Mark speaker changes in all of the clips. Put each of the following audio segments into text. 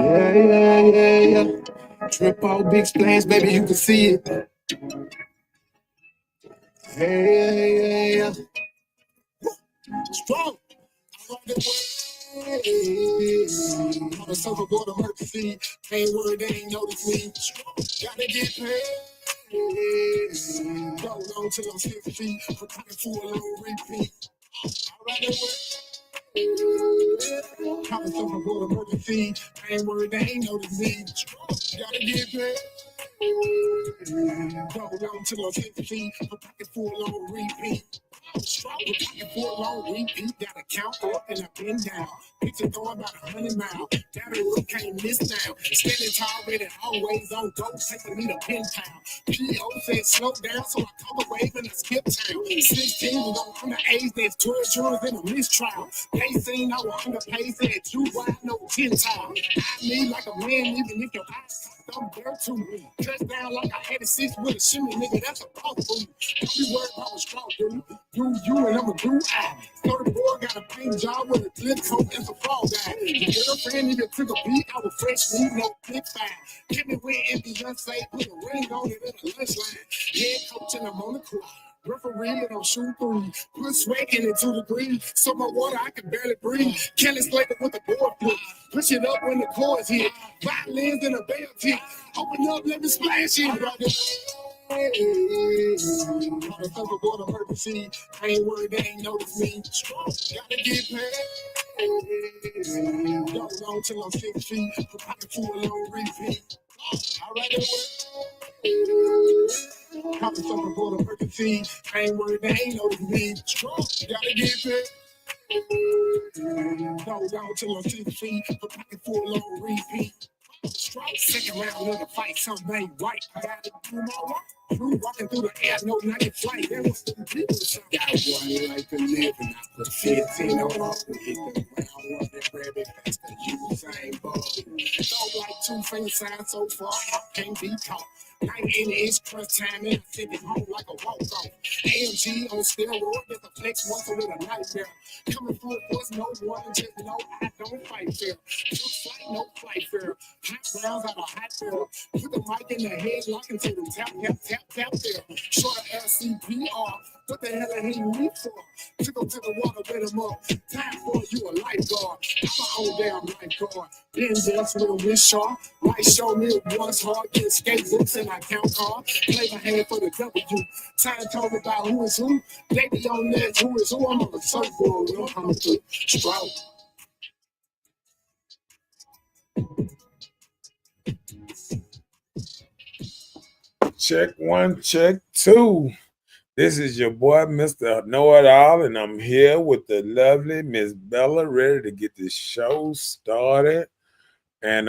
Speaker 1: Yeah. Trip out big splash, baby, you can see it. Yeah. Strong. On the surfboard emergency, ain't worried they ain't notice me. Gotta get paid. Go long till I'm 6 feet, preparing for a long repeat. Alright, on the surfboard emergency, ain't worried they ain't notice me. Gotta get paid. Go long till I'm 6 feet, preparing for a long repeat. Looking for a long repeat, gotta count up and I've been down. Picture going about 100 miles. That road can't miss now. Standing tall, ready, always on go, taking me to pin town. PO said slow down, so I come away and I skip town. 16 was on the age, there's 12 jurors in a mistrial. They seen I was underpaid, said you wide, no 10 times. I need like a man, even if your eyes don't bear to me. Touchdown like I had a 6 with a shimmy, nigga, that's a boss for you. Don't be worried about what's strong, dude. You and I'm a blue eye. 34 got a paint job with a clip coat and some fall guy. The girlfriend even took a beat. I was fresh, new, no big five. Hit me with Beyonce, put a ring on it in a lunch line. Head coach and I'm on the court. Referee and I'm shooting three. Put sweat in it 2 degrees. So my water, I can barely breathe. Kelly Slater with the board flip. Push it up when the chords hit. Violins in a bell tip. Open up, let me splash in, brother. On the surfboard emergency, I ain't worried they ain't notice me. Gotta get paid. Go long till I'm 6 feet, preparing for a long repeat. Alright, on the surfboard emergency, I ain't worried they ain't notice me. Gotta get paid. Go long till I'm 6 feet, preparing for a long repeat. Second round of the fight, something ain't right. I gotta do my work. Crew walking through the air, no night flight. There was some people. Got one life to live, and I put 15 on off and hit the ground, running rabbit past the Usain Bolt. Don't like 2 finger signs so far, can't be caught. 9-inch crunch time, and I send it home like a walk-off. AMG on steroids, there's a flex muscle with a nightmare. Coming full force, no one, just know I don't fight fair. Took flight, no flight fair. Hot rounds out of hot fair. Put the mic in the head, lock until the tap there. Short of LCPR. What the hell are he weak for? Took him to the water, let him up. Time for you a lifeguard. I'm my own damn lifeguard. Been there through with Shaw. Life show me it was hard. Get skatebooks and I count cards. Play my hand for the W. Time told me about who is who. Baby on that, who is who. I'm on the surfboard. You know, I'm a Stroud.
Speaker 2: Check 1, check 2. This is your boy, Mr. Know-It-All, and I'm here with the lovely Miss Bella, ready to get this show started. And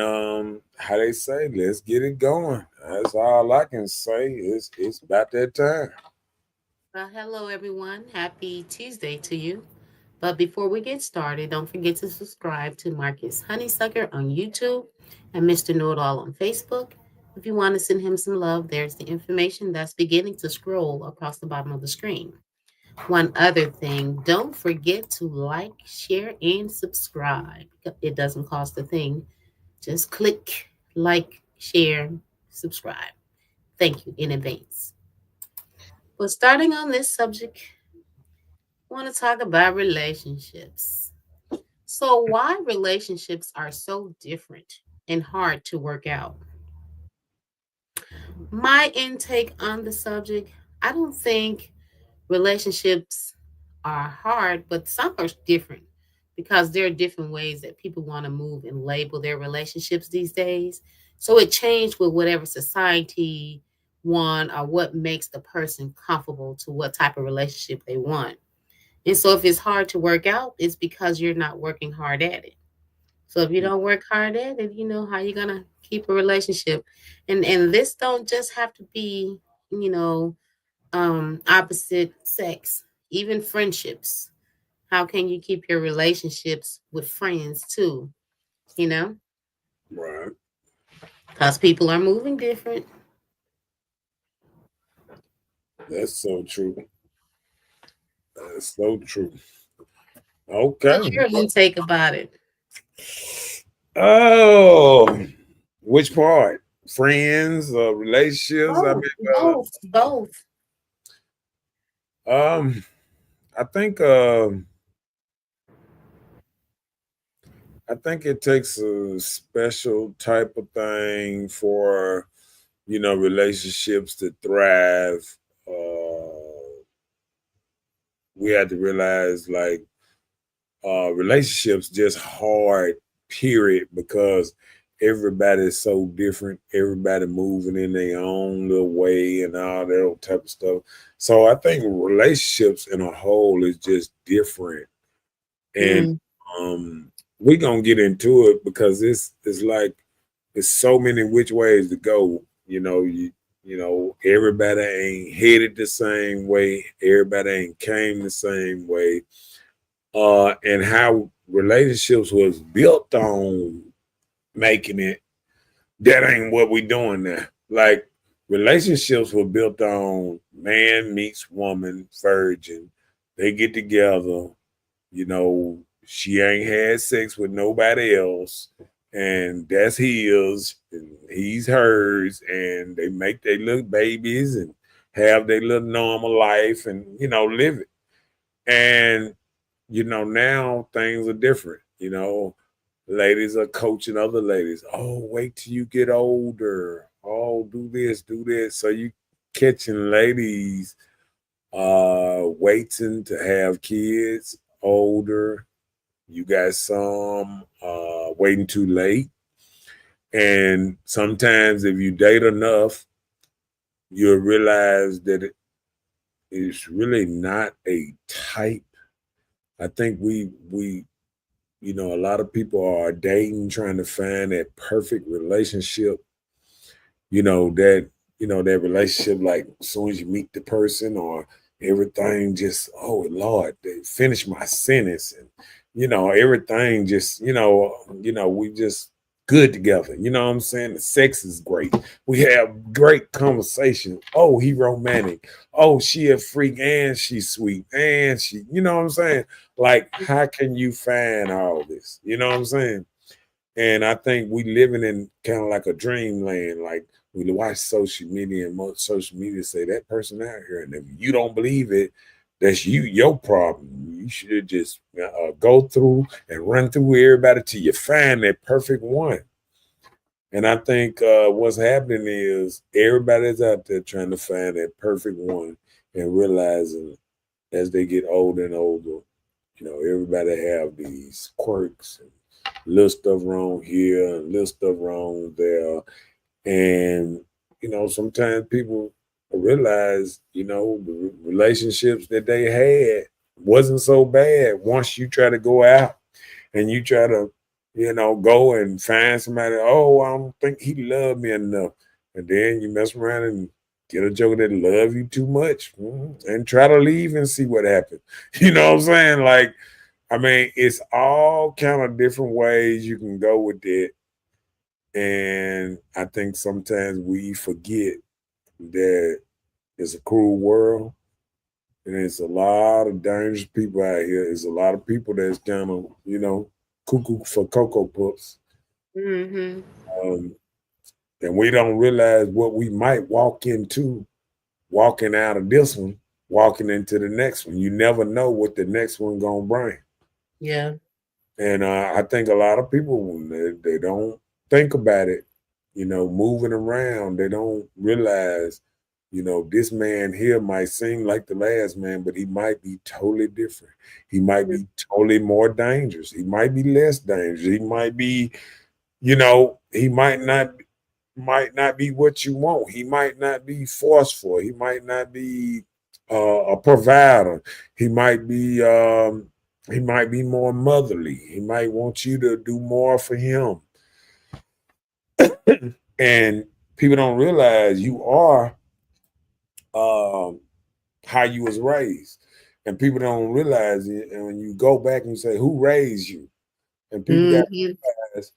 Speaker 2: how they say, let's get it going. That's all I can say. It's about that time.
Speaker 3: Well, hello everyone. Happy Tuesday to you. But before we get started, don't forget to subscribe to Marcus Honeysucker on YouTube and Mr. Know It All on Facebook. If you want to send him some love, there's the information that's beginning to scroll across the bottom of the screen. One other thing, don't forget to like, share, and subscribe. It doesn't cost a thing. Just click like, share, subscribe. Thank you in advance. Well, starting on this subject, I want to talk about relationships. So, why relationships are so different and hard to work out? My intake on the subject, I don't think relationships are hard, but some are different because there are different ways that people want to move and label their relationships these days. So it changed with whatever society want or what makes the person comfortable to what type of relationship they want. And so if it's hard to work out, it's because you're not working hard at it. So if you don't work hard at it, you know how you're gonna keep a relationship. And this don't just have to be, you know, opposite sex, even friendships. How can you keep your relationships with friends too? You know,
Speaker 2: Right.
Speaker 3: because people are moving different.
Speaker 2: That's so true. That's so true.
Speaker 3: What's
Speaker 2: Okay.
Speaker 3: your intake about it?
Speaker 2: Oh, Which part? Friends, relationships? I
Speaker 3: Both,
Speaker 2: mean,
Speaker 3: both, both.
Speaker 2: um, I think I think it takes a special type of thing for relationships to thrive. We had to realize like relationships just hard, period, because everybody's so different. Everybody moving in their own little way and all that type of stuff. So I think relationships in a whole is just different. And
Speaker 3: Mm,
Speaker 2: um we're gonna get into it because it's like it's so many which ways to go. Everybody ain't headed the same way, everybody ain't came the same way. And how relationships was built on making it, that ain't what we doing now. Like relationships were built on man meets woman, virgin. They get together, she ain't had sex with nobody else, and that's his, and he's hers, and they make their little babies and have their little normal life and live it. And now things are different. Ladies are coaching other ladies. Oh, wait till you get older. Oh, do this, do this. So you catching ladies waiting to have kids older. You got some waiting too late. And sometimes if you date enough, you'll realize that it's really not a type. I think we a lot of people are dating, trying to find that perfect relationship. That relationship, like as soon as you meet the person, or everything just, oh Lord, they finish my sentence, and everything just, we just good together. You know what I'm saying? The sex is great. We have great conversation. Oh, he romantic. Oh, she a freak, and she's sweet, and she, you know what I'm saying? Like, how can you find all this? You know what I'm saying? And I think we living in kind of like a dreamland. Like we watch social media, and most social media say that person out here, and if you don't believe it, that's your problem. You should just go through and run through everybody till you find that perfect one. And I think what's happening is everybody's out there trying to find that perfect one, and realizing as they get older and older, everybody have these quirks and little stuff wrong here and little stuff wrong there. And, sometimes people realize, the relationships that they had wasn't so bad once you try to go out and you try to, go and find somebody. Oh, I don't think he loved me enough. And then you mess around and get a joke that love you too much, and try to leave and see what happens. You know what I'm saying? Like, I mean, it's all kind of different ways you can go with it. And I think sometimes we forget that it's a cruel world, and there's a lot of dangerous people out here. There's a lot of people that's kind of, cuckoo for Cocoa Puffs.
Speaker 3: mm-hmm.
Speaker 2: Um, and we don't realize what we might walk into walking out of this one, walking into the next one. You never know what the next one gonna bring.
Speaker 3: Yeah.
Speaker 2: And I think a lot of people, when they don't think about it, moving around, they don't realize, this man here might seem like the last man, but he might be totally different. He might be totally more dangerous. He might be less dangerous. He might be, he might not be what you want. He might not be forceful. He might not be a provider. He might be he might be more motherly. He might want you to do more for him. And people don't realize you are um, how you was raised. And people don't realize it. And when you go back and you say, who raised you? And people got
Speaker 3: Mm-hmm.
Speaker 2: to realize,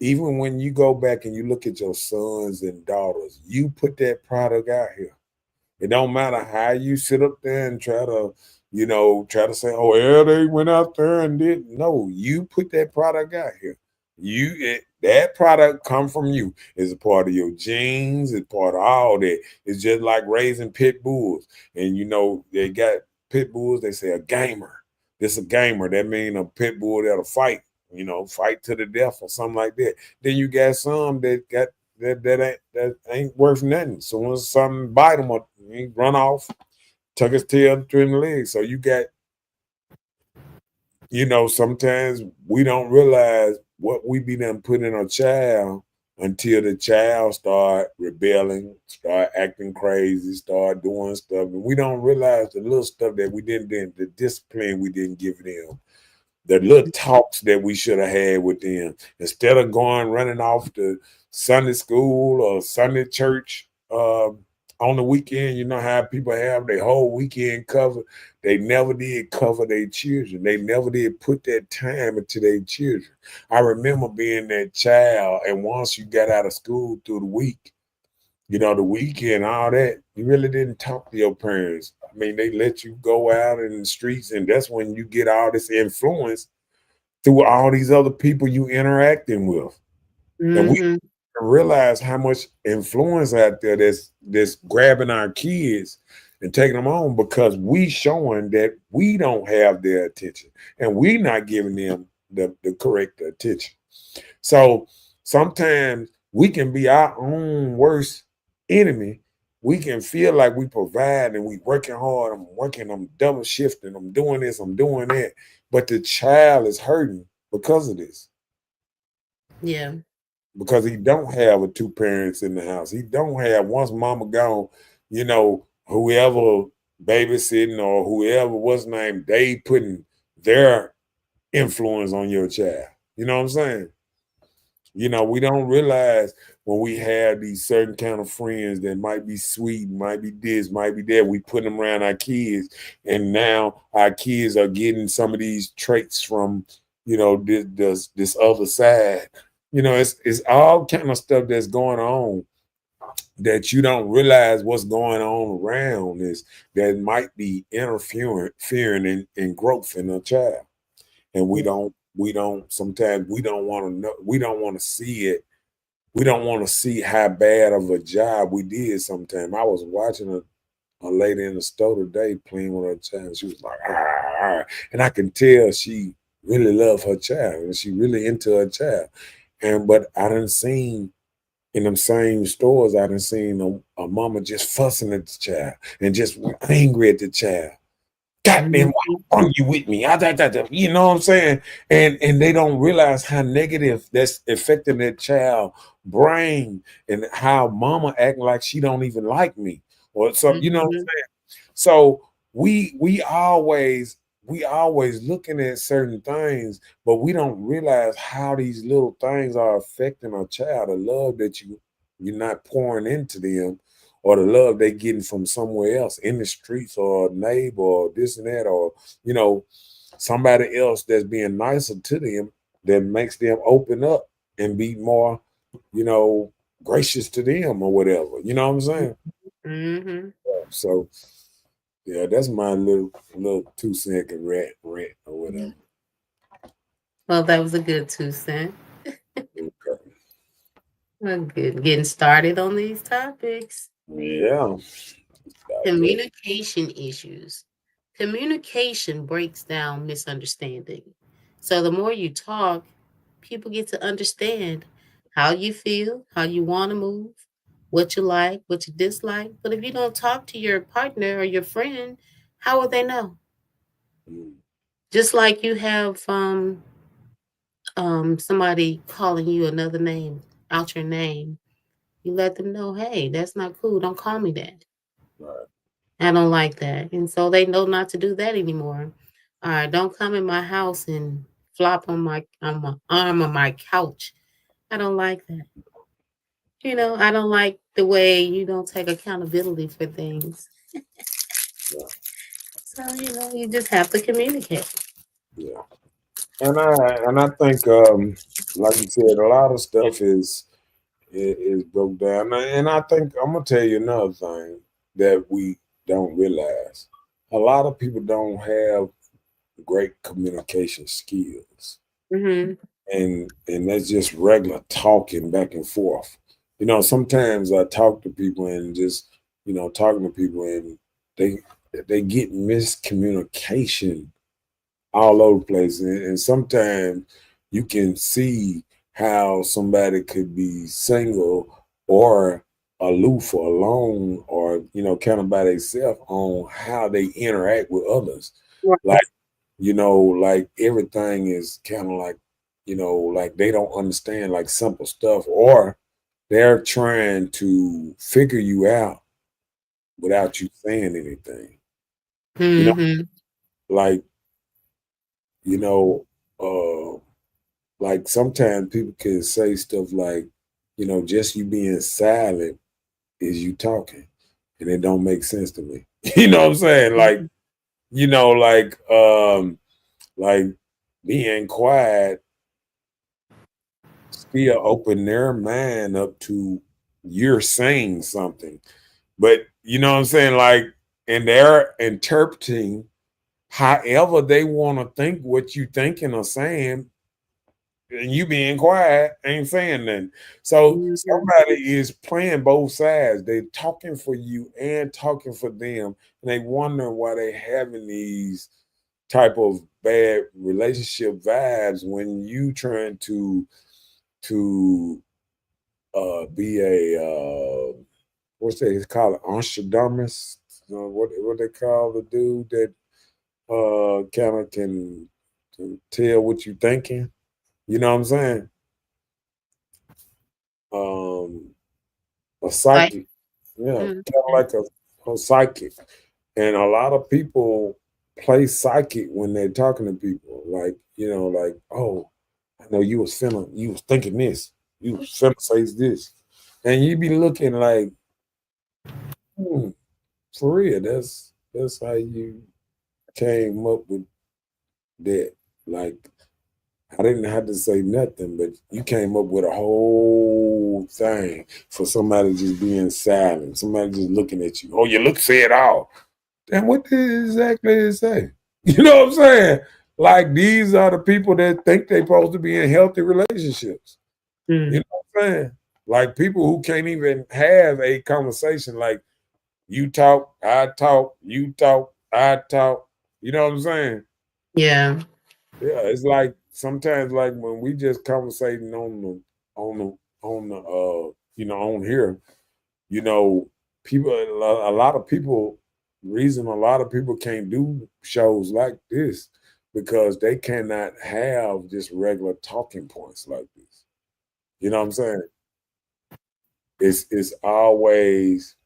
Speaker 2: even when you go back and you look at your sons and daughters, you put that product out here. It don't matter how you sit up there and try to say, oh, yeah, they went out there and did. No, you put that product out here. That product come from you. It's a part of your genes. It's part of all that. It's just like raising pit bulls. And you know, they got pit bulls, they say a gamer. This a gamer. That mean a pit bull that'll fight, you know, fight to the death or something like that. Then you got some that ain't worth nothing. So when something bite them or he run off, tuck his tail between the legs. So you got, you know, sometimes we don't realize what we be done put in a child until the child start rebelling, start acting crazy, start doing stuff. And we don't realize the little stuff that we didn't, the discipline we didn't give them, the little talks that we should have had with them. Instead of going running off to Sunday school or Sunday church on the weekend, you know how people have their whole weekend covered. They never did cover their children. They never did put that time into their children. I remember being that child, and once you got out of school through the week, you know, the weekend, all that, you really didn't talk to your parents. I mean, they let you go out in the streets, and that's when you get all this influence through all these other people you interacting with. And we
Speaker 3: Hmm.
Speaker 2: realize how much influence out there that's grabbing our kids and taking them on because we showing that we don't have their attention and we not giving them the correct attention. So sometimes we can be our own worst enemy. We can feel like we provide and we working hard. I'm working, I'm double shifting, I'm doing this, I'm doing that. But the child is hurting because of this.
Speaker 3: Yeah.
Speaker 2: Because he don't have a two parents in the house. He don't have once mama gone, you know, whoever babysitting or whoever was named, they putting their influence on your child. You know what I'm saying? You know, we don't realize when we have these certain kind of friends that might be sweet, might be this, might be that, we put them around our kids, and now our kids are getting some of these traits from, you know, this other side. You know, it's all kind of stuff that's going on that you don't realize what's going on around is that might be interfering in growth in a child, and we don't sometimes we don't want to know, we don't want to see it, we don't want to see how bad of a job we did. Sometimes I was watching a lady in the store today playing with her child. She was like, and I can tell she really loved her child and she really into her child. And but I done seen in them same stores, I done seen a mama just fussing at the child and just angry at the child. Goddamn, why
Speaker 3: Mhm.
Speaker 2: are you with me? You know what I'm saying? And they don't realize how negative that's affecting that child brain and how mama acting like she don't even like me or something. You know what I'm
Speaker 3: Mhm.
Speaker 2: saying? So we always looking at certain things, but we don't realize how these little things are affecting a child. The love that you're not pouring into them, or the love they getting from somewhere else in the streets or a neighbor or this and that, or you know, somebody else that's being nicer to them that makes them open up and be more, you know, gracious to them or whatever. You know what I'm saying?
Speaker 3: Mhm.
Speaker 2: So yeah, that's my little 2 second rant or whatever.
Speaker 3: Well, that was a good 2 cent.
Speaker 2: Okay.
Speaker 3: Well, good. Getting started on these topics.
Speaker 2: Yeah.
Speaker 3: Communication issues. Communication breaks down misunderstanding. So the more you talk, people get to understand how you feel, how you want to move, what you like, what you dislike. But if you don't talk to your partner or your friend, how will they know?
Speaker 2: Mm,
Speaker 3: Just like you have somebody calling you another name out your name, you let them know, hey, that's not cool. Don't call me that.
Speaker 2: right.
Speaker 3: I don't like that. And so they know not to do that anymore. All right, don't come in my house and flop on my arm on my couch. I don't like that. I don't like the way you don't take accountability for things.
Speaker 2: Yeah.
Speaker 3: So, you just have to communicate.
Speaker 2: Yeah. And I think like you said, a lot of stuff is broke down. And I think I'm gonna tell you another thing that we don't realize. A lot of people don't have great communication skills.
Speaker 3: Hmm.
Speaker 2: and that's just regular talking back and forth. Sometimes I talk to people and just talking to people and they they get miscommunication all over the place, and sometimes you can see how somebody could be single or aloof or alone or kind of by themselves on how they interact with others.
Speaker 3: Right.
Speaker 2: Like like everything is kind of like, like they don't understand like simple stuff, or they're trying to figure you out without you saying anything. You know,
Speaker 3: Mm-hmm.
Speaker 2: like, you know, uh, like sometimes people can say stuff like, just you being silent is you talking, and it don't make sense to me. You know what I'm saying? Like, you know, like, like being quiet still open their mind up to you're saying something. But you know what I'm saying? Like, and they're interpreting however they want to think what you thinking or saying, and you being quiet ain't saying nothing. So
Speaker 3: Mm-hmm.
Speaker 2: somebody is playing both sides. They talking for you and talking for them, and they wonder why they having these type of bad relationship vibes when you trying to be a what's they call it, Nostradamus? What they call the dude that kind of can tell what you thinking? You know what I'm saying? Um, a
Speaker 3: Like,
Speaker 2: psychic, yeah, kind of
Speaker 3: mm-hmm.
Speaker 2: like a psychic. And a lot of people play psychic when they're talking to people, like like, oh, I know you was thinking this, you was finna say this, and you be looking like, hmm, for real, that's how you came up with that. Like, I didn't have to say nothing, but you came up with a whole thing for somebody just being silent, somebody just looking at you. Oh, your look say it all. And what did it exactly it say? You know what I'm saying? Like, these are the people that think they're supposed to be in healthy relationships. You
Speaker 3: Mm.
Speaker 2: know what I'm saying? Like people who can't even have a conversation. Like, you talk, I talk, you talk, I talk. You know what I'm saying?
Speaker 3: Yeah.
Speaker 2: Yeah, it's like sometimes like when we just conversating on the on here, you know, people a lot of people reason a lot of people can't do shows like this because they cannot have just regular talking points like this. You know what I'm saying? It's always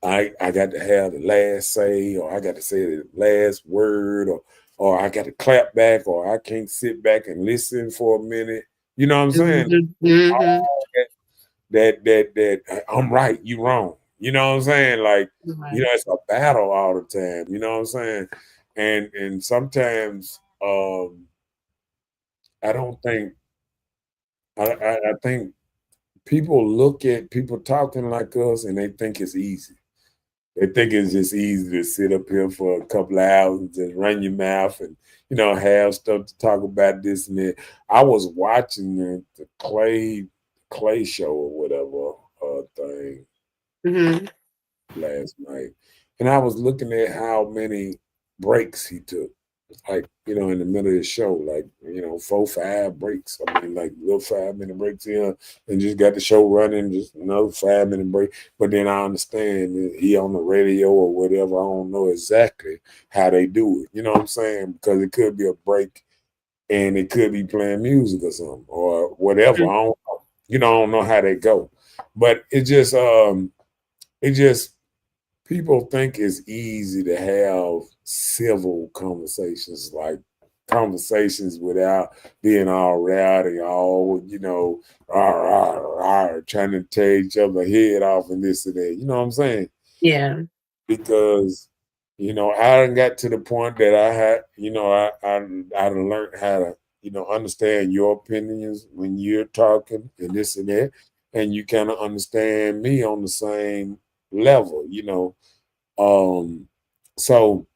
Speaker 2: I got to have the last say, or I got to say the last word, or I got to clap back, or I can't sit back and listen for a minute. You know what I'm saying?
Speaker 3: Mhm, mhm.
Speaker 2: All that I'm right, you wrong. You know what I'm saying? Like,
Speaker 3: Right.
Speaker 2: it's a battle all the time. You know what I'm saying? And sometimes I don't think I think people look at people talking like us and they think it's easy. They think it's just easy to sit up here for a couple of hours and just run your mouth and have stuff to talk about this and that. I was watching the Clay show or whatever thing
Speaker 3: Mhm.
Speaker 2: last night, and I was looking at how many breaks he took. Like, in the middle of the show, like, 4, 5 breaks. I mean, like little 5 minute breaks here, and just got the show running, just another 5 minute break. But then I understand that he on the radio or whatever. I don't know exactly how they do it. You know what I'm saying? Because it could be a break and it could be playing music or something or whatever.
Speaker 3: Mm.
Speaker 2: I don't know. I don't know how they go. But it just people think it's easy to have civil conversations, like conversations without being all rowdy, all trying to tear each other head off and this and that. You know what I'm saying?
Speaker 3: Yeah.
Speaker 2: Because I done got to the point that I had, I done learned how to understand your opinions when you're talking and this and that, and you kind of understand me on the same level. Um, so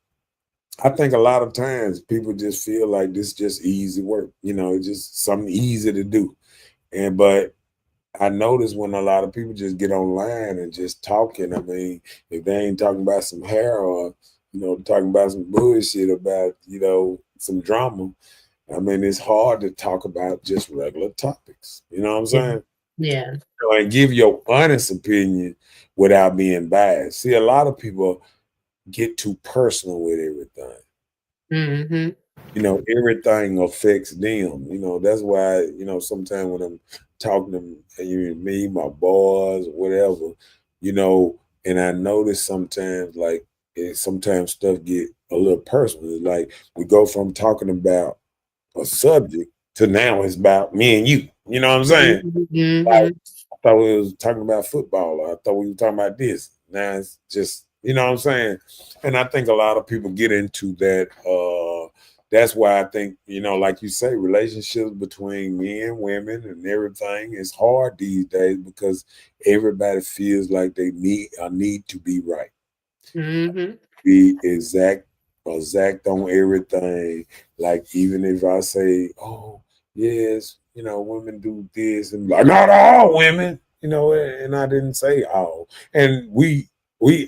Speaker 2: I think a lot of times people just feel like this is just easy work. It's just something easy to do. But I notice when a lot of people just get online and just talking, I mean, if they ain't talking about some hair or, talking about some bullshit about, some drama, I mean, it's hard to talk about just regular topics. You know what I'm
Speaker 3: Yeah.
Speaker 2: saying?
Speaker 3: Yeah.
Speaker 2: And give your honest opinion without being biased. See, a lot of people get too personal with everything.
Speaker 3: Mm-hmm.
Speaker 2: Everything affects them. That's why, sometimes when I'm talking to me, my boys, whatever, and I notice sometimes like sometimes stuff get a little personal. It's like we go from talking about a subject to now it's about me and you. You know what I'm saying?
Speaker 3: Mm-hmm.
Speaker 2: I thought we was talking about football. I thought we were talking about this. Now it's just, you know what I'm saying? And I think a lot of people get into that. That's why I think, like you say, relationships between men, women, and everything is hard these days because everybody feels like they need to be right,
Speaker 3: Mm-hmm.
Speaker 2: be exact on everything. Like even if I say, "Oh, yes, women do this," and like not all women, and I didn't say all. And we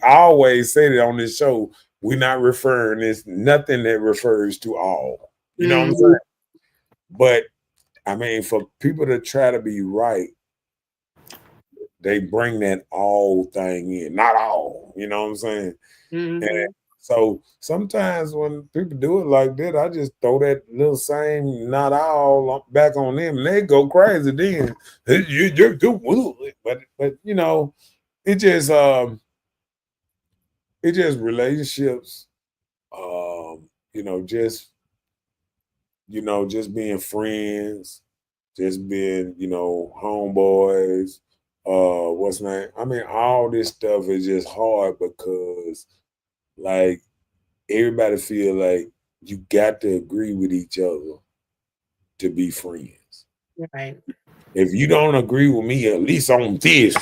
Speaker 2: always say that on this show. We're not referring this nothing that refers to all. You know what I'm
Speaker 3: Mm-hmm.
Speaker 2: saying? But I mean, for people to try to be right, they bring that all thing in. Not all. You know what I'm saying? And
Speaker 3: Mm-hmm.
Speaker 2: so sometimes when people do it like that, I just throw that little same not all back on them, and they go crazy. Then but it just relationships. Just just being friends, just being homeboys. What's name? I mean, all this stuff is just hard because like everybody feel like you got to agree with each other to be friends.
Speaker 3: Right.
Speaker 2: If you don't agree with me, at least on this,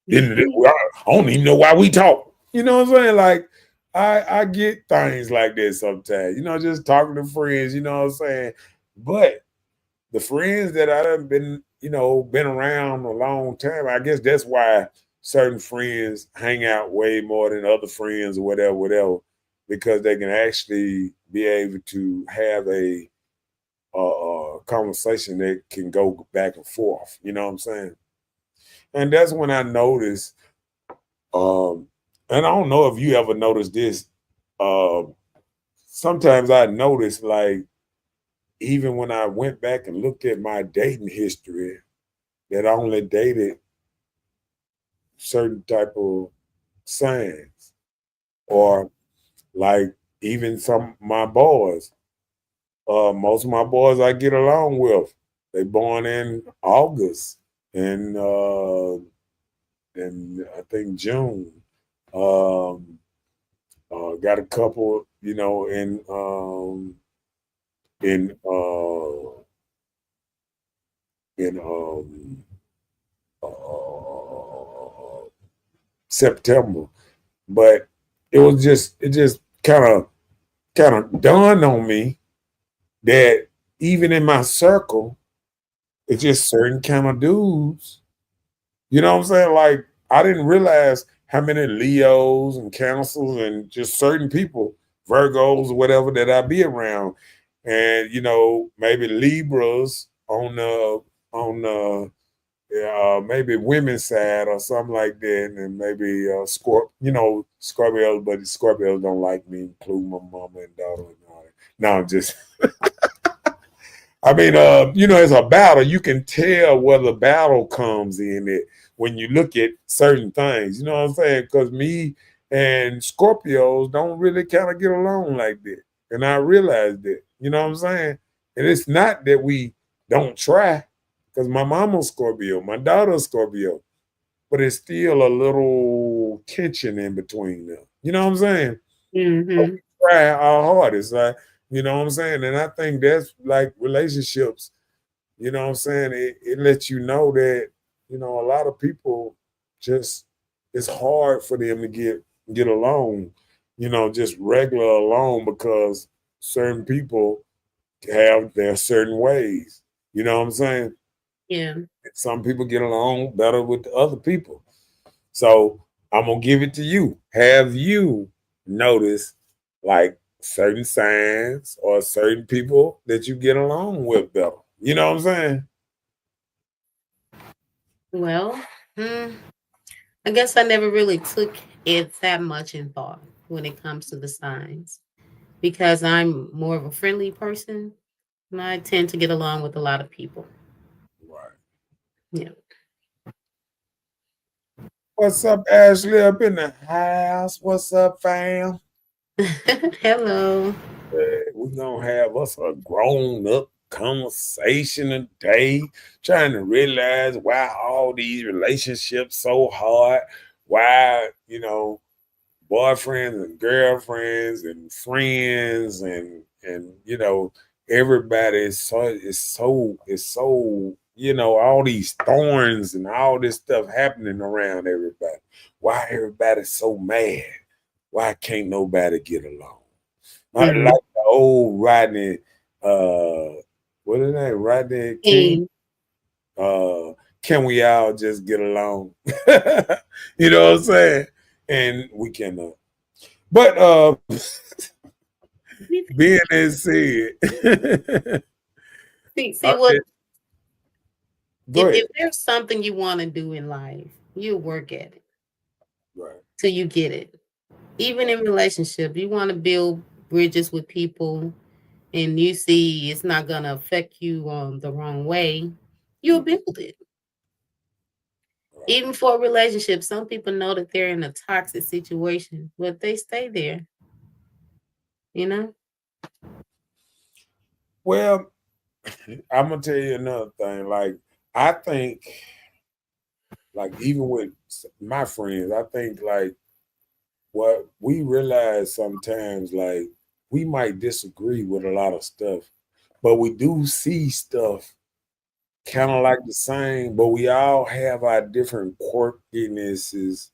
Speaker 2: then I don't even know why we talk. You know what I'm saying? Like, I get things like this sometimes. Just talking to friends. You know what I'm saying? But the friends that I done been around a long time, I guess that's why certain friends hang out way more than other friends or whatever, because they can actually be able to have a conversation that can go back and forth. You know what I'm saying? And that's when I noticed, um, and I don't know if you ever noticed this. Um, Sometimes I notice like even when I went back and looked at my dating history, that I only dated certain type of signs, or like even some of my boys. Most of my boys I get along with, they born in August and I think June. Um, got a couple, in in uh, September, but it just kind of dawned on me that even in my circle, it's just certain kind of dudes. You know what I'm saying? Like I didn't realize how many Leos and Cancers and just certain people, Virgos or whatever that I be around, and maybe Libras on maybe women's side or something like that, and maybe Scorpios, but the Scorpios don't like me, including my mama and daughter and all that. No, I'm just I mean, it's a battle. You can tell where the battle comes in it when you look at certain things. You know what I'm saying? Because me and Scorpios don't really kind of get along like that. And I realized that. You know what I'm saying? And it's not that we don't try, because my mama's Scorpio, my daughter's Scorpio, but it's still a little tension in between them. You know what I'm saying?
Speaker 3: Mm-hmm.
Speaker 2: Try our hardest. Like, you know what I'm saying? And I think that's like relationships, you know what I'm saying? It lets you know that, a lot of people just it's hard for them to get along. just regular alone because certain people have their certain ways. You know what I'm saying?
Speaker 3: Yeah.
Speaker 2: Some people get along better with the other people. So I'm gonna give it to you. Have you noticed like certain signs or certain people that you get along with better? You know what I'm saying?
Speaker 3: Well, hmm, I guess I never really took it that much in thought when it comes to the signs because I'm more of a friendly person and I tend to get along with a lot of people.
Speaker 2: Right.
Speaker 3: Yeah.
Speaker 2: What's up, Ashley? Up in the house. What's up, fam?
Speaker 3: Hello.
Speaker 2: We're gonna have us a grown up conversation today, trying to realize why all these relationships so hard, why, boyfriends and girlfriends and friends and everybody is so all these thorns and all this stuff happening around everybody. Why everybody's so mad? Why can't nobody get along? Like
Speaker 3: Mhm.
Speaker 2: the old Rodney, what is that? Rodney King.
Speaker 3: Hey,
Speaker 2: Uh, can we all just get along? You know what I'm saying? And we can. But being as said,
Speaker 3: see
Speaker 2: uh,
Speaker 3: what
Speaker 2: go ahead.
Speaker 3: if there's something you want to do in life, you work at it
Speaker 2: Right.
Speaker 3: till you get it. Even in relationship, you want to build bridges with people and you see it's not gonna affect you the wrong way, you'll build it.
Speaker 2: Right.
Speaker 3: Even for a relationship, some people know that they're in a toxic situation, but they stay there, you know?
Speaker 2: Well, I'm gonna tell you another thing. Like, I think, like, even with my friends, I think like what we realize sometimes, like, we might disagree with a lot of stuff, but we do see stuff kind of like the same, but we all have our different quirkinesses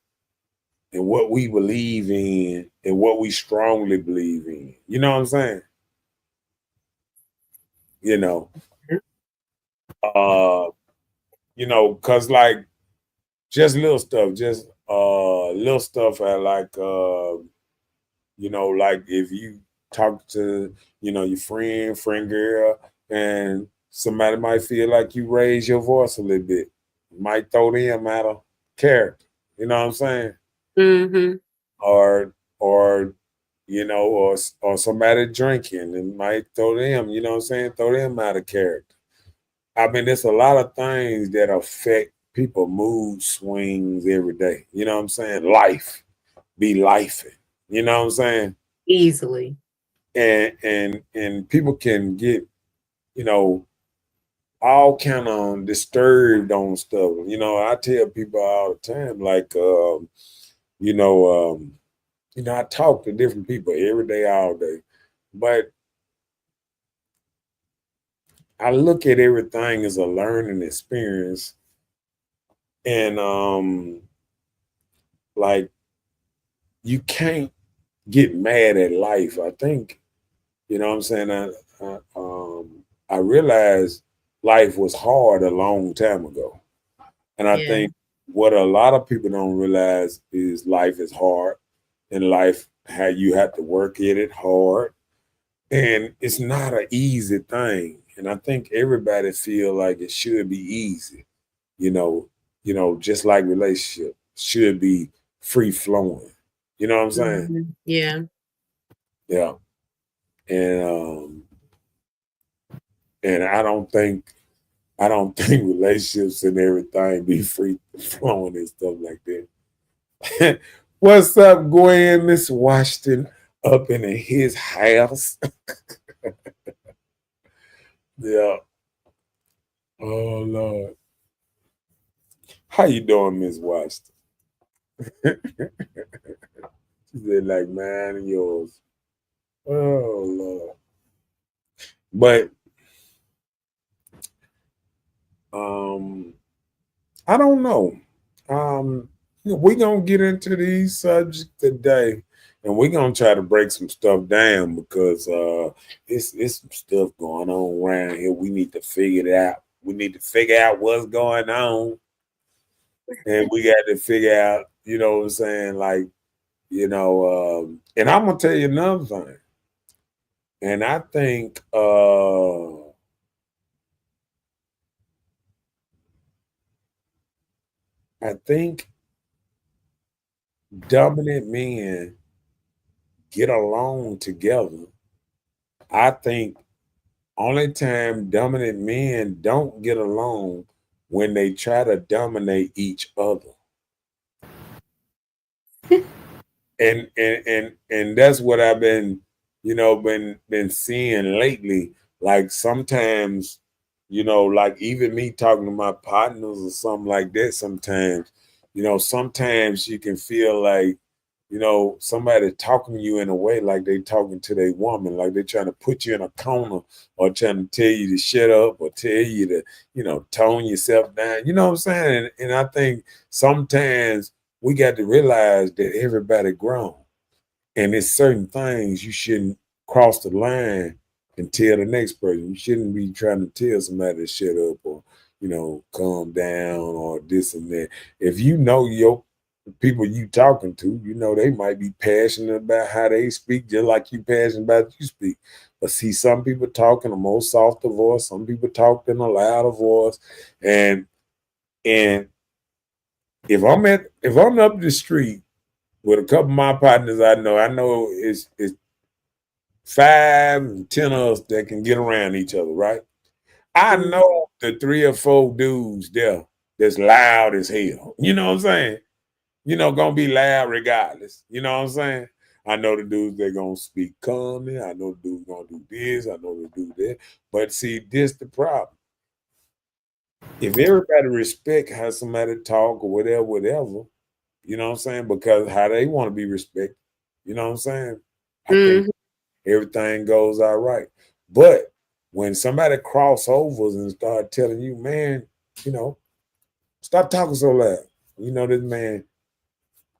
Speaker 2: and what we believe in and what we strongly believe in. You know what I'm saying? You know, uh, cause like just little stuff at like like if you talk to, your friend girl, and somebody might feel like you raise your voice a little bit, might throw them out of character. You know what I'm saying?
Speaker 3: Mm-hmm.
Speaker 2: Or or or somebody drinking and might throw them, you know what I'm saying, throw them out of character. I mean, there's a lot of things that affect people mood swings every day. You know what I'm saying? Life be lifing. You know what I'm saying?
Speaker 3: Easily.
Speaker 2: And people can get, you know, all kind of disturbed on stuff. I tell people all the time, like you know, I talk to different people every day, all day. But I look at everything as a learning experience. And like you can't get mad at life. I think, you know what I'm saying? I realized life was hard a long time ago. And I
Speaker 3: Yeah.
Speaker 2: think what a lot of people don't realize is life is hard, and life, how you have to work at it hard. And it's not an easy thing. And I think everybody feel like it should be easy, you know, just like relationship should be free flowing. You know what I'm saying?
Speaker 3: Mhm. Yeah.
Speaker 2: Yeah. And and I don't think relationships and everything be free flowing and stuff like that. What's up, Gwen? Miss Washington up in his house. Yeah. Oh Lord. How you doing, Miss Washington? She said, like, mine and yours. Oh Lord. But um I don't know. We're gonna get into these subjects today. and we're gonna try to break some stuff down because it's some stuff going on around here. We need to figure it out. We need to figure out what's going on, and we got to figure out, you know what I'm saying, like, and I'm gonna tell you another thing, and I think dominant men get along together. I think only time dominant men don't get along when they try to dominate each other. And that's what I've been, been seeing lately. Like sometimes, like even me talking to my partners or something like that, sometimes you can feel like, somebody talking to you in a way like they talking to their woman, like they're trying to put you in a corner or trying to tell you to shut up or tell you to, tone yourself down. You know what I'm saying? And I think sometimes we got to realize that everybody grown, and it's certain things you shouldn't cross the line and tell the next person. You shouldn't be trying to tell somebody to shut up or, calm down or this and that. If you know your people you talking to, they might be passionate about how they speak, just like you passionate about you speak. But see, some people talk in a more softer voice, some people talk in a louder voice, and and if I'm up the street with a couple of my partners, I know it's 5 and 10 of us that can get around each other, right? I know the 3 or 4 dudes there that's loud as hell. You know what I'm saying? Gonna be loud regardless. You know what I'm saying? I know the dudes they're gonna speak calmly. I know the dudes gonna do this. I know the do that. But see, this the problem. If everybody respect how somebody talk or whatever, you know what I'm saying? Because how they want to be respected, you know what I'm saying? I think everything goes all right. But when somebody crossovers and start telling you, man, you know, stop talking so loud. This man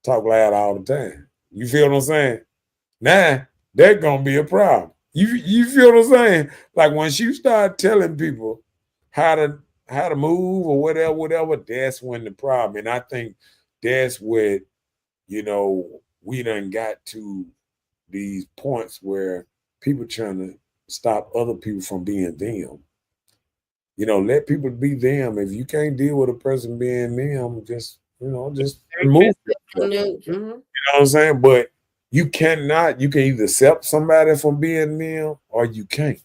Speaker 2: talk loud all the time. You feel what I'm saying? Now that's gonna be a problem. You feel what I'm saying? Like once you start telling people how to move or whatever, that's when the problem. And I think that's what we done got to these points where people trying to stop other people from being them. Let people be them. If you can't deal with a person being them, just remove yourself. You know what I'm saying? But you can either accept somebody from being them or you can't.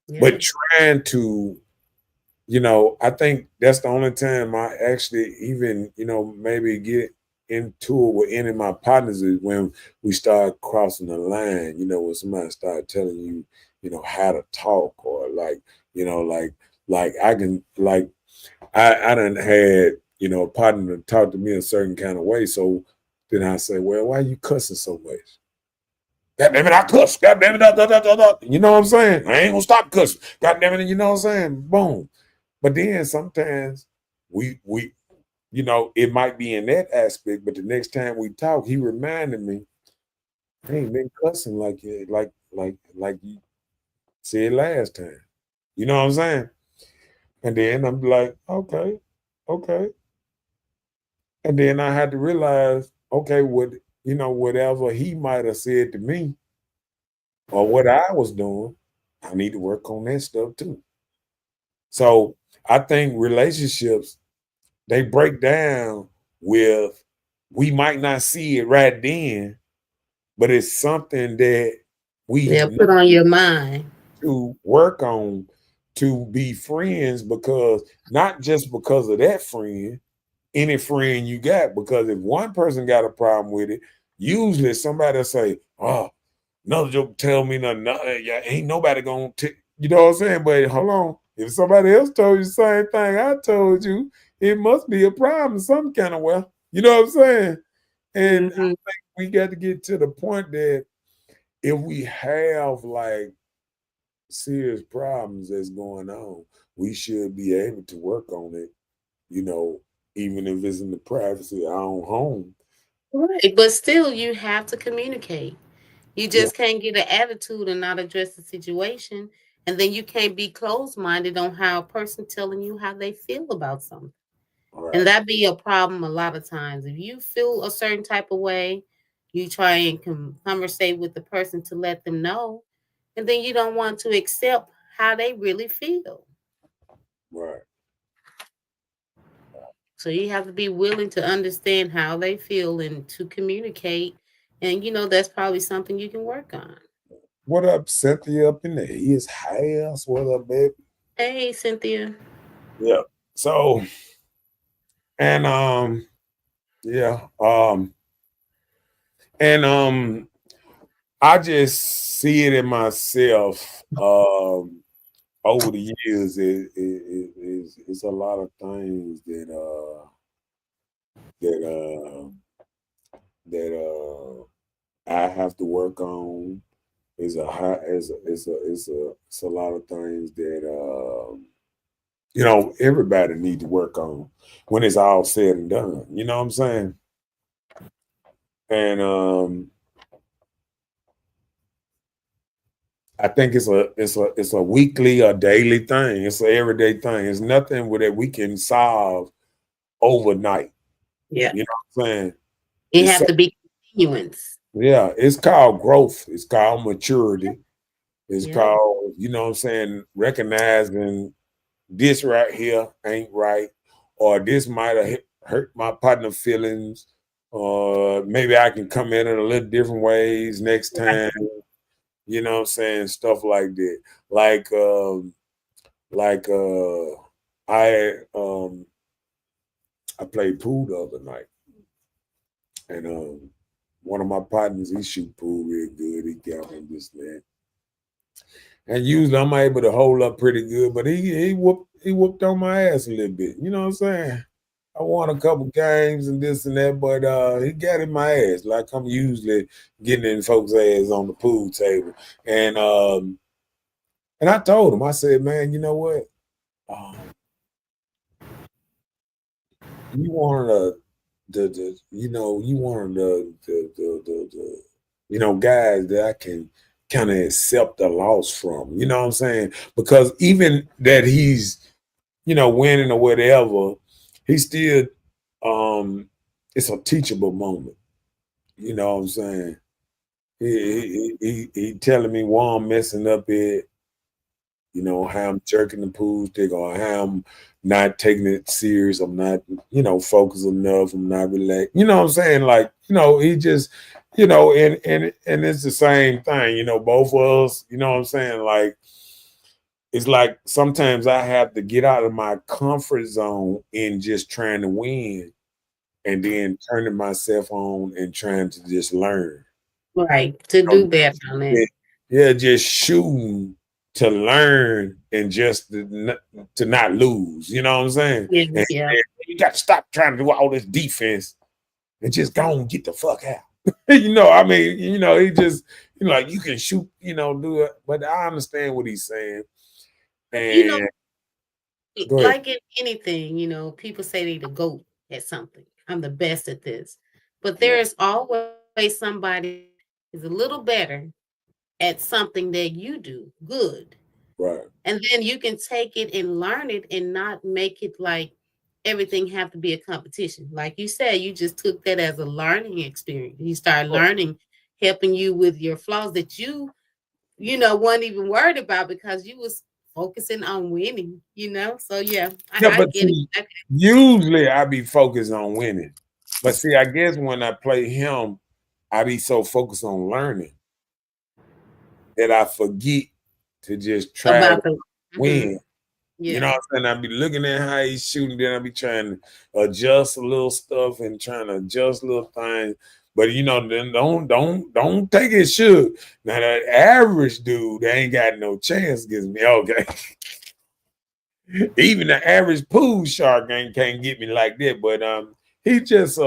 Speaker 2: Yeah. But trying to, I think that's the only time I actually even, maybe get into it with any of my partners is when we start crossing the line, when somebody start telling you, how to talk or like, I can like I done had, a partner to talk to me a certain kind of way. So then I say, well, why are you cussing so much? God damn it, I cuss. God damn it, You know what I'm saying? I ain't gonna stop cussing. God damn it, you know what I'm saying? Boom. But then sometimes we it might be in that aspect, but the next time we talk, he reminded me, I ain't been cussing like you said last time. You know what I'm saying? And then I'm like, okay. And then I had to realize, okay, whatever he might have said to me or what I was doing, I need to work on that stuff too. So I think relationships, they break down with, we might not see it right then, but it's something that we
Speaker 3: put on your mind
Speaker 2: to work on to be friends, because not just because of that friend, any friend you got, because if one person got a problem with it, usually somebody will say, oh, another joke tell me nothing. Yeah, ain't nobody gonna you know what I'm saying? But hold on. If somebody else told you the same thing I told you, it must be a problem some kind of way. You know what I'm saying? And I think we got to get to the point that if we have like serious problems that's going on, we should be able to work on it, even if it's in the privacy of our own home.
Speaker 3: Right. But still, you have to communicate. You
Speaker 2: Yeah,
Speaker 3: just can't get an attitude and not address the situation. And then you can't be closed minded on how a person telling you how they feel about something. And
Speaker 2: right,
Speaker 3: that be a problem a lot of times. If you feel a certain type of way, you try and conversate with the person to let them know. And then you don't want to accept how they really feel.
Speaker 2: right.
Speaker 3: So you have to be willing to understand how they feel and to communicate. And that's probably something you can work on.
Speaker 2: What up, Cynthia up in the his house? What up, baby?
Speaker 3: Hey, Cynthia.
Speaker 2: Yeah. So and yeah, and I just see it in myself. Over the years, it's a lot of things that I have to work on. It's a high, it's a lot of things that everybody need to work on when it's all said and done. You know what I'm saying? And I think it's a weekly or daily thing. It's an everyday thing. It's nothing that we can solve overnight.
Speaker 3: Yeah.
Speaker 2: You know what I'm saying?
Speaker 3: It
Speaker 2: It's
Speaker 3: have to be continuance.
Speaker 2: Yeah, it's called growth. It's called maturity. It's
Speaker 3: Yep.
Speaker 2: called, what I'm saying, recognizing this right here ain't right, or this might have hurt my partner feelings, or maybe I can come in a little different ways next time. You know what I'm saying? Stuff like that. Like like I played pool the other night, and one of my partners, he shoot pool real good. He got me this man. And usually I'm able to hold up pretty good, but he whooped on my ass a little bit. You know what I'm saying? I won a couple games and this and that, but he got in my ass like I'm usually getting in folks' ass on the pool table. And I told him, I said, man, you know what? Um, you wanted you wanted guys that I can kind of accept the loss from. You know what I'm saying? Because even that he's winning or whatever, he still um it's a teachable moment. You know what I'm saying? He telling me why I'm messing up it, how I'm jerking the pool stick or how I'm not taking it serious. I'm not, focused enough. I'm not relaxed. You know what I'm saying? Like, he just, and it's the same thing, both of us, you know what I'm saying? Like, it's like sometimes I have to get out of my comfort zone in just trying to win and then turning myself on and trying to just learn.
Speaker 3: Right. To
Speaker 2: You
Speaker 3: do better on it.
Speaker 2: yeah, yeah, just shooting to learn and just to not lose. You know what I'm saying?
Speaker 3: Yeah.
Speaker 2: And
Speaker 3: Yeah.
Speaker 2: you got to stop trying to do all this defense and just go and get the fuck out. I mean, he just, like you can shoot, do it, but I understand what he's saying.
Speaker 3: You know,
Speaker 2: And go ahead.
Speaker 3: like in anything, people say they the GOAT at something. I'm the best at this. But there
Speaker 2: Right,
Speaker 3: is always somebody is a little better at something that you do good.
Speaker 2: right,
Speaker 3: And then you can take it and learn it and not make it like everything have to be a competition. Like you said, you just took that as a learning experience. You start learning, helping you with your flaws that you weren't even worried about because you was focusing on winning. So yeah,
Speaker 2: yeah,
Speaker 3: I
Speaker 2: but
Speaker 3: get it.
Speaker 2: see, usually I be focused on winning. But see, I guess when I play him, I be so focused on learning that I forget to just try to
Speaker 3: About the
Speaker 2: win. You know
Speaker 3: yeah.
Speaker 2: what I'm saying? I be looking at how he's shooting, then I be trying to adjust a little stuff and trying to adjust little things. But then don't take it shook. Now that average dude, they ain't got no chance against me. Okay. Even the average pool shark can't get me like that. But he just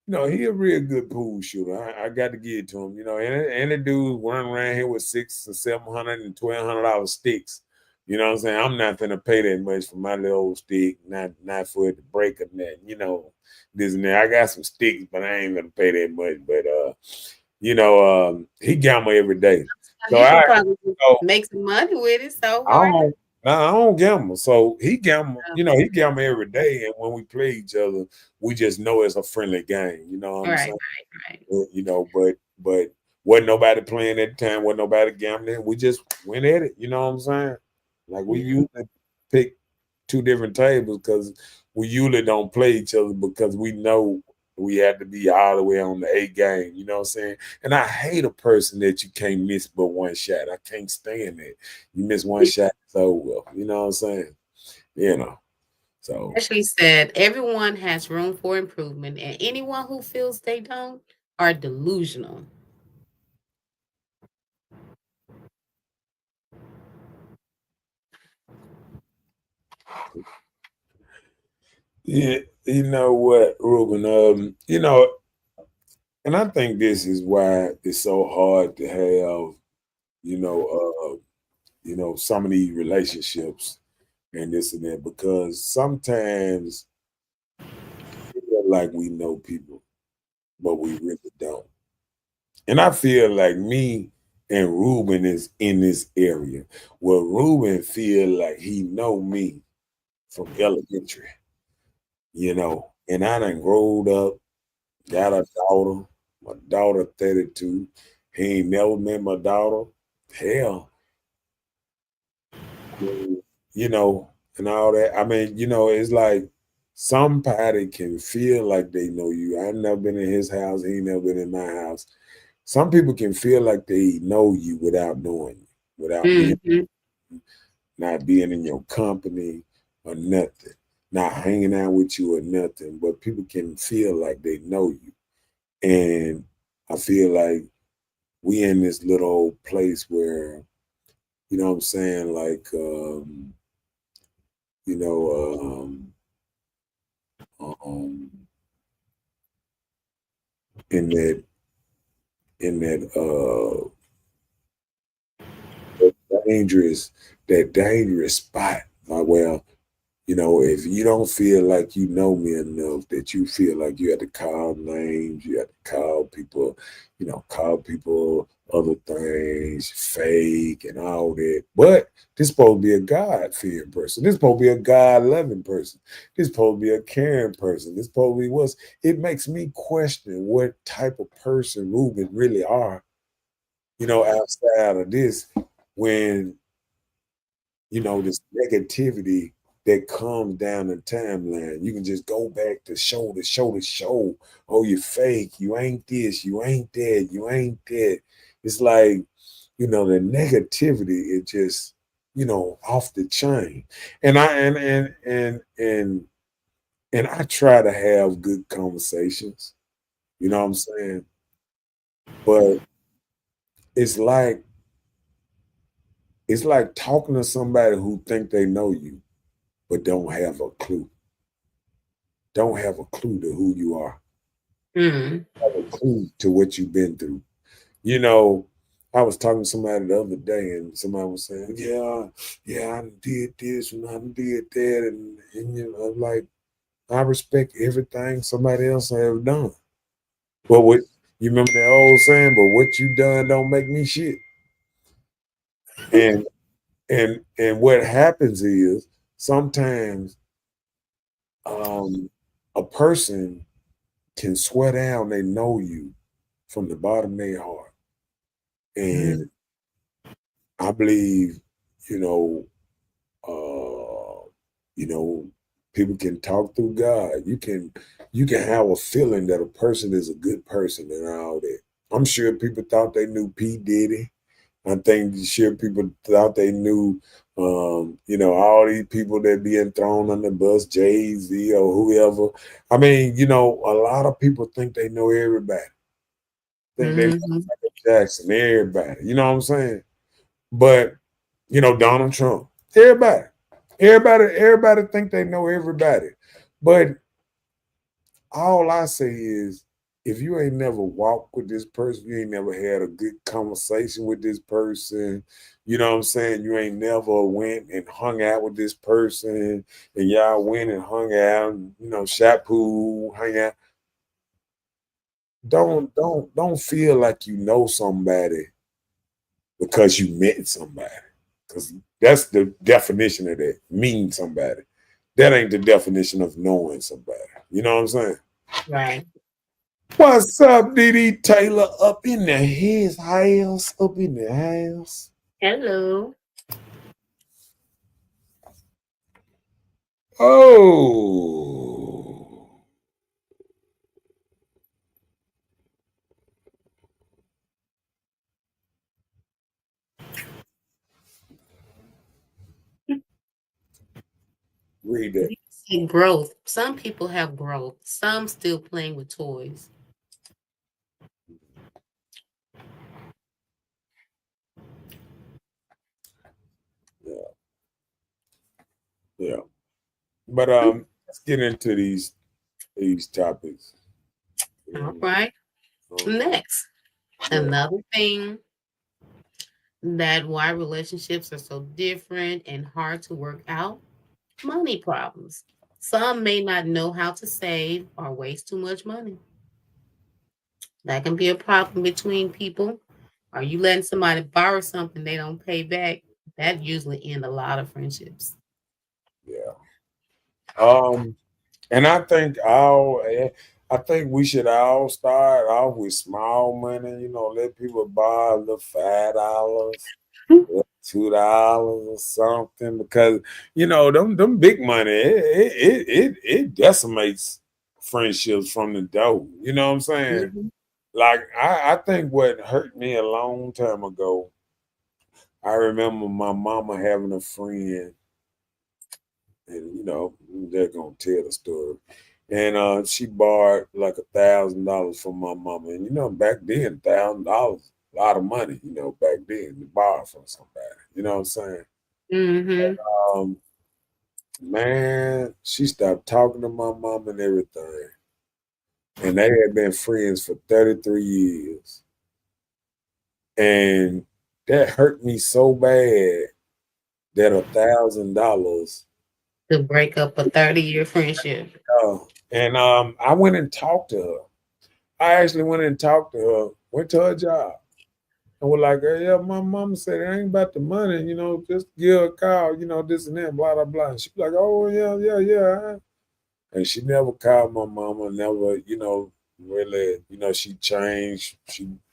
Speaker 2: he a real good pool shooter. I got to give it to him. And the dude running around here with $600 and $700 and $1,200 sticks. You know what I'm saying? I'm not gonna pay that much for my little old stick, not for it to break or nothing, this and that. I got some sticks, but I ain't gonna pay that much. But he gamble every day. So
Speaker 3: He
Speaker 2: I
Speaker 3: could probably
Speaker 2: so
Speaker 3: make some money with it. So
Speaker 2: I
Speaker 3: why not?
Speaker 2: don't nah, I don't gamble. So he gamble every day. And when we play each other, we just know it's a friendly game. You know what I'm
Speaker 3: Right,
Speaker 2: saying?
Speaker 3: right.
Speaker 2: But wasn't nobody playing at the time, wasn't nobody gambling. We just went at it, you know what I'm saying? Like we
Speaker 3: Yeah.
Speaker 2: usually pick two different tables because we usually don't play each other because we know we had to be all the way on the A game, you know what I'm saying? And I hate a person that you can't miss but one shot. I can't stand it. You miss one shot, it's over with, you know what I'm saying? You know. So
Speaker 3: Ashley said everyone has room for improvement, and anyone who feels they don't are delusional.
Speaker 2: yeah, you know what, Ruben? And I think this is why it's so hard to have, you know, some of these relationships and this and that because sometimes we feel like we know people, but we really don't. And I feel like me and Ruben is in this area where Ruben feel like he know me from elementary, and I done growed up, got a daughter, my daughter 32. He ain't never met my daughter. Hell, you know, and all that. I mean, it's like somebody can feel like they know you. I've never been in his house. He ain't never been in my house. Some people can feel like they know you without knowing you, without being
Speaker 3: Hmm.
Speaker 2: not being in your company or nothing, not hanging out with you or nothing. But people can feel like they know you. And I feel like we in this little old place where, you know what I'm saying, like you know, um in that in that dangerous that dangerous spot. Well, if you don't feel like you know me enough that you feel like you have to call names, you have to call people other things, fake and all that. But this supposed to be a God-fearing person. This supposed to be a God-loving person. This supposed to be a caring person. This supposed to be what's it makes me question what type of person Ruben really are, outside of this when this negativity that comes down the timeline. You can just go back to show to show to show. Oh, you fake. You ain't this. You ain't that. You ain't that. It's like, the negativity is just, off the chain. And I and I try to have good conversations. You know what I'm saying? But it's like it's like talking to somebody who think they know you but don't have a clue to who you are,
Speaker 3: Hmm.
Speaker 2: have a clue to what you've been through. You know, I was talking to somebody the other day, and somebody was saying, "Yeah, yeah, I done did this and I done did that," and I'm like, I respect everything somebody else have done, but what you remember that old saying? But what you done don't make me shit. And what happens is sometimes a person can swear down they know you from the bottom of their heart. And I believe, you know, uh, you know, people can talk through God. You can have a feeling that a person is a good person and all that. I'm sure people thought they knew P. Diddy. I think sure people thought they knew all these people that being thrown on the bus, Jay-Z or whoever. I mean, a lot of people think they know everybody. Think they know
Speaker 3: Hmm.
Speaker 2: Michael Jackson, everybody. You know what I'm saying? But Donald Trump, everybody think they know everybody. But all I say is if you ain't never walked with this person, you ain't never had a good conversation with this person, you know what I'm saying? You ain't never went and hung out with this person, and y'all went and hung out, and, shot pool, hang out. Don't feel like you know somebody because you met somebody. Because that's the definition of that. Meeting somebody. That ain't the definition of knowing somebody. You know what I'm saying?
Speaker 3: Right.
Speaker 2: What's up, DD Taylor? Up in the his house. Up in the house.
Speaker 3: Hello.
Speaker 2: Oh. Read that.
Speaker 3: You see growth. Some people have growth. Some still playing with toys.
Speaker 2: Yeah. Yeah. But let's get into these topics.
Speaker 3: All right. Next, another thing that why relationships are so different and hard to work out, money problems. Some may not know how to save or waste too much money. That can be a problem between people. Are you letting somebody borrow something they don't pay back? That usually end a lot of friendships.
Speaker 2: Yeah. And I think we should all start off with small money. Let people borrow the $5, $2 or something, because them big money it decimates friendships from the door. You know what I'm saying?
Speaker 3: Mhm.
Speaker 2: Like I think what hurt me a long time ago. I remember my mama having a friend, and they're gonna tell the story. And she borrowed like $1,000 from my mama. And back then, $1,000, a lot of money, back then to borrow from somebody. You know what I'm saying?
Speaker 3: Mhm.
Speaker 2: Um, man, she stopped talking to my mom and everything. And they had been friends for 33 years. And that hurt me so bad that $1,000.
Speaker 3: To break up a 30-year friendship.
Speaker 2: And I went and talked to her. I actually went and talked to her, went to her job, and was like, hey, yeah, my mama said it ain't about the money, just give her a call, this and that, blah, blah, blah. And she was like, oh, yeah, yeah, yeah. And she never called my mama, never, really, she changed.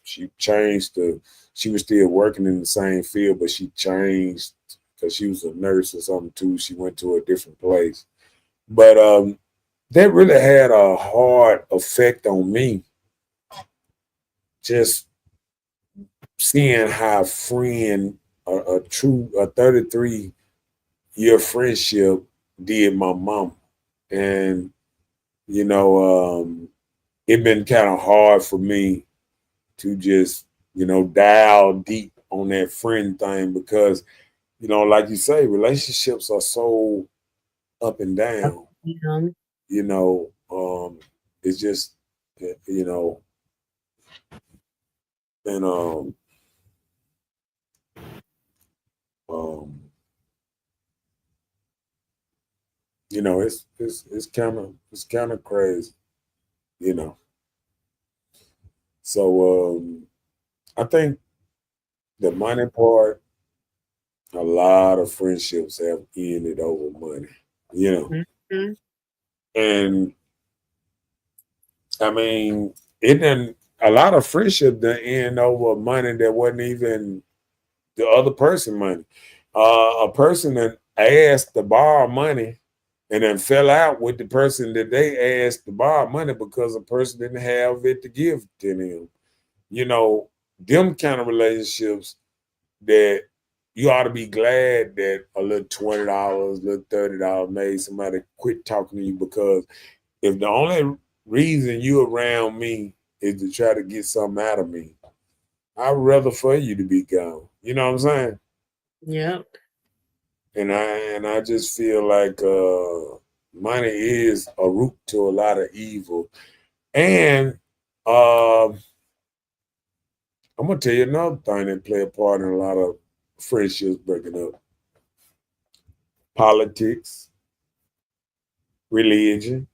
Speaker 2: She changed she was still working in the same field, but she changed because she was a nurse or something too. She went to a different place. But that really had a hard effect on me, just seeing how a 33-year friendship did my mom. And, it been kind of hard for me to just, dial deep on that friend thing because, like you say, relationships are so up and down,
Speaker 3: Um,
Speaker 2: you know, it's just, and um, it's kind of crazy, you know. So I think the money part, a lot of friendships have ended over money, you know.
Speaker 3: mhm.
Speaker 2: And I mean, it didn't a lot of friendship that end over money that wasn't even the other person money. A person that asked to borrow money and then fell out with the person that they asked to borrow money because the person didn't have it to give to them. Them kind of relationships that you ought to be glad that a little $20, a little $30 made somebody quit talking to you, because if the only reason you around me is to try to get something out of me, I'd rather for you to be gone. You know what I'm saying?
Speaker 3: Yep.
Speaker 2: And I just feel like money is a root to a lot of evil. And I'm gonna tell you another thing that play a part in a lot of friendships breaking up: politics, religion,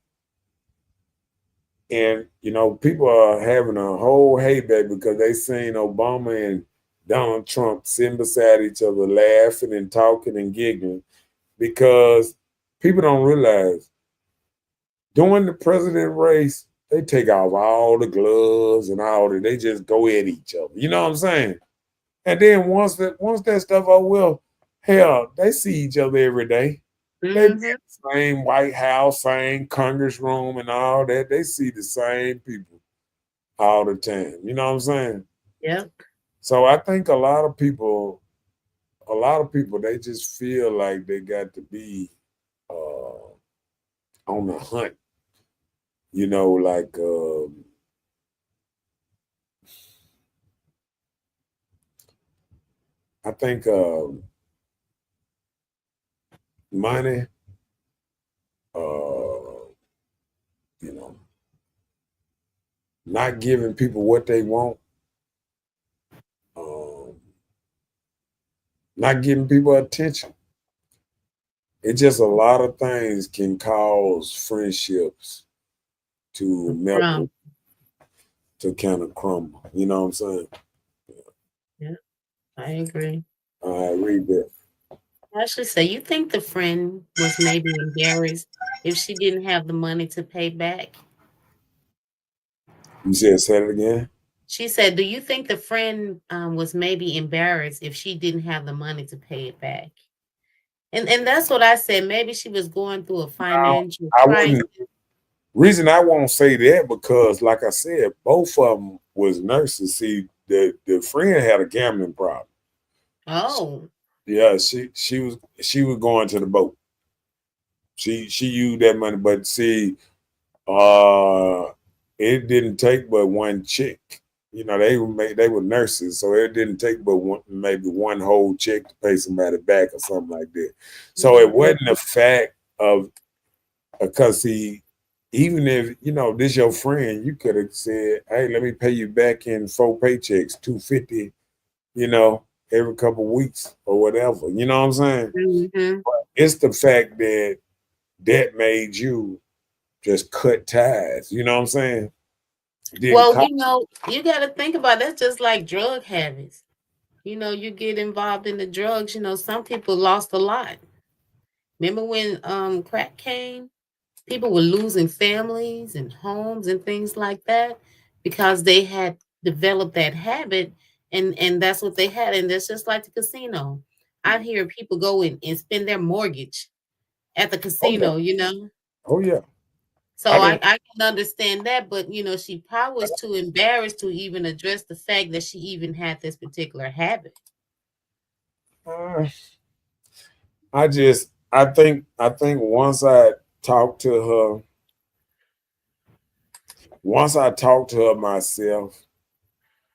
Speaker 2: and people are having a whole heyday because they seen Obama and Donald Trump sitting beside each other, laughing and talking and giggling because people don't realize during the president race, they take off all the gloves and all that. They just go at each other. You know what I'm saying? And then once that stuff over, well, hell, they see each other every day. They be in
Speaker 3: Mm-hmm.
Speaker 2: the same White House, same Congress room, and all that. They see the same people all the time. You know what I'm saying?
Speaker 3: Yep.
Speaker 2: So I think a lot of people, they just feel like they got to be on the hunt. Like I think money, you know, not giving people what they want, um, not giving people attention. It's just a lot of things can cause friendships to melt,
Speaker 3: From.
Speaker 2: to kind of crumble. You know what I'm saying?
Speaker 3: Yeah, I agree.
Speaker 2: I read that.
Speaker 3: I should say, you think the friend was maybe embarrassed if she didn't have the money to pay back?
Speaker 2: You said say it again.
Speaker 3: She said, "Do you think the friend was maybe embarrassed if she didn't have the money to pay it back?" And that's what I said. Maybe she was going through a
Speaker 2: Now,
Speaker 3: financial
Speaker 2: I
Speaker 3: crisis.
Speaker 2: wouldn't. Reason I won't say that because, like I said, both of them was nurses. See, the friend had a gambling problem.
Speaker 3: Oh,
Speaker 2: Yeah, she was going to the boat. She used that money, but see, uh, it didn't take but one check. They were nurses, so it didn't take but maybe one whole check to pay somebody back or something like that. So it
Speaker 3: mhm.
Speaker 2: wasn't a fact of because see, even if this your friend, you could have said, "Hey, let me pay you back in 4 paychecks, 250, every couple of weeks or whatever." You know what I'm saying?
Speaker 3: Mhm.
Speaker 2: It's the fact that that made you just cut ties. You know what I'm saying? It didn't
Speaker 3: Well,
Speaker 2: cost.
Speaker 3: you got to think about that's just like drug habits. You get involved in the drugs. Some people lost a lot. Remember when crack came? People were losing families and homes and things like that because they had developed that habit, and that's what they had. And that's just like the casino. I hear people go in and spend their mortgage at the
Speaker 2: Oh yeah,
Speaker 3: casino.
Speaker 2: oh yeah.
Speaker 3: So
Speaker 2: I
Speaker 3: I can understand that, but she probably was too embarrassed to even address the fact that she even had this particular habit.
Speaker 2: uh, I think once I talked to her myself,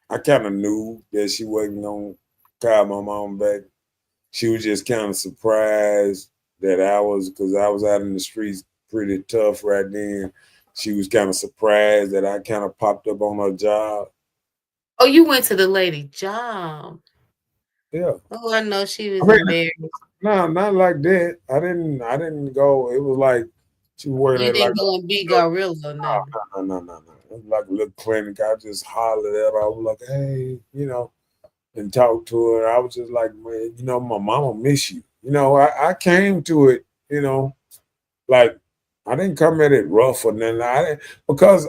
Speaker 2: I kind of knew that she wasn't gonna call my mom back. She was just kind of surprised that because I was out in the streets pretty tough right then. She was kind of surprised that I kind of popped up on her job.
Speaker 3: Oh, you went to the lady job.
Speaker 2: Yeah,
Speaker 3: Oh, I know she
Speaker 2: I
Speaker 3: was
Speaker 2: mean,
Speaker 3: embarrassed.
Speaker 2: no, not like that. I didn't go. It was like she was working
Speaker 3: You
Speaker 2: at like
Speaker 3: didn't go and be gorilla or nothing.
Speaker 2: no. It was like a little clinic. I just hollered at her. I was like, hey, and talked to her. I was just like, man, my mama miss you. I came to it, like I didn't come at it rough or nothing. Because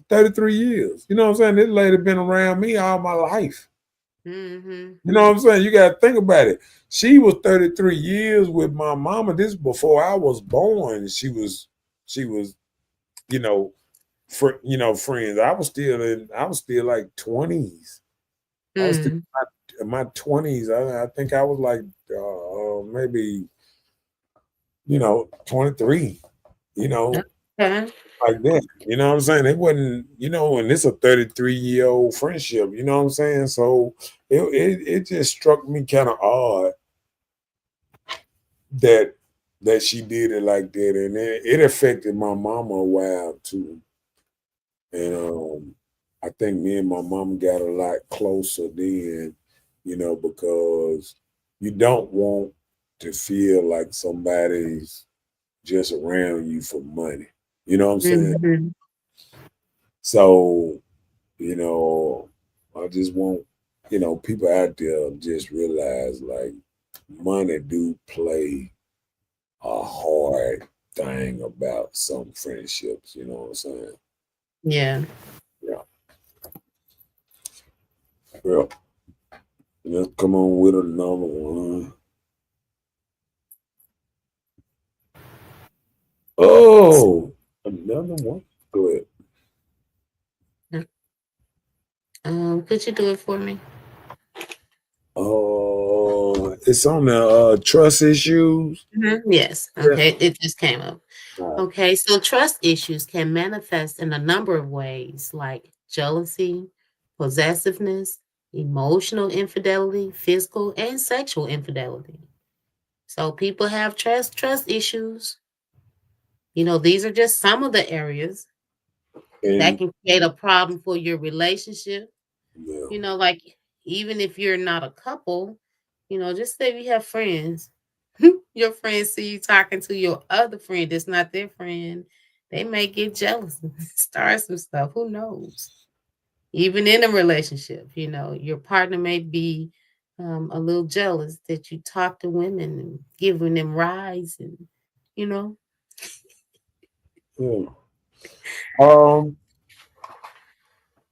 Speaker 2: 33 years, you know what I'm saying? This lady been around me all my life.
Speaker 3: Mm-hmm.
Speaker 2: You know what I'm saying? You got to think about it. She was 33 years with my mama. This before I was born. She was, you know, friends. I was still like 20s. I was still
Speaker 3: Mm.
Speaker 2: in my 20s. I think I was like maybe 23. You know,
Speaker 3: Okay.
Speaker 2: like that. You know what I'm saying? It wasn't, and it's a 33-year-old friendship. You know what I'm saying? So it just struck me kind of odd that she did it like that, and it affected my mama a while too. And I think me and my mom got a lot closer then, because you don't want to feel like somebody's just around you for money. You know what I'm saying?
Speaker 3: Mhm.
Speaker 2: So, you know, I just want, people out there just realize like money do play a hard thing about some friendships, you know what I'm saying?
Speaker 3: Yeah.
Speaker 2: Yeah. Well, let's come on with another one. Oh, another one. Go ahead.
Speaker 3: Could you do it for me?
Speaker 2: Oh, it's on the trust issues.
Speaker 3: Yes.
Speaker 2: Yeah.
Speaker 3: Okay. It just came up.
Speaker 2: All right.
Speaker 3: Okay. So trust issues can manifest in a number of ways, like jealousy, possessiveness, emotional infidelity, physical and sexual infidelity. So people have trust issues. These are just some of the areas that
Speaker 2: And
Speaker 3: can create a problem for your relationship.
Speaker 2: yeah,
Speaker 3: Like even if you're not a couple, just say we have friends. Your friends see you talking to your other friend that's not their friend. They may get jealous and start some stuff. Who knows? Even in a relationship, your partner may be a little jealous that you talk to women and giving them rides and, you know.
Speaker 2: yeah. Um,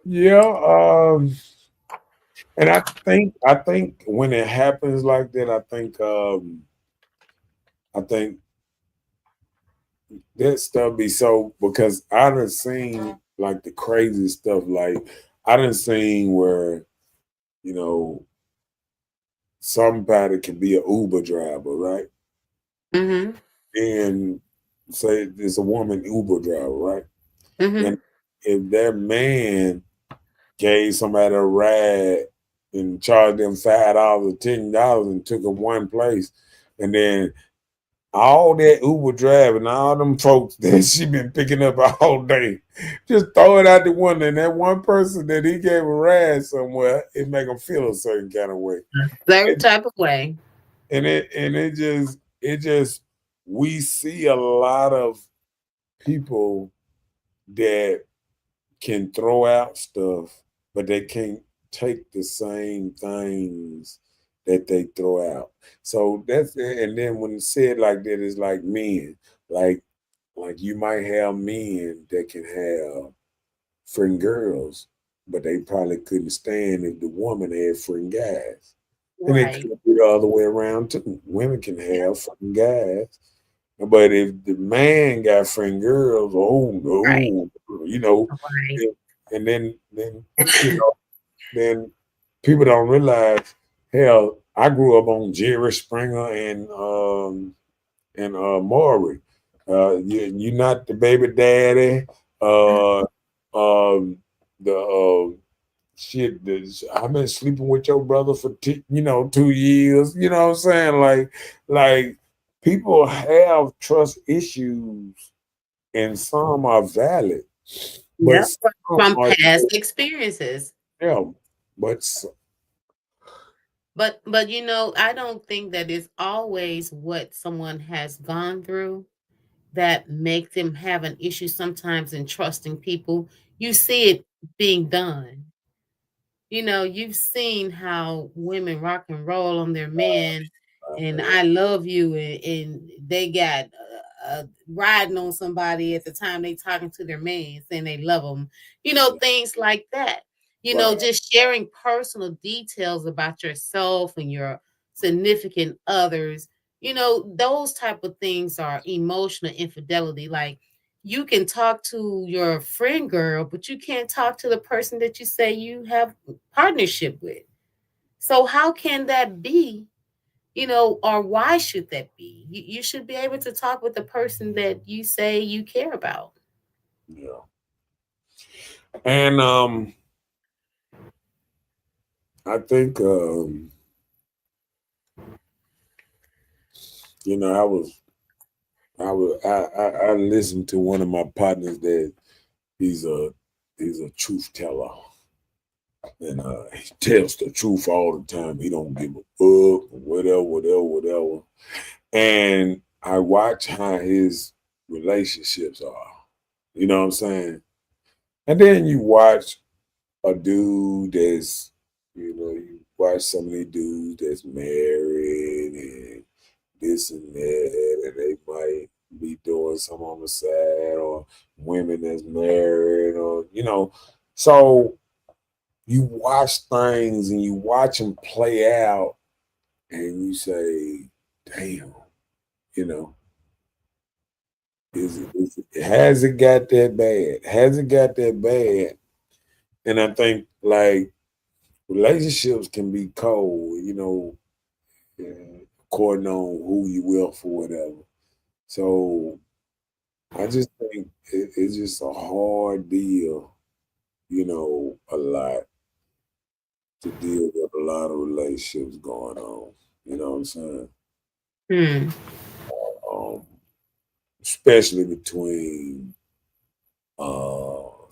Speaker 2: yeah. And I think when it happens like that, I think that stuff be so because I done seen like the crazy stuff. Like I done seen where you know somebody can be an Uber driver, right?
Speaker 3: Mhm.
Speaker 2: And say there's a woman Uber driver, right? And
Speaker 3: Mhm.
Speaker 2: if that man gave somebody a ride and charged them $5 or $10 and took them one place, and then all that Uber driving, all them folks that she been picking up all day, just throw it out the window. And that one person that he gave a ride somewhere, it make them feel a certain kind of way.
Speaker 3: Certain
Speaker 2: And,
Speaker 3: type of way.
Speaker 2: and it just we see a lot of people that can throw out stuff, but they can't take the same things that they throw out. So that's and then when it's said like that, it's like men, like like you might have men that can have friend girls, but they probably couldn't stand if the woman had friend guys. And it
Speaker 3: Right.
Speaker 2: could be the other way around too. Women can
Speaker 3: Yeah.
Speaker 2: have friend guys, but if the man got friend girls, oh
Speaker 3: Right.
Speaker 2: no, you know,
Speaker 3: Right.
Speaker 2: and and then you know, then people don't realize. Hell, I grew up on Jerry Springer and Maury. You're not the baby daddy. Uh, um, the shit. I've been sleeping with your brother for 2 years. You know what I'm saying? Like people have trust issues, and some are valid, but
Speaker 3: Yep.
Speaker 2: some
Speaker 3: From
Speaker 2: are
Speaker 3: past experiences.
Speaker 2: yeah. But
Speaker 3: But I don't think that it's always what someone has gone through that make them have an issue sometimes in trusting people. You see it being done. You've seen how women rock and roll on their men and I love you, and they got riding on somebody at the time they talking to their man saying they love them. Things like that.
Speaker 2: right,
Speaker 3: Just sharing personal details about yourself and your significant others. Those type of things are emotional infidelity. Like you can talk to your friend girl, but you can't talk to the person that you say you have partnership with. So how can that be? Or why should that be? You should be able to talk with the person that you say you care about.
Speaker 2: yeah. And I think I was I listened to one of my partners that he's a he's a truth teller, and he tells the truth all the time. He don't give a fuck, whatever, whatever, whatever. And I watch how his relationships are. You know what I'm saying? And then you watch a dude that's, you watch some of these dudes that's married and this and that, and they might be doing some on the side, or women that's married, or so you watch things and you watch them play out, and you say, "Damn, you know, has it got that bad? Has it got that bad?" And I think like relationships can be cold, according on who you will for whatever. So I just think it's just a hard deal, a lot to deal with a lot of relationships going on. You know what I'm saying?
Speaker 3: Hmm.
Speaker 2: Um, Especially between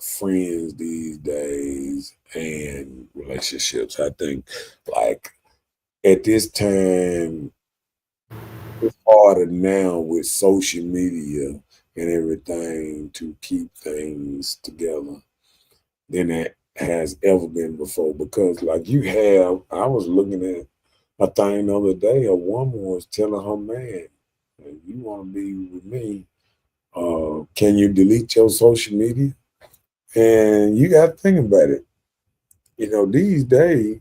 Speaker 2: friends these days and relationships. I think like at this time it's harder now with social media and everything to keep things together than it has ever been before. Because like I was looking at a thing the other day, a woman was telling her man, "If you want to be with me, can you delete your social media?" And you got to think about it. These days,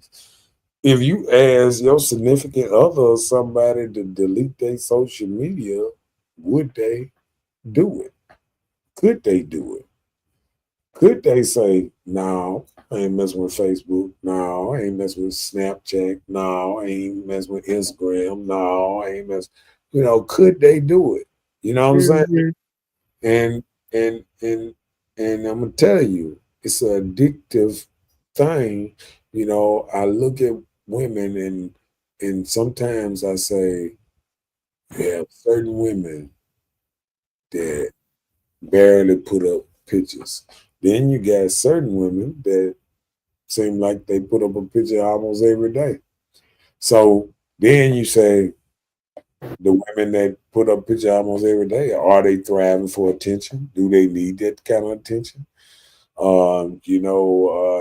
Speaker 2: if you ask your significant other or somebody to delete their social media, would they do it? Could they do it? Could they say, "No, I ain't messing with Facebook. No, I ain't messing with Snapchat. No, I ain't messing with Instagram. No, I ain't messing." Could they do it? You know what I'm saying?
Speaker 3: Mhm.
Speaker 2: And and and and I'm gonna tell you, it's an addictive thing. I look at women and sometimes I say, you have certain women that barely put up pictures. Then you got certain women that seem like they put up a picture almost every day. So then you say the women that put up picture almost every day, are they thriving for attention? Do they need that kind of attention?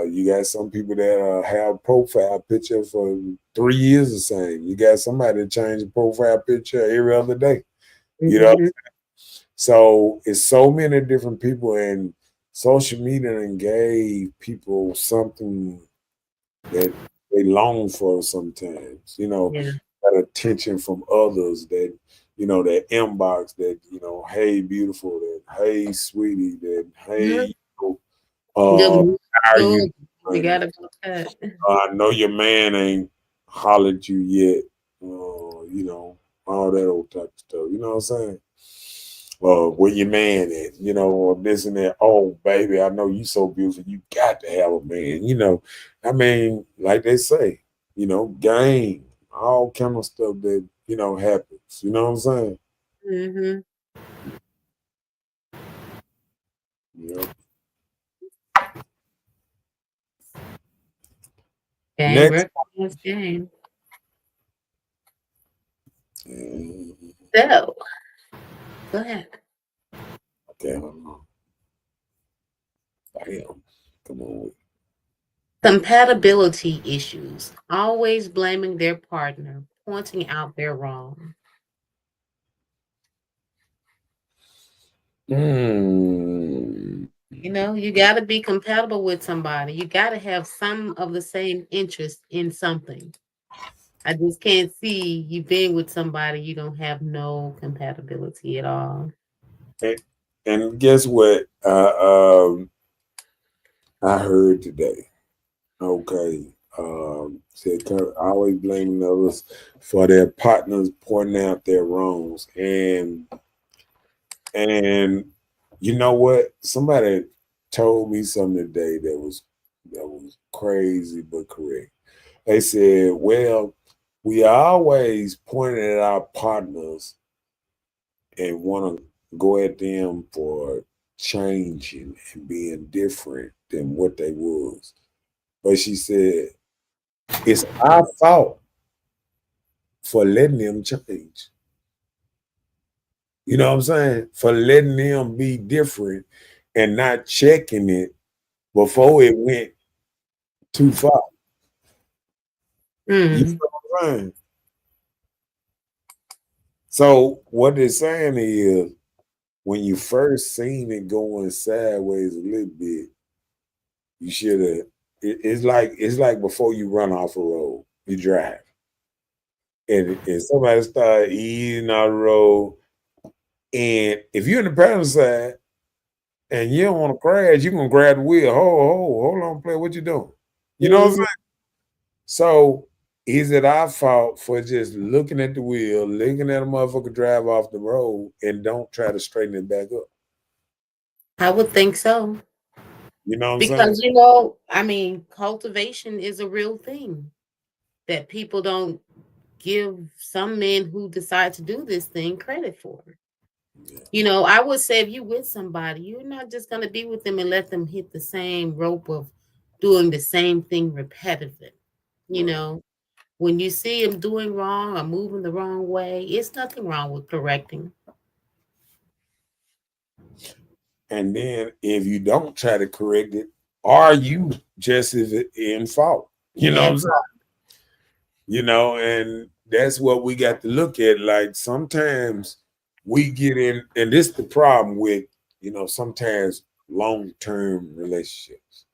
Speaker 2: You got some people that have profile picture for 3 years the same. You got somebody that change the profile picture every other day. You know,
Speaker 3: Mhm.
Speaker 2: so it's so many different people, and social media and gave people something that they long for sometimes.
Speaker 3: Yeah.
Speaker 2: That attention from others, that inbox, that hey beautiful, that hey sweetie, that
Speaker 3: Mhm.
Speaker 2: hey,
Speaker 3: Good
Speaker 2: how
Speaker 3: morning.
Speaker 2: are you
Speaker 3: Good. You
Speaker 2: doing?
Speaker 3: gotta go that.
Speaker 2: I know your man ain't hollered you yet. All that old type of stuff. You know what I'm saying? Where your man at? Or this and that. Oh, baby, I know you so beautiful. You got to have a man. I mean, like they say, game, all kind of stuff that happens. You know what I'm saying?
Speaker 3: Mhm.
Speaker 2: Yep.
Speaker 3: Game
Speaker 2: Next.
Speaker 3: recognize game.
Speaker 2: Mm,
Speaker 3: So go ahead.
Speaker 2: okay, hold on. Damn. Come on.
Speaker 3: Compatibility issues. Always blaming their partner, pointing out their wrong.
Speaker 2: Mm.
Speaker 3: You got to be compatible with somebody. You got to have some of the same interest in something. I just can't see you being with somebody you don't have no compatibility at all.
Speaker 2: And, and guess what? I heard today. Okay. Said always blaming others for their partners pointing out their wrongs. And you know what? Somebody told me something today that was crazy but correct. They said, well, we always pointing at our partners and want to go at them for changing and being different than what they was. But she said, it's our fault for letting them change. You know what I'm saying? For letting them be different and not checking it before it went too far. You know
Speaker 3: Mm.
Speaker 2: what I'm saying? So what they're saying is when you first seen it going sideways a little bit, you should have it's like before you run off a road, you drive. And somebody start easing out the road. And if you're in the passenger side and you don't want to crash, you're gonna grab the wheel. Hold on, play. What you doing? You know what I'm saying? So is it our fault for just looking at the wheel, looking at a motherfucker drive off the road and don't try to straighten it back up?
Speaker 3: I would think so.
Speaker 2: You know what I'm saying?
Speaker 3: Because, I mean, cultivation is a real thing that people don't give some men who decide to do this thing credit for.
Speaker 2: Yeah.
Speaker 3: I would say if you with somebody, you're not just going to be with them and let them hit the same rope of doing the same thing repetitively. You
Speaker 2: Right.
Speaker 3: know, when you see them doing wrong or moving the wrong way, it's nothing wrong with correcting.
Speaker 2: And then if you don't try to correct it, are you just as in fault? You know what I'm
Speaker 3: And
Speaker 2: saying? And that's what we got to look at. Like sometimes we get in, and this the problem with, sometimes long-term relationships.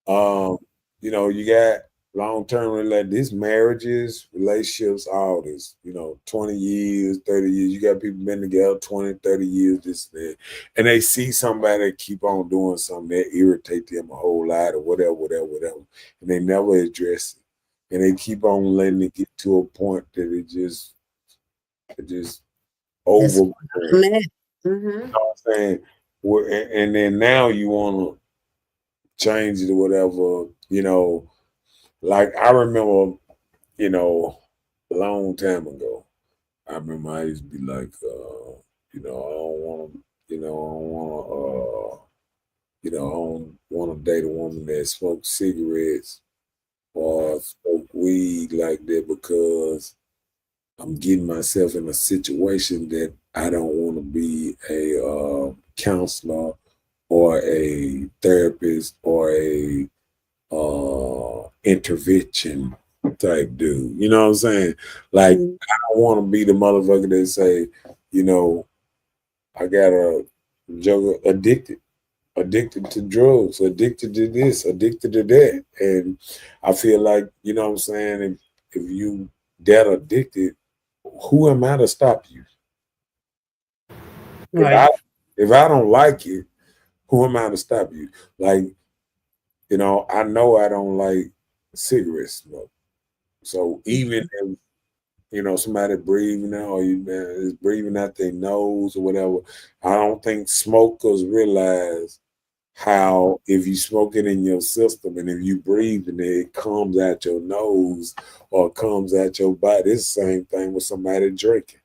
Speaker 2: Um, you got long-term this marriages, relationships, all this, 20 years, 30 years. You got people been together 20, 30 years, this, that, and they see somebody keep on doing something that irritate them a whole lot or whatever, whatever, whatever. And they never address it. And they keep on letting it get to a point that it just
Speaker 3: that's
Speaker 2: over.
Speaker 3: man.
Speaker 2: You know what I'm saying? And then now you want to change it or whatever, like I remember, a long time ago, I remember I used to be like, I don't want to, I don't want to, I don't want to date a woman that smokes cigarettes or smoke weed like that because I'm getting myself in a situation that I don't want to be a counselor or a therapist or a intervention type dude. You know what I'm saying? Like
Speaker 3: Mhm.
Speaker 2: I don't want to be the motherfucker that say, I got a joke addicted to drugs, addicted to this, addicted to that. And I feel like, you know what I'm saying, if you that addicted, who am I to stop you? If I
Speaker 3: Right.
Speaker 2: if I don't like it, who am I to stop you? Like, I know I don't like cigarette smoke. So even if somebody breathing out or is breathing out their nose or whatever, I don't think smokers realize how if you smoke it in your system and if you breathe and it comes out your nose or comes out your body, it's the same thing with somebody drinking.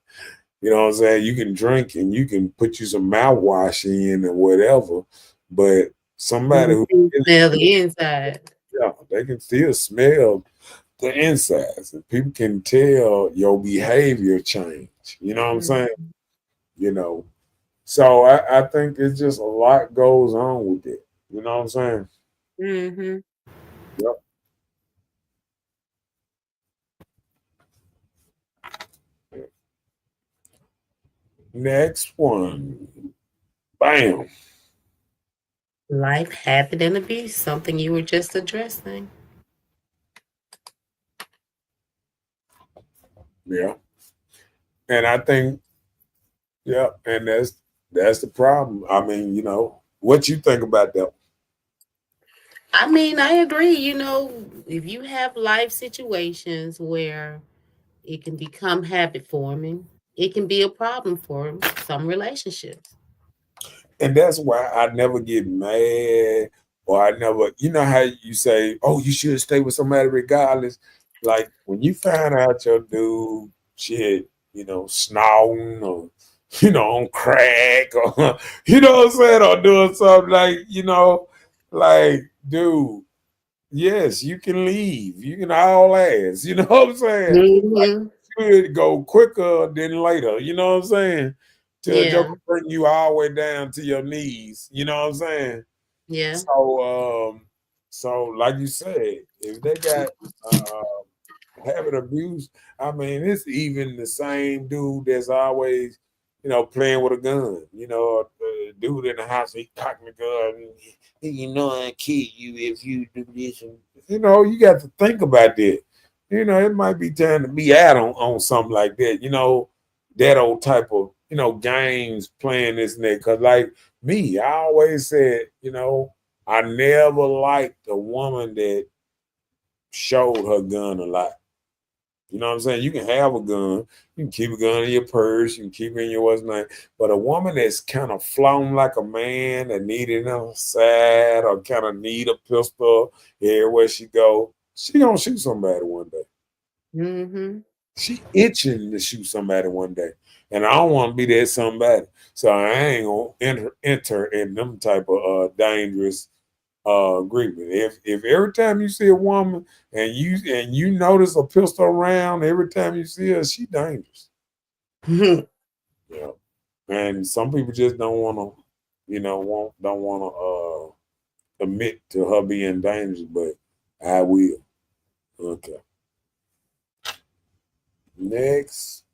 Speaker 2: You know what I'm saying? You can drink and you can put you some mouthwash in or whatever, but
Speaker 3: You
Speaker 2: somebody
Speaker 3: can
Speaker 2: who
Speaker 3: still smell the inside.
Speaker 2: yeah, they can still smell the insides. And people can tell your behavior change. You know what I'm saying?
Speaker 3: Mhm.
Speaker 2: You know. So I think it's just a lot goes on with it. You know what I'm saying?
Speaker 3: Mhm.
Speaker 2: Yep. Next one. Bam.
Speaker 3: Life, habit, and abuse. Something you were just addressing.
Speaker 2: Yeah. And I think, yeah, and that's the problem. I mean, what you think about that?
Speaker 3: I mean, I agree. If you have life situations where it can become habit forming, it can be a problem for some relationships.
Speaker 2: And that's why I never get mad or I never, you know how you say, oh, you should stay with somebody regardless. Like when you find out your dude shit, snorting or on crack or, you know what I'm saying, or doing something like, like, dude, yes, you can leave. You can haul ass. You know what I'm saying?
Speaker 3: Hmm.
Speaker 2: Should go quicker than later. You know what I'm saying? Till a
Speaker 3: Yeah.
Speaker 2: joker bring you all the way down to your knees. You know what I'm saying?
Speaker 3: Yeah.
Speaker 2: So like you said, if they got habit abuse, I mean, it's even the same dude that's always, playing with a gun. Dude in the house, he cocking the gun. I kill you if you do this. And, you got to think about that. It might be time to be out on something like that. That old type of, games playing this and that. Because, like me, I always said, I never liked a woman that showed her gun a lot. You know what I'm saying? You can have a gun, you can keep a gun in your purse, you can keep it in your what's name. But a woman that's kind of flown like a man that need it on her side or kind of need a pistol everywhere she go, she gonna shoot somebody one day.
Speaker 3: Hmm.
Speaker 2: She itching to shoot somebody one day. And I don't want to be that somebody. So I ain't gonna enter in them type of dangerous agreement. If every time you see a woman and you notice a pistol around every time you see her, she dangerous. Yeah. And some people just don't want to, don't want to admit to her being dangerous, but I will. Okay. Next.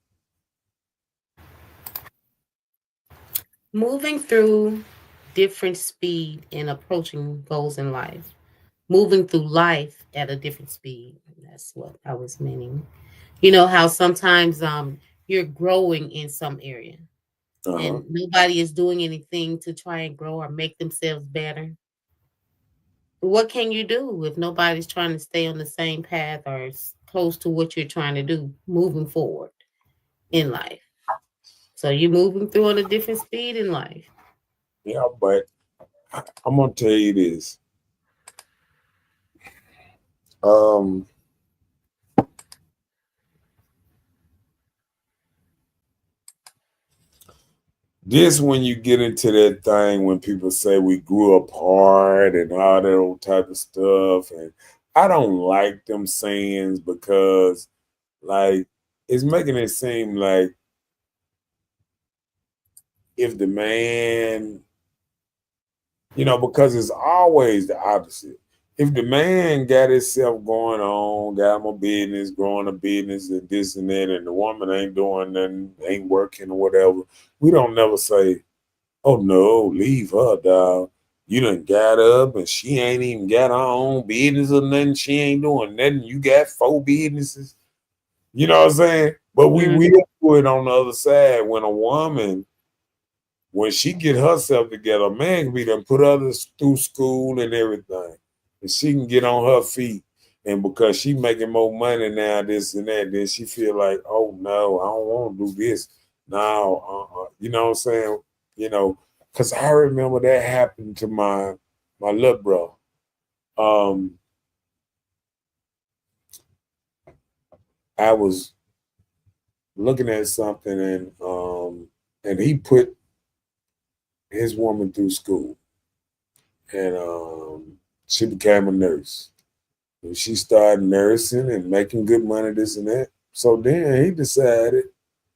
Speaker 3: Moving through different speed and approaching goals in life. Moving through life at a different speed. That's what I was meaning. You know how sometimes you're growing in some area
Speaker 2: Uh-huh.
Speaker 3: and nobody is doing anything to try and grow or make themselves better. What can you do if nobody's trying to stay on the same path or close to what you're trying to do moving forward in life? So you're moving through on a different speed in life.
Speaker 2: Yeah, but I'm gonna tell you this. Um, this when you get into that thing when people say we grew apart and all that old type of stuff, and I don't like them sayings because like it's making it seem like if the man, because it's always the opposite. If the man got himself going on, got him a business, growing a business and this and that, and the woman ain't doing nothing, ain't working or whatever, we don't never say, oh no, leave her, dog. You done got up and she ain't even got her own business or nothing. She ain't doing nothing. You got 4 businesses. You know what I'm saying? But we
Speaker 3: Mm,
Speaker 2: will do it on the other side when a woman, when she get herself together, a man can be done put others through school and everything. And she can get on her feet. And because she making more money now, this and that, then she feel like, oh no, I don't want to do this. No, you know what I'm saying? Because I remember that happened to my little bro. Um, I was looking at something and he put his woman through school. And she became a nurse. And she started nursing and making good money, this and that. So then he decided,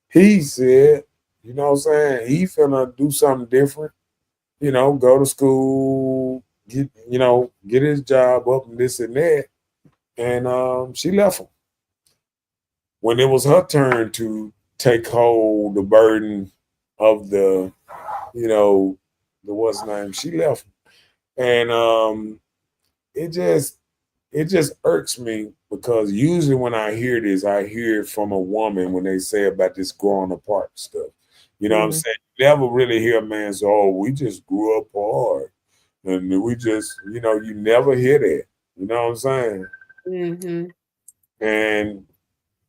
Speaker 2: he said, you know what I'm saying, he finna do something different, go to school, get his job up and this and that. And she left him. When it was her turn to take hold the burden of you know, the what's name, she left him. And it just it just irks me because usually when I hear this, I hear it from a woman when they say about this growing apart stuff. You know what I'm
Speaker 3: mhm,
Speaker 2: saying? You never really hear a man say, oh, we just grew apart. And we just, you never hear that. You know what I'm saying?
Speaker 3: mhm,
Speaker 2: And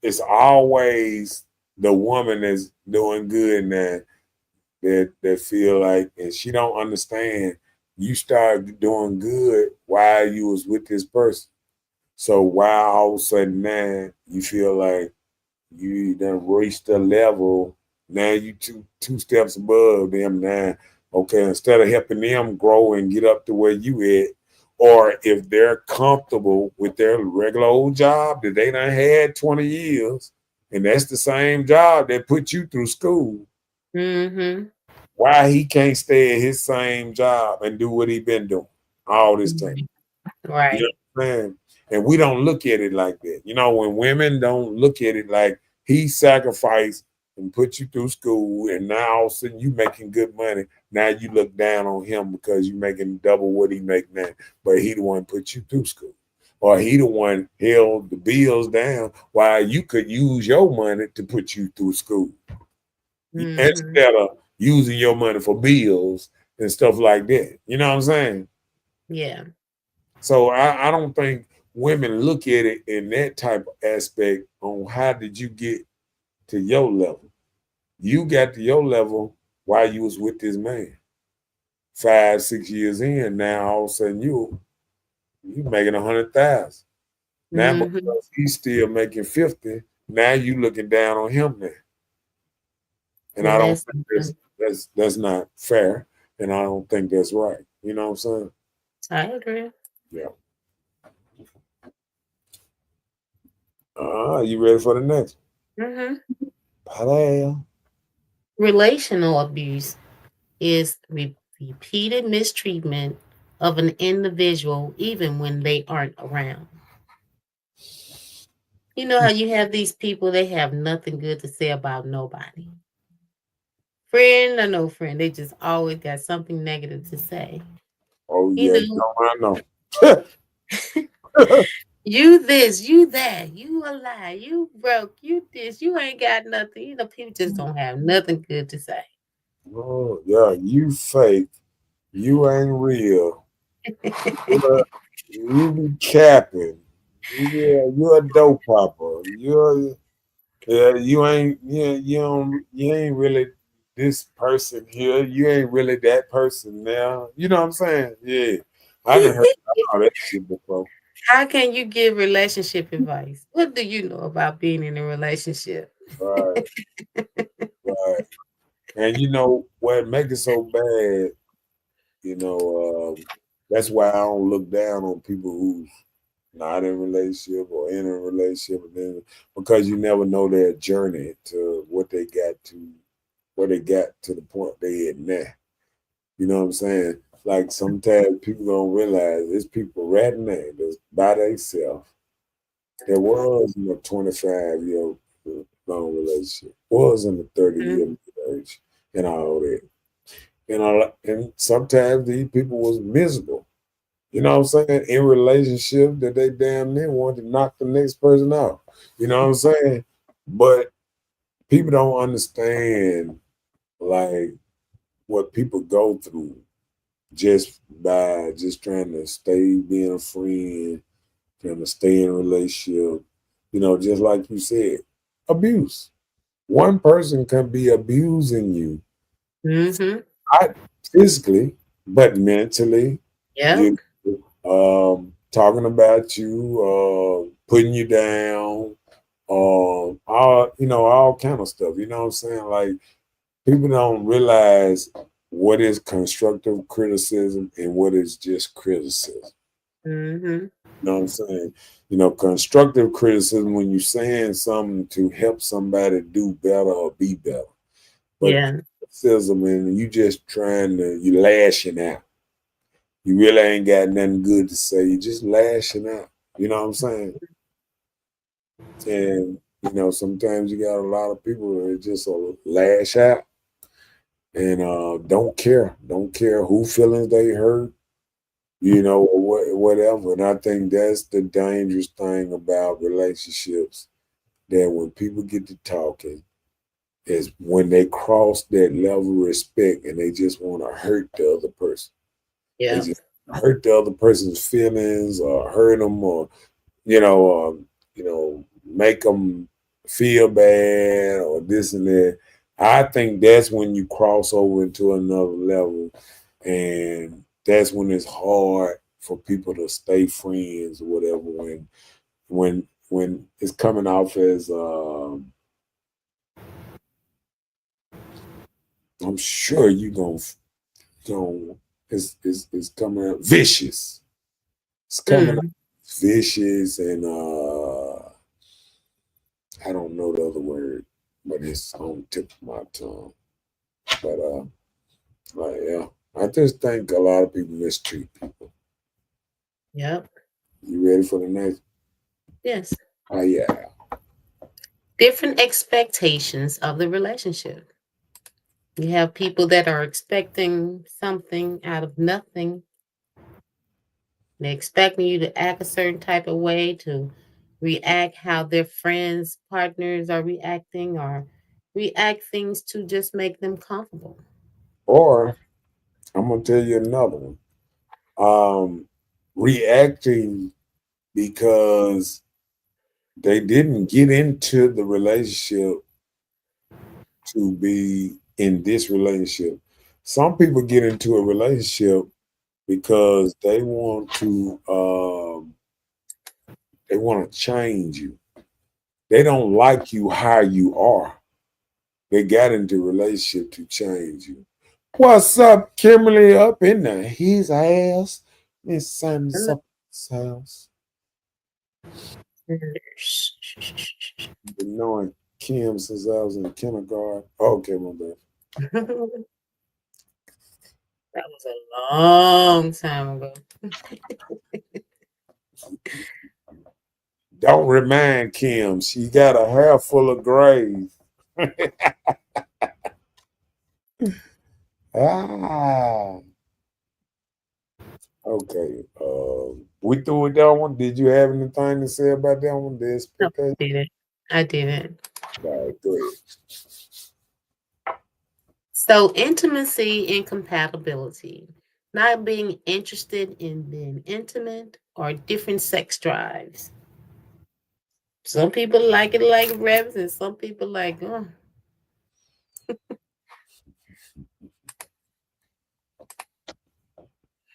Speaker 2: it's always the woman that's doing good now that feel like, and she don't understand you start doing good while you was with this person. So why all of a sudden now you feel like you done reached a level Now you two steps above them now. Okay, instead of helping them grow and get up to where you at, or if they're comfortable with their regular old job that they done had 20 years, and that's the same job that put you through school,
Speaker 3: Mm-hmm.
Speaker 2: why he can't stay at his same job and do what he been doing all this time? You know
Speaker 3: Right.
Speaker 2: what I'm saying? And we don't look at it like that. You know, when women don't look at it like he sacrificed and put you through school, and now all of a sudden you making good money. Now you look down on him because you making double what he make now, but he the one put you through school. Or he the one held the bills down while you could use your money to put you through school.
Speaker 3: Mm-hmm.
Speaker 2: Instead of using your money for bills and stuff like that. You know what I'm saying?
Speaker 3: Yeah.
Speaker 2: So I don't think women look at it in that type of aspect on how did you get to your level. You got to your level while you was with this man. 5, 6 years in, now all of a sudden you making 100,000. Now
Speaker 3: Mm-hmm.
Speaker 2: because he's still making 50, now you looking down on him now. And
Speaker 3: Yeah,
Speaker 2: I don't
Speaker 3: that's
Speaker 2: think that's not fair. And I don't think that's right. You know what I'm saying?
Speaker 3: I agree.
Speaker 2: Yeah. You ready for the next?
Speaker 3: Mm-hmm.
Speaker 2: Paleo.
Speaker 3: Relational abuse is repeated mistreatment of an individual even when they aren't around. You know how you have these people, they have nothing good to say about nobody. Friend or no friend, they just always got something negative to say.
Speaker 2: Oh
Speaker 3: You
Speaker 2: yeah,
Speaker 3: know,
Speaker 2: no, I know.
Speaker 3: you this, you that, you a lie, you broke, you this, you ain't got nothing. You know, people just don't have nothing good to say.
Speaker 2: Oh yeah, you fake. You ain't real. You're, you be capping. Yeah, you're a dope popper. You're yeah, you ain't really this person here. You ain't really that person now. You know what I'm saying? Yeah. I done heard all that shit before.
Speaker 3: How can you give relationship advice? What do you know about being in a relationship?
Speaker 2: Right, right. And you know what make it so bad, you know, that's why I don't look down on people who's not in a relationship or in a relationship, and then because you never know their journey to what they got to, where they got to the point they at now. You know what I'm saying? Like sometimes people don't realize there's people right now that's by themselves. There was in a 25-year long relationship, was in the 30-year
Speaker 3: Mhm.
Speaker 2: marriage, and all that. And sometimes these people was miserable. You know what I'm saying? In relationship that they damn near wanted to knock the next person out. You know what I'm saying? But people don't understand like what people go through just by just trying to stay being a friend, trying to stay in a relationship. You know, just like you said, abuse. One person can be abusing you,
Speaker 3: Mhm.
Speaker 2: not physically, but mentally. You
Speaker 3: Yep.
Speaker 2: talking about you, putting you down, all all kind of stuff. You know what I'm saying? Like people don't realize what is constructive criticism and what is just criticism.
Speaker 3: Mhm.
Speaker 2: You know what I'm saying? You know, constructive criticism when you're saying something to help somebody do better or be better. But
Speaker 3: Yeah.
Speaker 2: criticism and you just trying to you lashing out. You really ain't got nothing good to say. You just lashing out. You know what I'm saying? And sometimes you got a lot of people that just lash out and don't care who feelings they hurt, or whatever. And I think that's the dangerous thing about relationships. That when people get to talking, is when they cross that level of respect and they just want to hurt the other person. They
Speaker 3: Yep.
Speaker 2: just hurt the other person's feelings or hurt them or you know, make them feel bad or this and that. I think that's when you cross over into another level, and that's when it's hard for people to stay friends or whatever. When it's coming off as I'm sure you gonna it's coming up vicious. It's coming up
Speaker 3: Mm.
Speaker 2: vicious and I don't know the other word, but it's on the tip of my tongue. But yeah, I just think a lot of people mistreat people.
Speaker 3: Yep.
Speaker 2: You ready for the next?
Speaker 3: Yes.
Speaker 2: Oh yeah.
Speaker 3: Different expectations of the relationship. You have people that are expecting something out of nothing. They're expecting you to act a certain type of way, to react how their friends, partners are reacting, or react things to just make them comfortable.
Speaker 2: Or I'm gonna tell you another one. Reacting because they didn't get into the relationship to be in this relationship. Some people get into a relationship because they want to change you. They don't like you how you are. They got into a relationship to change you. What's up, Kimberly? Up in there. His ass. Miss Sandy's up his house. Been knowing Kim since I was in kindergarten. Okay, my bad.
Speaker 3: That was a long time ago.
Speaker 2: Don't remind Kim. She got a hair full of grays. Ah, okay. We through with that one. Did you have anything to say about that one? The
Speaker 3: No,
Speaker 2: expectation?
Speaker 3: I didn't. I didn't.
Speaker 2: All right, go ahead.
Speaker 3: So, intimacy and compatibility, not being interested in being intimate or different sex drives. Some people like it like rabbits, and some people like, oh.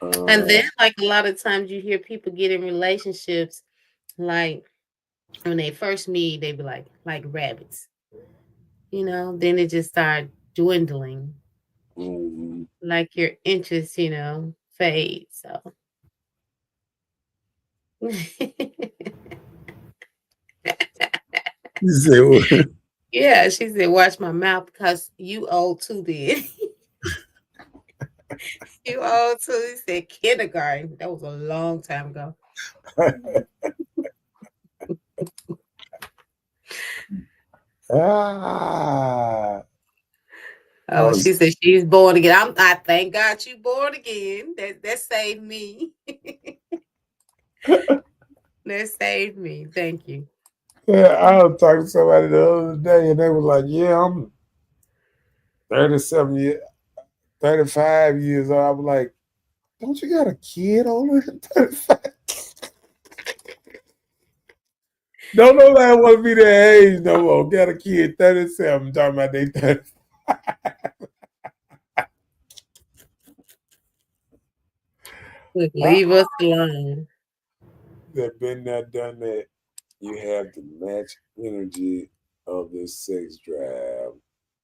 Speaker 3: And
Speaker 2: Uh,
Speaker 3: then, like a lot of times, you hear people get in relationships like when they first meet, they be like rabbits, Then it just start dwindling,
Speaker 2: mm,
Speaker 3: like your interest, fades. So,
Speaker 2: you said what?
Speaker 3: yeah, she said, "Watch my mouth because you old too, then." You old too. He said kindergarten. That was a long time ago.
Speaker 2: Ah, I
Speaker 3: Oh,
Speaker 2: was,
Speaker 3: she said she's born again. I thank God you born again. That saved me. That saved me. Thank you.
Speaker 2: yeah, I was talking to somebody the other day, and they was like, "Yeah, I'm 37 years, 35 years old." I was like, "Don't you got a kid older than 35?" Don't nobody want to be that age no more. Got a kid 37, talking about they 30.
Speaker 3: Look,
Speaker 2: I
Speaker 3: leave us alone.
Speaker 2: have been there, done that. You have to match energy of this sex drive.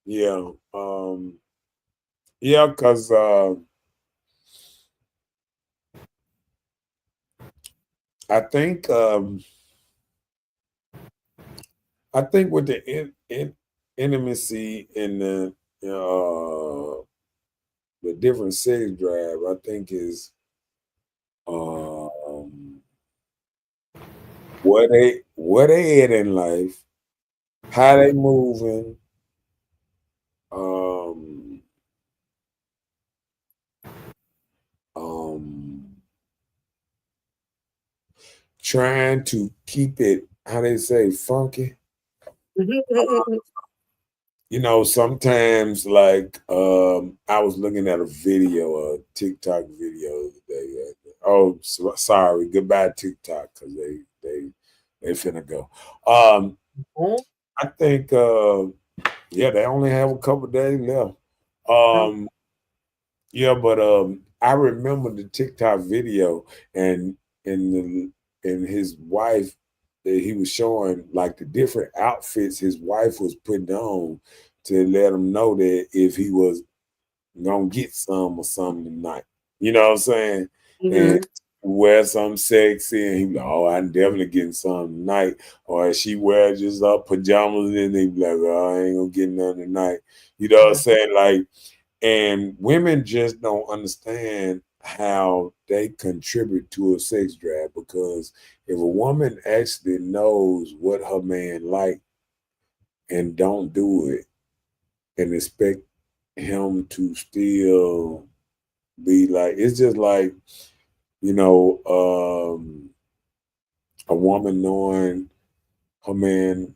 Speaker 2: Yeah, yeah, because I think with the intimacy and the different sex drive, I think is um, where they at in life, how they moving, um, um, trying to keep it, how they say, funky. Sometimes like I was looking at a video, a TikTok video the other day. Oh, sorry, goodbye TikTok because they finna go. I think yeah, they only have a couple days left. Um, yeah, but I remember the TikTok video and and his wife that he was showing like the different outfits his wife was putting on to let him know that if he was gonna get some or something tonight. You know what I'm saying? And
Speaker 3: Mhm.
Speaker 2: wear something sexy, and he be like, "Oh, I'm definitely getting some tonight." Or she wear just pajamas, and they be like, "Oh, I ain't gonna get none tonight." You know what I'm
Speaker 3: Mhm.
Speaker 2: saying? Like, and women just don't understand how they contribute to a sex drive, because if a woman actually knows what her man like and don't do it and expect him to still be like, it's just like, you know, a woman knowing her man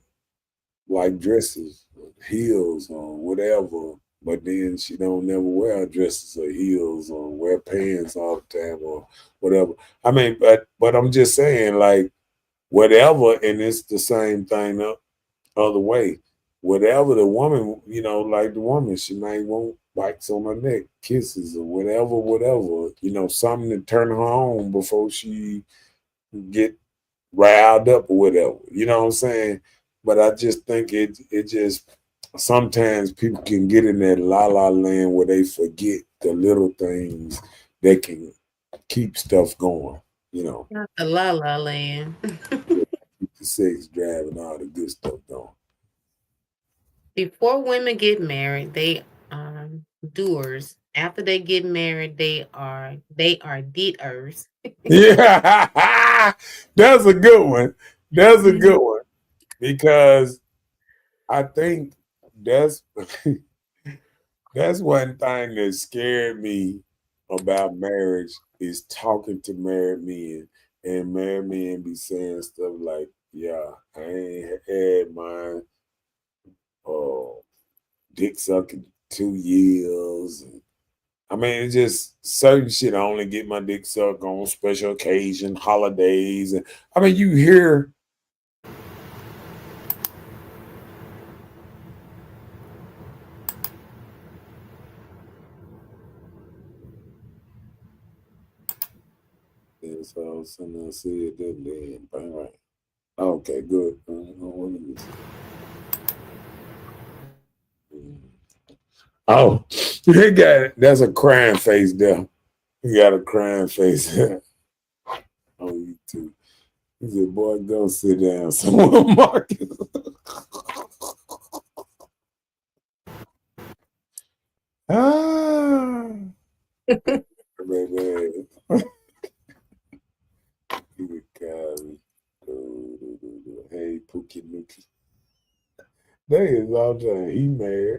Speaker 2: like dresses, heels, or whatever, but then she don't never wear dresses or heels or wear pants all the time or whatever. I mean, but I'm just saying, like, whatever, and it's the same thing the other way. Whatever the woman, like the woman, she might want bites on her neck, kisses, or whatever, something to turn her on before she get riled up or whatever. You know what I'm saying? But I just think it just sometimes people can get in that la la land where they forget the little things that can keep stuff going. You know,
Speaker 3: Not the La La Land.
Speaker 2: keep the sex drive and all the good stuff going.
Speaker 3: Before women get married, they are doers. After they get married, they are deeders.
Speaker 2: Yeah, that's a good one. That's a good one because I think that's that's one thing that scared me about marriage is talking to married men, and married men be saying stuff like, "Yeah, I ain't had my uh, dick sucking 2 years." I mean, it's just certain shit. I only get my dick sucked on special occasion, holidays, and I mean, you hear this. So someone said that then, bang, right? Okay, good. Let me see. Oh, he got it. That's a crying face there. He got a crying face on YouTube. He said, "Boy, go sit down somewhere, Marcus." Ah, baby. He would call me. Hey, Pookie Nookie. That is all time. He mad.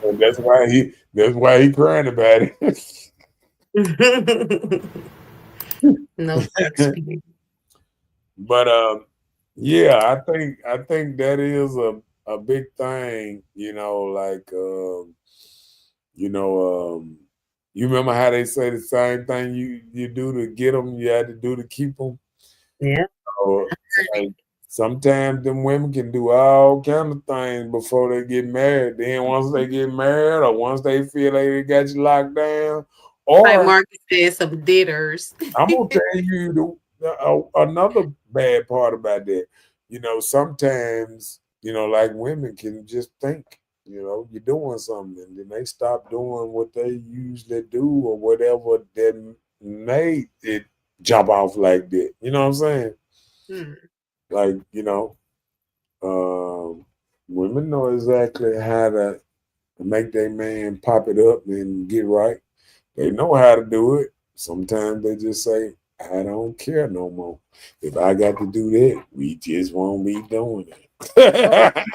Speaker 2: And that's why he crying about it.
Speaker 3: No sex period.
Speaker 2: But yeah, I think that is a big thing, like you know, you remember how they say the same thing you do to get them, you had to do to keep them.
Speaker 3: Yeah.
Speaker 2: Or like sometimes them women can do all kind of things before they get married. Then once they get married, or once they feel like they got you locked down,
Speaker 3: Like
Speaker 2: or
Speaker 3: Marcus said, some didders.
Speaker 2: I'm gonna tell you another bad part about that. Sometimes like women can just think you're doing something, and then they stop doing what they usually do or whatever that made it jump off like that. You know what I'm saying?
Speaker 3: Hmm.
Speaker 2: Like um, women know exactly how to make their man pop it up and get right. They know how to do it. Sometimes they just say, "I don't care no more. If I got to do that, we just won't be doing
Speaker 3: Oh,
Speaker 2: it."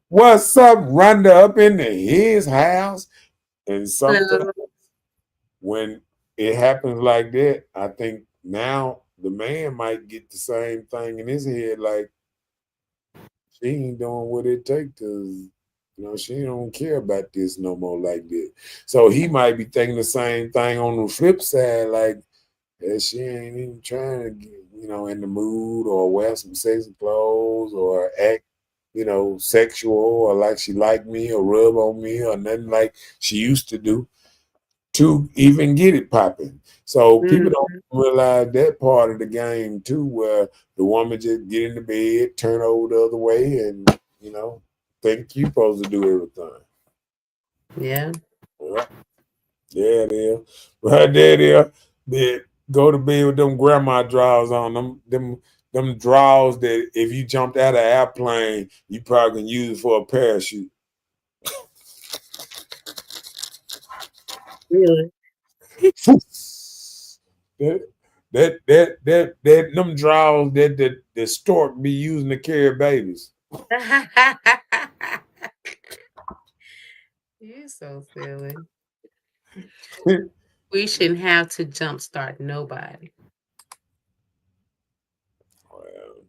Speaker 2: What's up, Rhonda up into his house? And sometimes
Speaker 3: hello.
Speaker 2: when it happens like that, I think now the man might get the same thing in his head, like she ain't doing what it takes because she don't care about this no more like that. So he might be thinking the same thing on the flip side, like that she ain't even trying to get, in the mood or wear some sexy clothes or act, sexual or like she like me or rub on me or nothing like she used to do to even get it popping. So people don't
Speaker 3: Mhm.
Speaker 2: realize that part of the game too, where the woman just get in the bed, turn over the other way, and think you supposed to do everything.
Speaker 3: Yeah.
Speaker 2: Yeah, it is. Right there, there. Go to bed with them grandma drawers on. Them drawers that if you jumped out of an airplane, you probably can use it for a parachute.
Speaker 3: Really?
Speaker 2: that, them drawers that the stork be using to carry babies.
Speaker 3: You're so silly. We shouldn't have to jumpstart nobody.
Speaker 2: Well,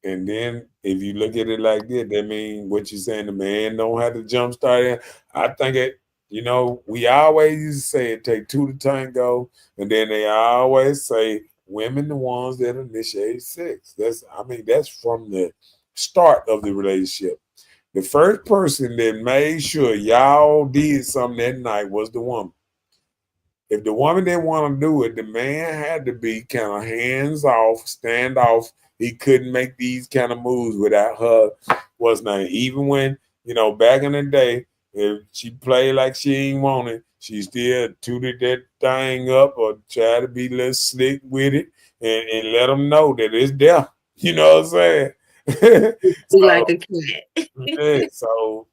Speaker 2: and then if you look at it like that means what you're saying, the man don't have to jump start it. I think it, we always used to say it take two to tango, and then they always say women the ones that initiate sex. That's from the start of the relationship. The first person that made sure y'all did something that night was the woman. If the woman didn't want to do it, the man had to be kind of hands off, stand off. He couldn't make these kind of moves without her. What's name? Even when, back in the day, if she played like she ain't want it, she still tooted that thing up or try to be a little slick with it and let them know that it's there. You know what I'm saying?
Speaker 3: You
Speaker 2: So,
Speaker 3: like a cat.
Speaker 2: yeah, so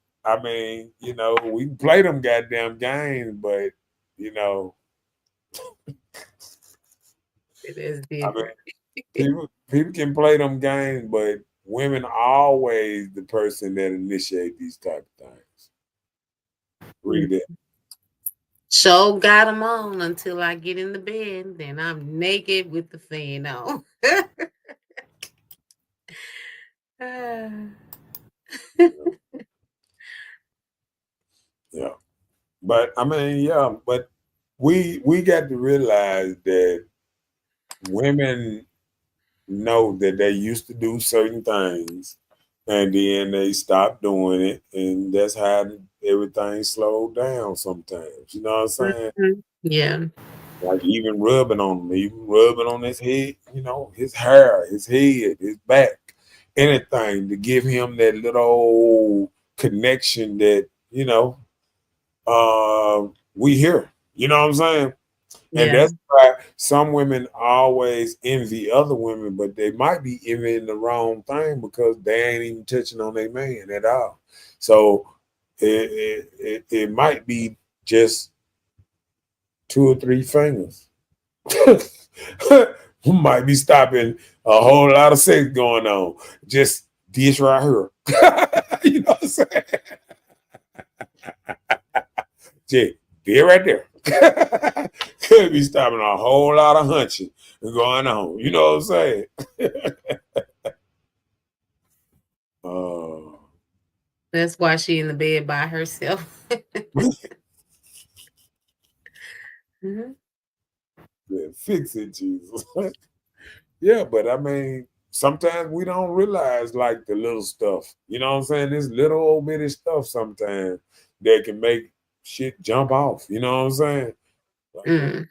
Speaker 2: we can play them goddamn games, but you know,
Speaker 3: It is
Speaker 2: I mean,
Speaker 3: different.
Speaker 2: people can play them games, but women are always the person that initiate these type of things. Read it.
Speaker 3: Show got them on until I get in the bed. Then I'm naked with the fan on.
Speaker 2: Yeah, but but we got to realize that women know that they used to do certain things and then they stopped doing it, and that's how everything slowed down sometimes. You know what I'm saying?
Speaker 3: Mhm. Yeah.
Speaker 2: Like even rubbing on him, even rubbing on his head, his hair, his head, his back, anything to give him that little connection that, we hear. You know what I'm saying? And
Speaker 3: Yeah.
Speaker 2: that's why some women always envy other women, but they might be envying the wrong thing because they ain't even touching on their man at all. So it might be just two or three fingers. We might be stopping a whole lot of sex going on. Just this right here. You know what I'm saying? Just there right there. Could be stopping a whole lot of hunching and going on. You know what I'm saying? uh,
Speaker 3: That's why she in the bed by herself. Mhm.
Speaker 2: yeah, fix it, Jesus. Yeah, but I mean, sometimes we don't realize like the little stuff. You know what I'm saying? This little old bitty stuff sometimes that can make shit jump off. You know what I'm saying? Like,
Speaker 3: Mm.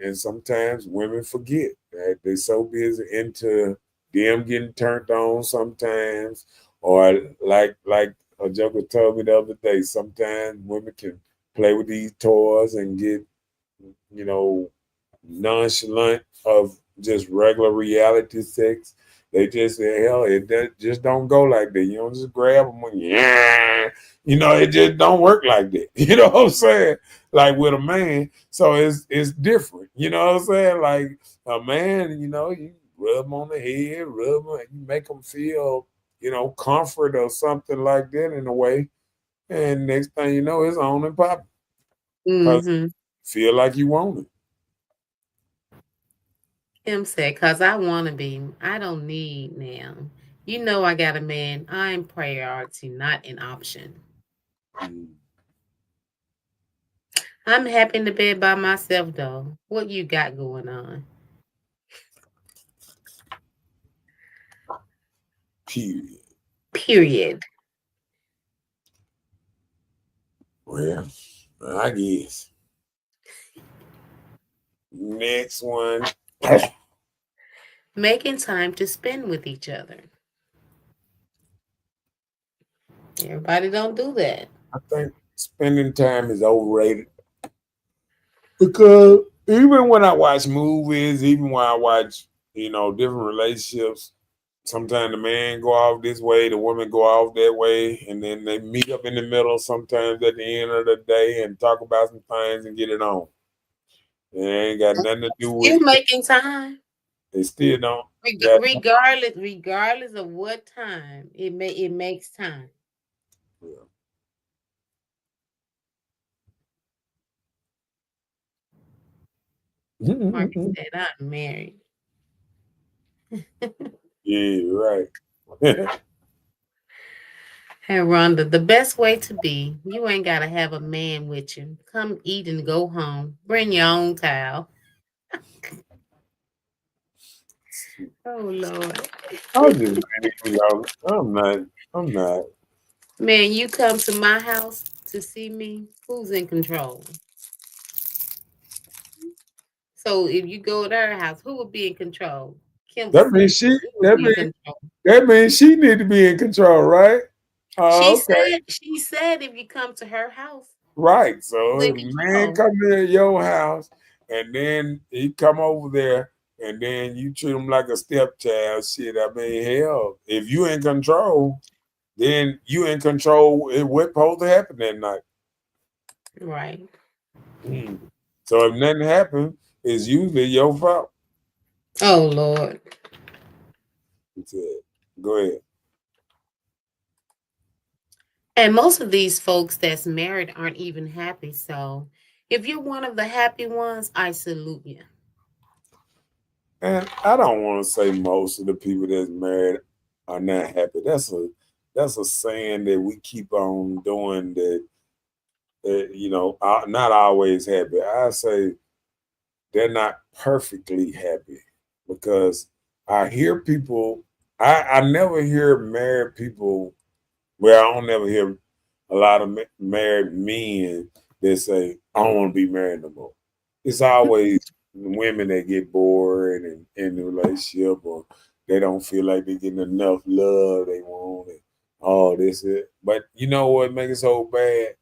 Speaker 2: and sometimes women forget that they're so busy into them getting turned on sometimes, or like a joker told me the other day, sometimes women can play with these toys and get, you know, nonchalant of just regular reality sex. They just say, hell, just don't go like that. You don't just grab them and yeah, it just don't work like that. You know what I'm saying? Like with a man, so it's different. You know what I'm saying? Like a man, you rub them on the head, rub them, you make them feel, comfort or something like that in a way. And next thing you know, it's on and popping because
Speaker 3: Mm-hmm.
Speaker 2: feel like you want it.
Speaker 3: Him said, "Cause I want to be. I don't need now. You know, I got a man. I'm priority, not an option.
Speaker 2: Mm.
Speaker 3: I'm happy in the bed by myself, though. What you got going on?
Speaker 2: Period.
Speaker 3: Period.
Speaker 2: Well, I guess. Next one.
Speaker 3: Making time to spend with each other. Everybody don't do that.
Speaker 2: I think spending time is overrated because even when I watch movies, even when I watch, different relationships, sometimes the man go off this way, the woman go off that way, and then they meet up in the middle sometimes at the end of the day and talk about some things and get it on. It ain't got nothing to do with
Speaker 3: Still making time.
Speaker 2: they still don't got
Speaker 3: Regardless of what time, it makes time. Marcus said, I'm married.
Speaker 2: Yeah, right.
Speaker 3: Hey, Rhonda, the best way to be, you ain't got to have a man with you. Come eat and go home. Bring your own towel. Oh, Lord.
Speaker 2: I'm just letting you know. I'm not.
Speaker 3: Man, you come to my house to see me, who's in control? So if you go to her house, who would be in control? Kim
Speaker 2: That means
Speaker 3: said
Speaker 2: she
Speaker 3: you would
Speaker 2: that
Speaker 3: be in
Speaker 2: means
Speaker 3: control.
Speaker 2: that means she need to be in control, right?
Speaker 3: She
Speaker 2: Oh, okay.
Speaker 3: said if you come to her house,
Speaker 2: Right.
Speaker 3: who's
Speaker 2: So
Speaker 3: in
Speaker 2: if a man
Speaker 3: control?
Speaker 2: come to your house and then he come over there and then you treat him like a stepchild, shit. I mean, hell, if you in control, then you in control of what's supposed to happen that night.
Speaker 3: Right.
Speaker 2: Mm. So if nothing happens, it's usually your fault.
Speaker 3: Oh Lord.
Speaker 2: He said, go ahead.
Speaker 3: And most of these folks that's married aren't even happy. So if you're one of the happy ones, I salute you.
Speaker 2: And I don't want to say most of the people that's married are not happy. That's a saying that we keep on doing that not always happy. I say they're not perfectly happy because I hear people. I never hear married people. Well, I don't never hear a lot of married men that say, "I don't want to be married no more." It's always women that get bored and in the relationship, or they don't feel like they're getting enough love they want, and all this. But you know what makes it so bad?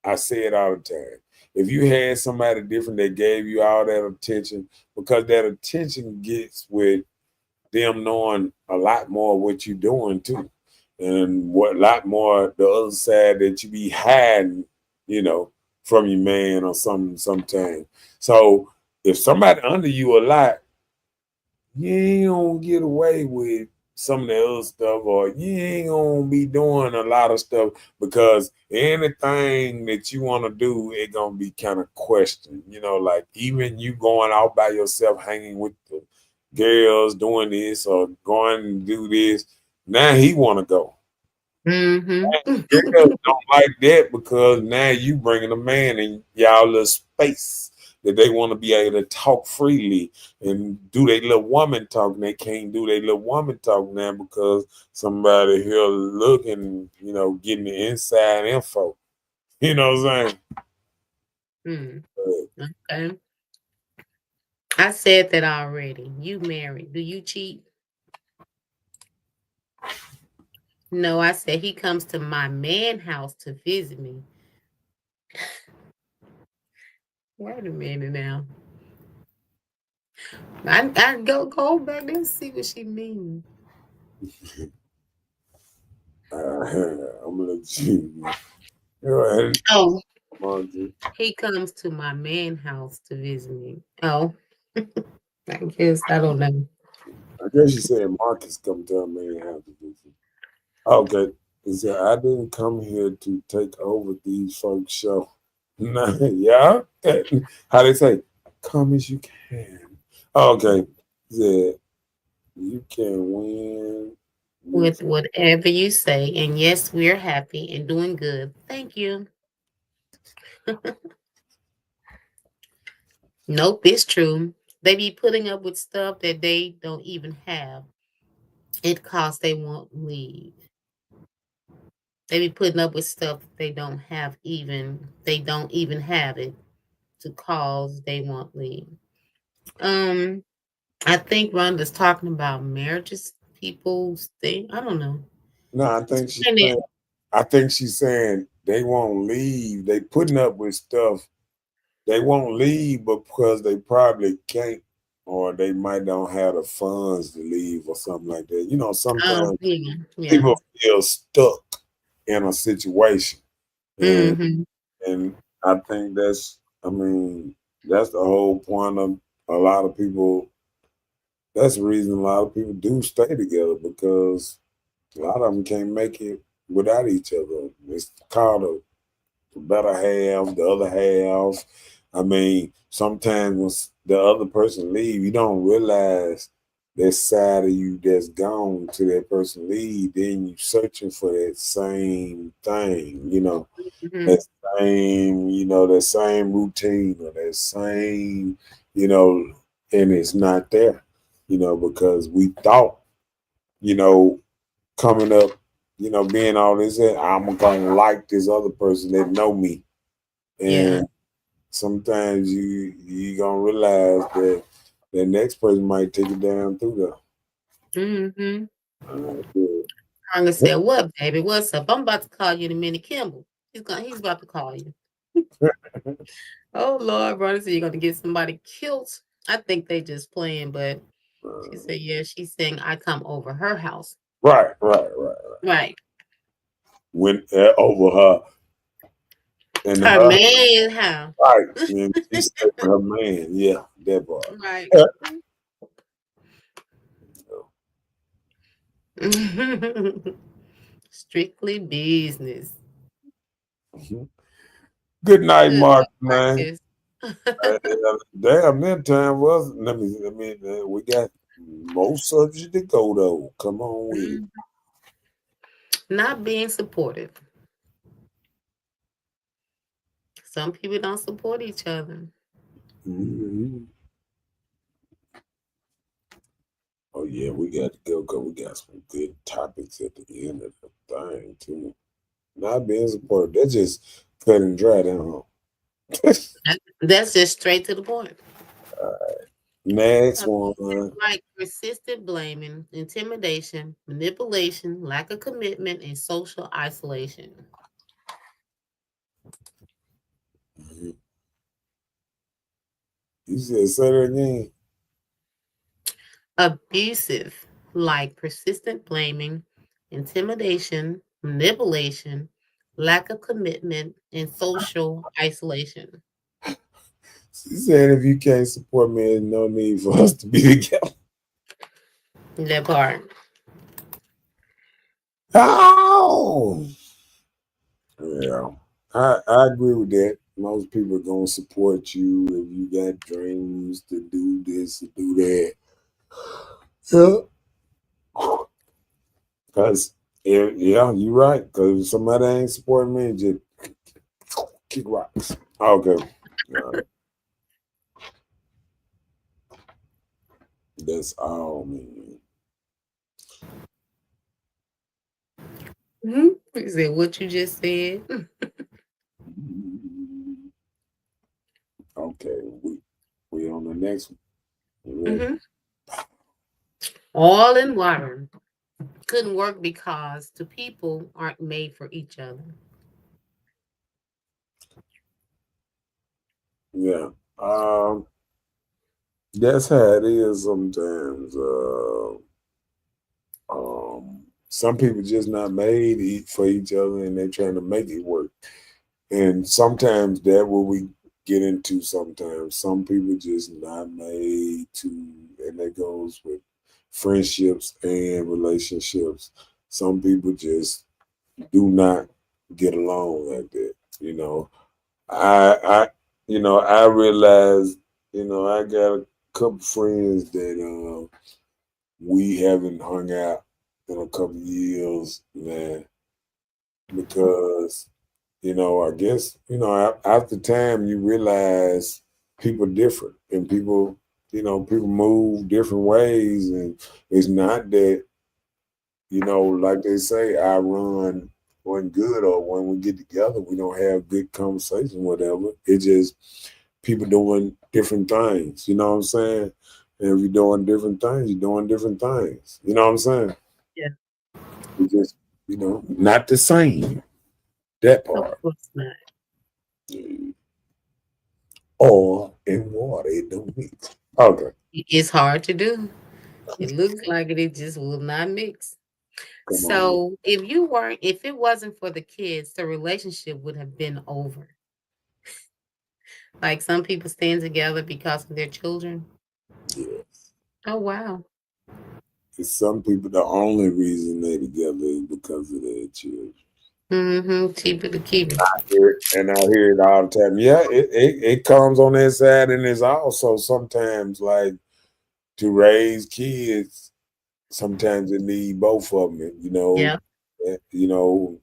Speaker 2: I say it all the time. If you had somebody different that gave you all that attention, because that attention gets with them knowing a lot more what you're doing too, and what a lot more the other side that you be hiding, you know, from your man or something sometimes. So if somebody under you a lot, you ain't gonna get away with some of the other stuff, or you ain't gonna be doing a lot of stuff because anything that you want to do, it gonna be kind of questioned. Like even you going out by yourself, hanging with the girls, doing this or going to do this. Now he want to go.
Speaker 3: Mm-hmm.
Speaker 2: Girls don't like that because now you bringing a man in y'all little space that they want to be able to talk freely and do their little woman talk, and they can't do their little woman talk now because somebody here looking, getting the inside info. You know what I'm saying?
Speaker 3: Mm. Okay. I said that already. You married. Do you cheat? No, I said he comes to my man house to visit me. Wait a minute now. I go back and see what she means.
Speaker 2: I'm gonna let you go ahead.
Speaker 3: Oh,
Speaker 2: Margie.
Speaker 3: he comes to my man house to visit me. Oh, I guess I don't know.
Speaker 2: I guess you said Marcus come to a man house to visit. Okay. He said, I didn't come here to take over these folks' show. Nah, yeah. How they say, come as you can. Okay. He said, you can win. You
Speaker 3: With whatever you say, and yes, we're happy and doing good. Thank you. Nope, it's true. They be putting up with stuff that they don't even have. It costs they won't leave. They be putting up with stuff they don't even have it to cause they won't leave. Um, I think Rhonda's talking about marriages, people's thing. I don't know.
Speaker 2: no, I think she's
Speaker 3: Explain
Speaker 2: saying
Speaker 3: it.
Speaker 2: I think she's saying they won't leave. They putting up with stuff. They won't leave because they probably can't, or they might don't have the funds to leave or something like that. You know,
Speaker 3: Oh,
Speaker 2: sometimes
Speaker 3: yeah, yeah.
Speaker 2: people feel stuck in a situation, and
Speaker 3: Mm-hmm.
Speaker 2: and I think I mean, that's the whole point of a lot of people. That's the reason a lot of people do stay together because a lot of them can't make it without each other. It's called the better half, the other half. I mean, sometimes when the other person leave, you don't realize that side of you that's gone to that person leave. Then you searching for that same thing,
Speaker 3: Mm-hmm.
Speaker 2: that that same routine or that same, you know, and it's not there, because we thought, you know, coming up, being all this, I'm gonna like this other person that know me,
Speaker 3: Yeah.
Speaker 2: and sometimes you gonna realize that the next person might take it down through
Speaker 3: Mm-hmm.
Speaker 2: the.
Speaker 3: Congress said, "What, baby? What's up? I'm about to call you in a minute, Kimball. He's about to call you." Oh Lord, brother, so you're gonna get somebody killed. I think they just playing, but she said, yeah, she's saying I come over her house.
Speaker 2: Right.
Speaker 3: Right.
Speaker 2: Went over her and
Speaker 3: Her
Speaker 2: her
Speaker 3: man house.
Speaker 2: right, and she said her man, yeah, that part.
Speaker 3: Right. Strictly business.
Speaker 2: Good night,
Speaker 3: Good
Speaker 2: Mark,
Speaker 3: luck,
Speaker 2: man.
Speaker 3: Marcus.
Speaker 2: Damn, that time was. We got more subject to go though. Come on with it.
Speaker 3: Mm. Not being supportive. Some people don't support each other.
Speaker 2: Mhm. Oh yeah, we got to go because we got some good topics at the end of the thing too. Not being supportive, that's just cut and dry down.
Speaker 3: That's just straight to the point.
Speaker 2: Next
Speaker 3: Abusive,
Speaker 2: one.
Speaker 3: like persistent blaming, intimidation, manipulation, lack of commitment, and social isolation.
Speaker 2: Mhm. You said say that again.
Speaker 3: Abusive, like persistent blaming, intimidation, manipulation, lack of commitment, and social isolation.
Speaker 2: She said if you can't support me, there's no need for us to be together.
Speaker 3: That part.
Speaker 2: Oh, yeah. I agree with that. Most people are gonna support you if you got dreams to do this, to do that. Yeah. Cause yeah, you're right. Cause if somebody ain't supporting me, just kick rocks. Okay. All right. That's all, man.
Speaker 3: Mhm. Is it what you just said?
Speaker 2: Okay, we on the next one. You ready?
Speaker 3: Mhm. All in water. Couldn't work because two people aren't made for each other.
Speaker 2: Yeah. That's how it is sometimes. Some people just not made for each other, and they trying to make it work. And sometimes that what we get into. Sometimes some people just not made to, and that goes with friendships and relationships. Some people just do not get along like that. I I realized, I got a couple friends that we haven't hung out in a couple years, man, because I guess after time you realize people different and people move different ways, and it's not that like they say, I run one good, or when we get together, we don't have good conversation, whatever. It just people doing different things. You know what I'm saying? And if you're doing different things, you're doing different things. You know what I'm saying?
Speaker 3: Yeah.
Speaker 2: We just not the same. That
Speaker 3: Of
Speaker 2: part.
Speaker 3: course not.
Speaker 2: Oil and water, it don't mix. Okay,
Speaker 3: It's hard to do. It looks like it just will not mix.
Speaker 2: come on.
Speaker 3: So if it wasn't for the kids, the relationship would have been over. Like some people stand together because of their children.
Speaker 2: Yeah.
Speaker 3: Oh wow.
Speaker 2: It's some people, the only reason they together is because of their children.
Speaker 3: Mm-hmm. Cheaper to keep it.
Speaker 2: And I hear it all the time. Yeah, it comes on that side, and it's also sometimes like to raise kids. Sometimes it need both of them.
Speaker 3: Yeah.
Speaker 2: You know,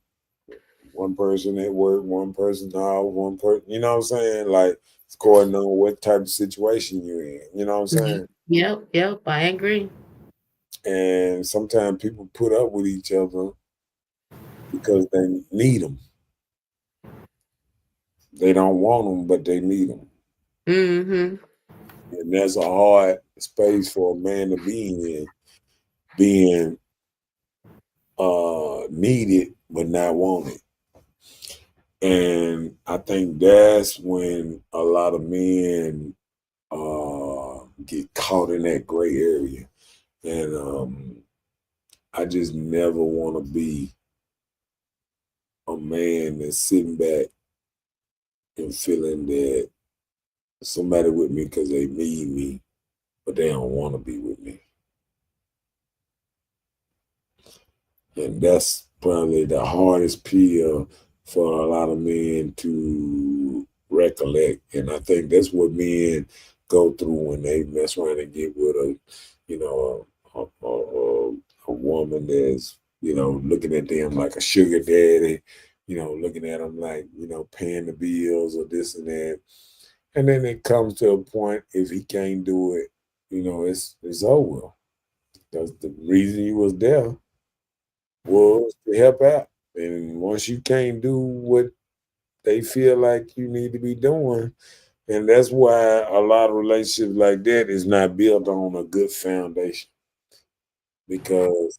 Speaker 2: one person at work, one person out, one person. You know what I'm saying? Like it's according on what type of situation you're in. You know what I'm saying?
Speaker 3: Yep. Yep. I agree.
Speaker 2: And sometimes people put up with each other because they need them. They don't want them, but they need them.
Speaker 3: Mm-hmm.
Speaker 2: And that's a hard space for a man to be in, being needed but not wanted. And I think that's when a lot of men get caught in that gray area. And I just never want to be a man that's sitting back and feeling that somebody with me because they need me, but they don't want to be with me. And that's probably the hardest pill for a lot of men to recollect. And I think that's what men go through when they mess around and get with you know, a woman that's, looking at them like a sugar daddy, looking at them like, paying the bills or this and that. And then it comes to a point, if he can't do it, it's over. Because the reason he was there was to help out. And once you can't do what they feel like you need to be doing, and that's why a lot of relationships like that is not built on a good foundation. Because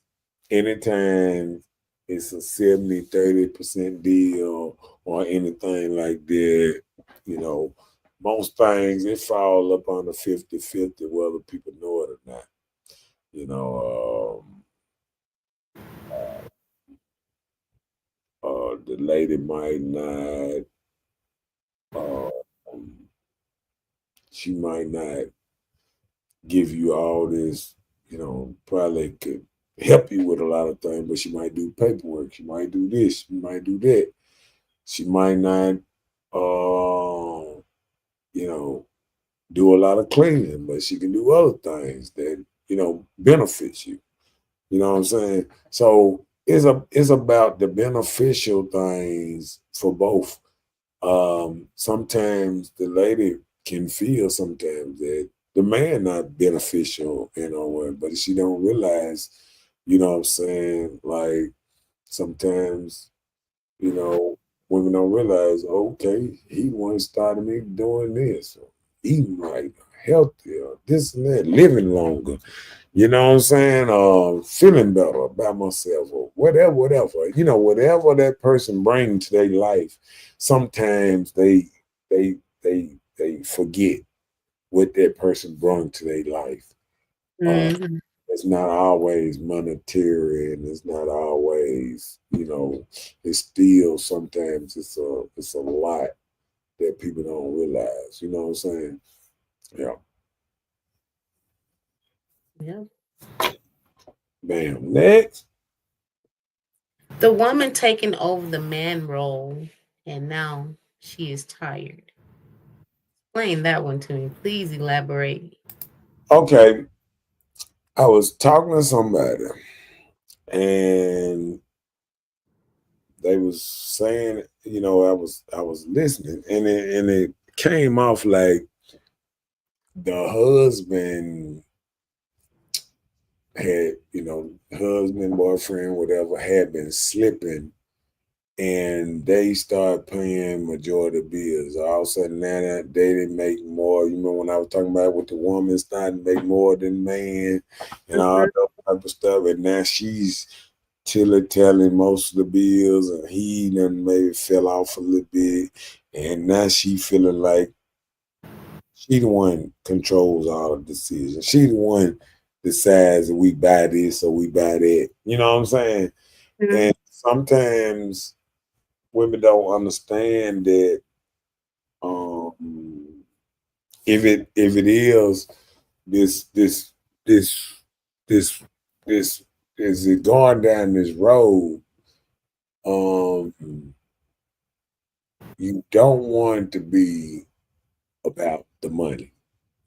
Speaker 2: anytime it's a 70-30% deal or anything like that, you know, most things it fall up on the 50-50, whether people know it or not. You know, the lady might not, um, she might not give you all this, probably could help you with a lot of things, but she might do paperwork, she might do this, she might do that. She might not, you know, do a lot of cleaning, but she can do other things that, benefits you. You know what I'm saying? So it's about the beneficial things for both. Sometimes the lady can feel sometimes that the man not beneficial in a way, but she don't realize, what I'm saying? Like sometimes, you know, women don't realize, okay, he once started me doing this, or eating right, healthier, this and that, living longer. You know what I'm saying? Feeling better about myself or whatever, whatever. Whatever that person brings to their life, sometimes they forget what that person brought to their life. Uh,
Speaker 3: Mm-hmm.
Speaker 2: it's not always monetary, and it's not always, it's still sometimes it's a lot that people don't realize. You know what I'm saying? Yeah.
Speaker 3: Yeah.
Speaker 2: Bam. Next.
Speaker 3: The woman taking over the man role, and now she is tired. Explain that one to me. Please elaborate.
Speaker 2: Okay. I was talking to somebody and they was saying, I was listening, and it came off like the husband had, husband, boyfriend, whatever, had been slipping, and they started paying majority of bills. All of a sudden, now that they didn't make more. You remember when I was talking about with the woman starting to make more than man and all
Speaker 3: Mhm.
Speaker 2: that type of stuff, and now she's Tilly telling most of the bills, and he done maybe fell off a little bit, and now she feeling like she the one controls all the decisions. She the one decides that we buy this or we buy that. You know what I'm saying?
Speaker 3: Mhm.
Speaker 2: And sometimes women don't understand that um, if it is this this this this this is it going down this road, um, you don't want it to be about the money.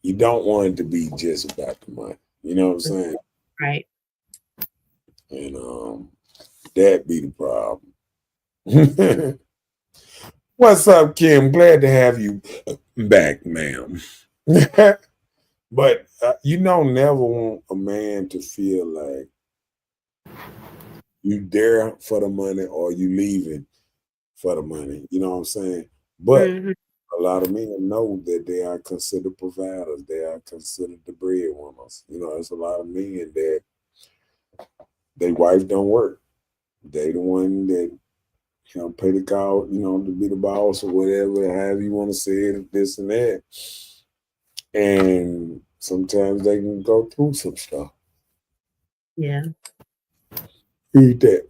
Speaker 2: You don't want it to be just about the money. You know what I'm saying?
Speaker 3: Right.
Speaker 2: And that be the problem. What's up, Kim? Glad to have you back, ma'am. But you don't never want a man to feel like you there for the money or you leaving for the money. You know what I'm saying? But
Speaker 3: Mhm.
Speaker 2: a lot of men know that they are considered providers. They are considered the breadwinners. You know, there's a lot of men that their wife don't work. They the one that pay the call, to be the boss or whatever, however you want to say it, this and that. And sometimes they can go through some stuff.
Speaker 3: Yeah.
Speaker 2: Read that.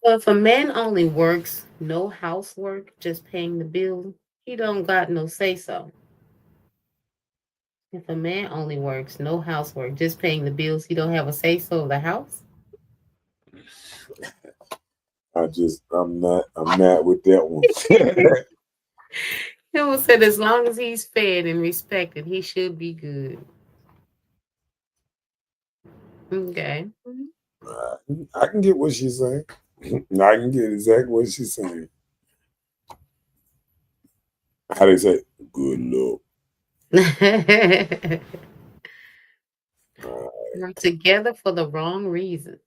Speaker 3: Well, if a man only works, no housework, just paying the bill, he don't got no say so. If a man only works, no housework, just paying the bills, he don't have a say so of the house.
Speaker 2: I'm not with that one.
Speaker 3: He will said as long as he's fed and respected, he should be good. Okay.
Speaker 2: I can get what she's saying. I can get exactly what she's saying. How they say, good luck.
Speaker 3: We're together for the wrong reason.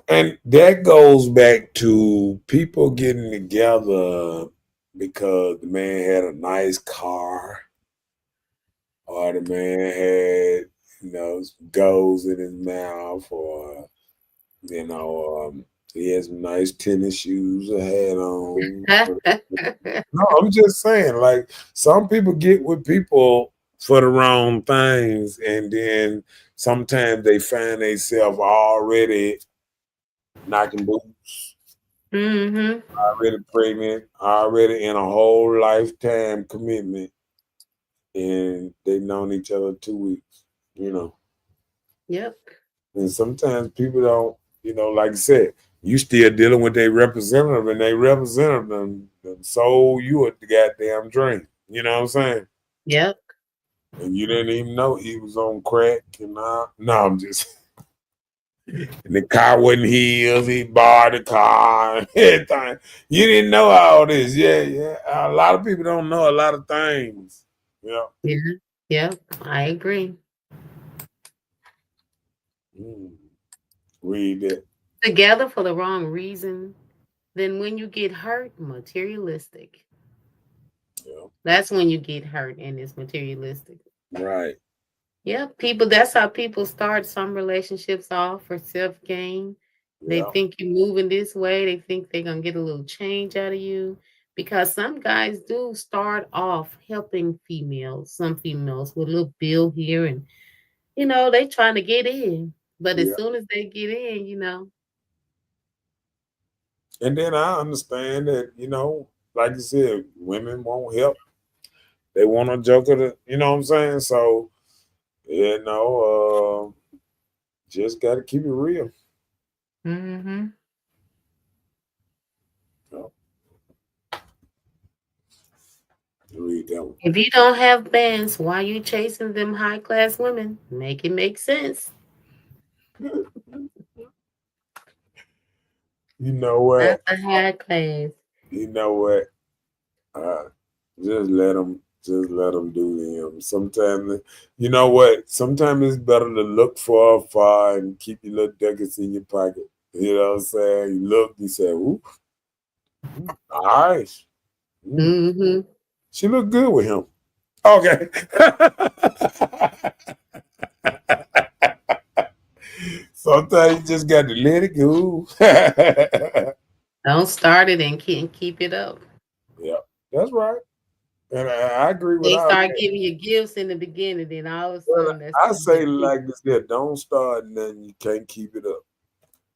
Speaker 2: And that goes back to people getting together because the man had a nice car or the man had, goals in his mouth or, he has some nice tennis shoes or hat on. No, I'm just saying, like, some people get with people for the wrong things, and then sometimes they find themselves already knocking boots,
Speaker 3: Mm-hmm.
Speaker 2: already pregnant, already in a whole lifetime commitment, and they've known each other 2 weeks, you know.
Speaker 3: Yep.
Speaker 2: And sometimes people don't, like I said, you still dealing with their representative, and they representative them sold you a goddamn dream. You know what I'm saying?
Speaker 3: Yep.
Speaker 2: And you didn't even know he was on crack. And no, I'm just. And the car wasn't his. He borrowed the car. And everything. You didn't know all this. Yeah, yeah. A lot of people don't know a lot of things. Yeah.
Speaker 3: Yeah. Yep. I agree.
Speaker 2: Mm. Read that.
Speaker 3: Together for the wrong reason, then when you get hurt, materialistic.
Speaker 2: Yeah.
Speaker 3: That's when you get hurt and it's materialistic.
Speaker 2: Right.
Speaker 3: Yeah, people, that's how people start some relationships off for self gain. They
Speaker 2: Yeah.
Speaker 3: think you're moving this way, they think they're going to get a little change out of you. Because some guys do start off helping females, some females with a little bill here, and they trying to get in. But as
Speaker 2: Yeah.
Speaker 3: soon as they get in,
Speaker 2: And then I understand that, like you said, women won't help. They want a joker to, you know what I'm saying? So, just got to keep it real.
Speaker 3: hmm
Speaker 2: You know, read that one.
Speaker 3: if you don't have bands, why you chasing them high class women? Make it make sense.
Speaker 2: You know
Speaker 3: Not
Speaker 2: what?
Speaker 3: the high class.
Speaker 2: You know what? Uh, just let them do them. Sometimes, you know what? Sometimes it's better to look far and keep your little ducats in your pocket. You know what I'm saying? You look, you say, "Ooh, nice. Mm,
Speaker 3: hmm
Speaker 2: she looked good with him." Okay. Sometimes you just got to let it go.
Speaker 3: Don't start it and can't keep it up.
Speaker 2: Yeah, that's right. And I agree with
Speaker 3: They
Speaker 2: all
Speaker 3: start
Speaker 2: that.
Speaker 3: giving you gifts in the beginning, then all of a
Speaker 2: Well,
Speaker 3: sudden that's
Speaker 2: I
Speaker 3: something
Speaker 2: say
Speaker 3: that keep
Speaker 2: like this here, don't start nothing you can't keep it up.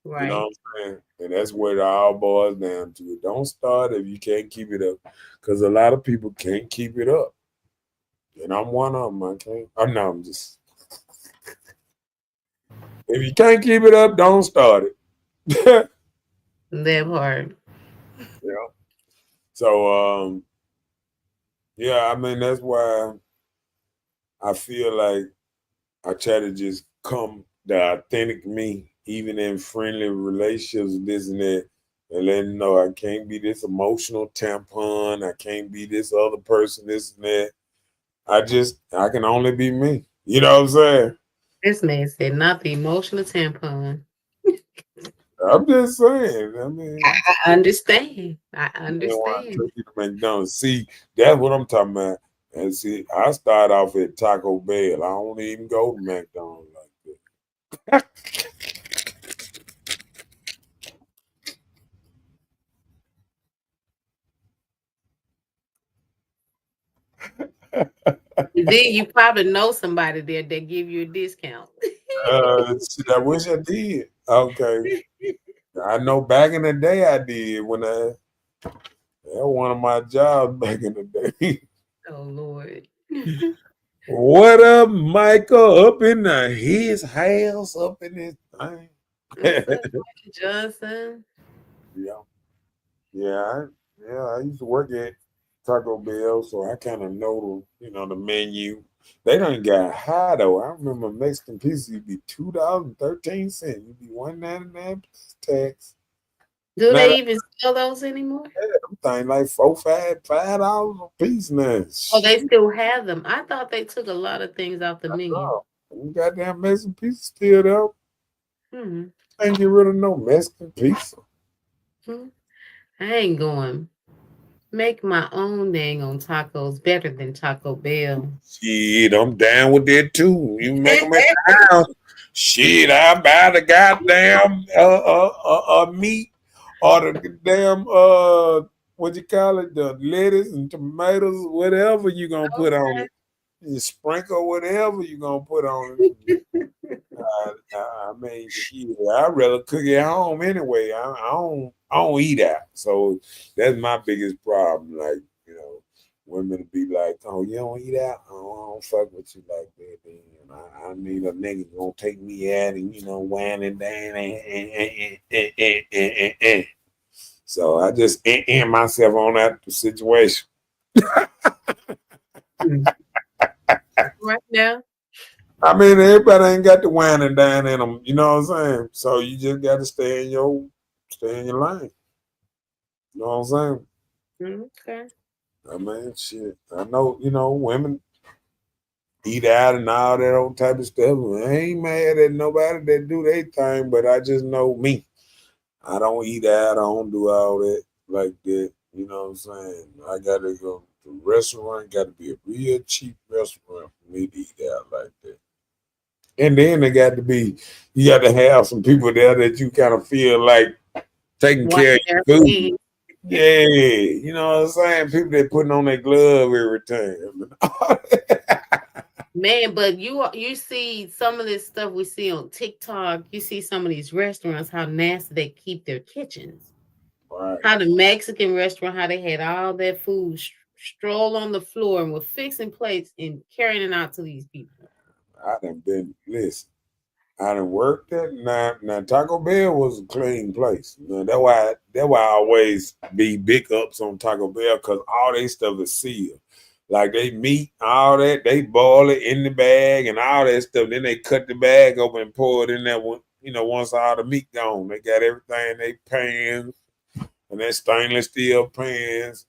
Speaker 2: You know what
Speaker 3: right.
Speaker 2: I'm saying? And that's where it all boils down to. It. Don't start if you can't keep it up. Because a lot of people can't keep it up. And I'm one of them. I can't. I know I'm just if you can't keep it up, don't start it.
Speaker 3: That part.
Speaker 2: Yeah. So yeah, I mean that's why I feel like I try to just come the authentic me, even in friendly relationships, this and that, and let them know I can't be this emotional tampon. I can't be this other person, this and that. I can only be me. You know what I'm saying?
Speaker 3: This man said not the emotional tampon.
Speaker 2: I'm just saying. I mean,
Speaker 3: I understand. I
Speaker 2: you know, I
Speaker 3: understand.
Speaker 2: take you to McDonald's. See, that's what I'm talking about. And see, I start off at Taco Bell. I don't even go to McDonald's like that.
Speaker 3: Then you probably know somebody there that give you a discount.
Speaker 2: Shit, I wish I did. Okay. I know back in the day I did when that was one of my jobs back in the day.
Speaker 3: Oh Lord.
Speaker 2: What up, Michael? Up in his house, up in his thing.
Speaker 3: What's up, Michael Johnson?
Speaker 2: Yeah. Yeah, I used to work at Taco Bell, so I kind of know the menu. They done got high though. I remember Mexican pizza used to be $2.13. You'd be $1.99 plus tax.
Speaker 3: Do
Speaker 2: Now
Speaker 3: they even sell those anymore?
Speaker 2: them thing like $5 a piece now.
Speaker 3: Oh, they
Speaker 2: Shit,
Speaker 3: still have them. I thought they took a lot of things off the menu.
Speaker 2: no. Them goddamn Mexican pizza still there.
Speaker 3: Hmm.
Speaker 2: Can't get rid of no Mexican pizza.
Speaker 3: Hmm. I ain't going. Make my own dang on tacos better than Taco Bell.
Speaker 2: Shit, I'm down with that too. You make them at the house. Shit, I buy the goddamn meat or the damn what you call it, the lettuce and tomatoes, whatever you gonna put on
Speaker 3: Okay.
Speaker 2: it. You sprinkle whatever you gonna put on it. I mean, shit, I'd rather cook at home anyway. I don't eat out, so that's my biggest problem. Like, women be like, "Oh, you don't eat out? Oh, I don't fuck with you like that." Then I need a nigga gonna take me out and whine and down and. So I just end myself on that situation.
Speaker 3: Hmm. Right now.
Speaker 2: I mean, everybody ain't got the wine and dine in them. You know what I'm saying? So you just got to stay in your lane. You know what I'm saying?
Speaker 3: Okay.
Speaker 2: I mean, shit. I know, women eat out and all that old type of stuff. I ain't mad at nobody that do their thing, but I just know me. I don't eat out. I don't do all that like that. You know what I'm saying? I gotta go to the restaurant. Got to be a real cheap restaurant for me to eat out like that. And then you got to have some people there that you kind of feel like taking
Speaker 3: Watch
Speaker 2: care of
Speaker 3: their
Speaker 2: your food.
Speaker 3: feet.
Speaker 2: Yeah, you know what I'm saying? People that putting on their glove every time.
Speaker 3: Man, but you see some of this stuff we see on TikTok. You see some of these restaurants how nasty they keep their kitchens.
Speaker 2: Right.
Speaker 3: How the Mexican restaurant, how they had all that food stroll on the floor and were fixing plates and carrying it out to these people.
Speaker 2: I done been listen. I done worked at now Taco Bell was a clean place. That's why I always be big ups on Taco Bell because all they stuff is sealed. Like they meat, all that, they boil it in the bag and all that stuff. Then they cut the bag open and pour it in that one, once all the meat gone. They got everything in they pans and that stainless steel pans.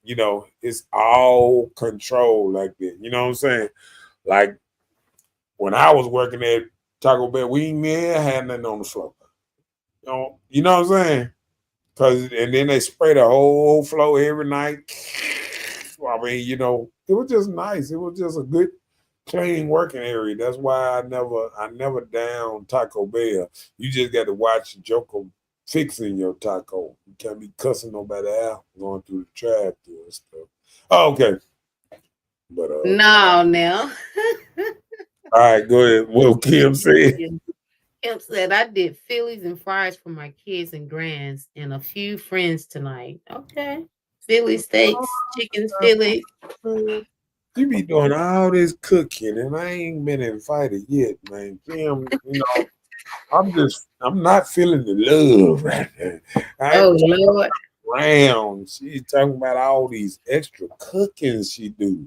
Speaker 2: It's all controlled like that. You know what I'm saying? Like when I was working at Taco Bell, we ain't had nothing on the floor. You know what I'm saying? And then they spray the whole floor every night. I mean, it was just nice. It was just a good clean working area. That's why I never down Taco Bell. You just got to watch Joker fixing your taco. You can't be cussing nobody out going through the drive-through and stuff. Oh, okay. But
Speaker 3: No, now.
Speaker 2: all right, go ahead. What Kim said.
Speaker 3: Kim said, I did Phillies and fries for my kids and grands and a few friends tonight. Okay. Philly steaks, chicken Philly.
Speaker 2: You be doing all this cooking, and I ain't been invited yet, man. Kim, I'm not feeling the love right now. I
Speaker 3: Oh,
Speaker 2: ain't
Speaker 3: Lord.
Speaker 2: around. She's talking about all these extra cookings she do,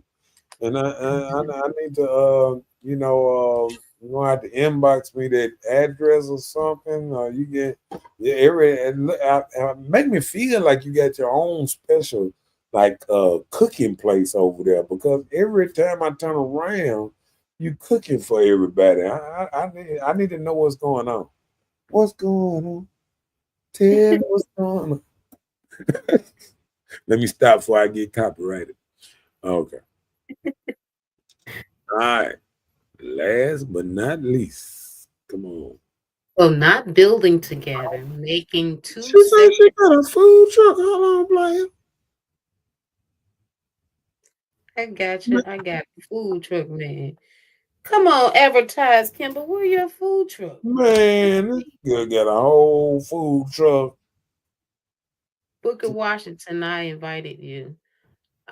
Speaker 2: and I need to you gonna have to inbox me that address or something, or you get make me feel like you got your own special like cooking place over there because every time I turn around, you cooking for everybody. I need to know what's going on. What's going on? Tell me what's going on. Let me stop before I get copyrighted. Okay. All right. Last but not least, come on.
Speaker 3: So not building together, making two
Speaker 2: She said
Speaker 3: separate.
Speaker 2: she got a food truck. Hold on, player.
Speaker 3: I got you. I got a food truck, man. Come on, advertise, Kimber. Where your food truck?
Speaker 2: Man, this girl got a whole food truck.
Speaker 3: Booker Washington, I invited you.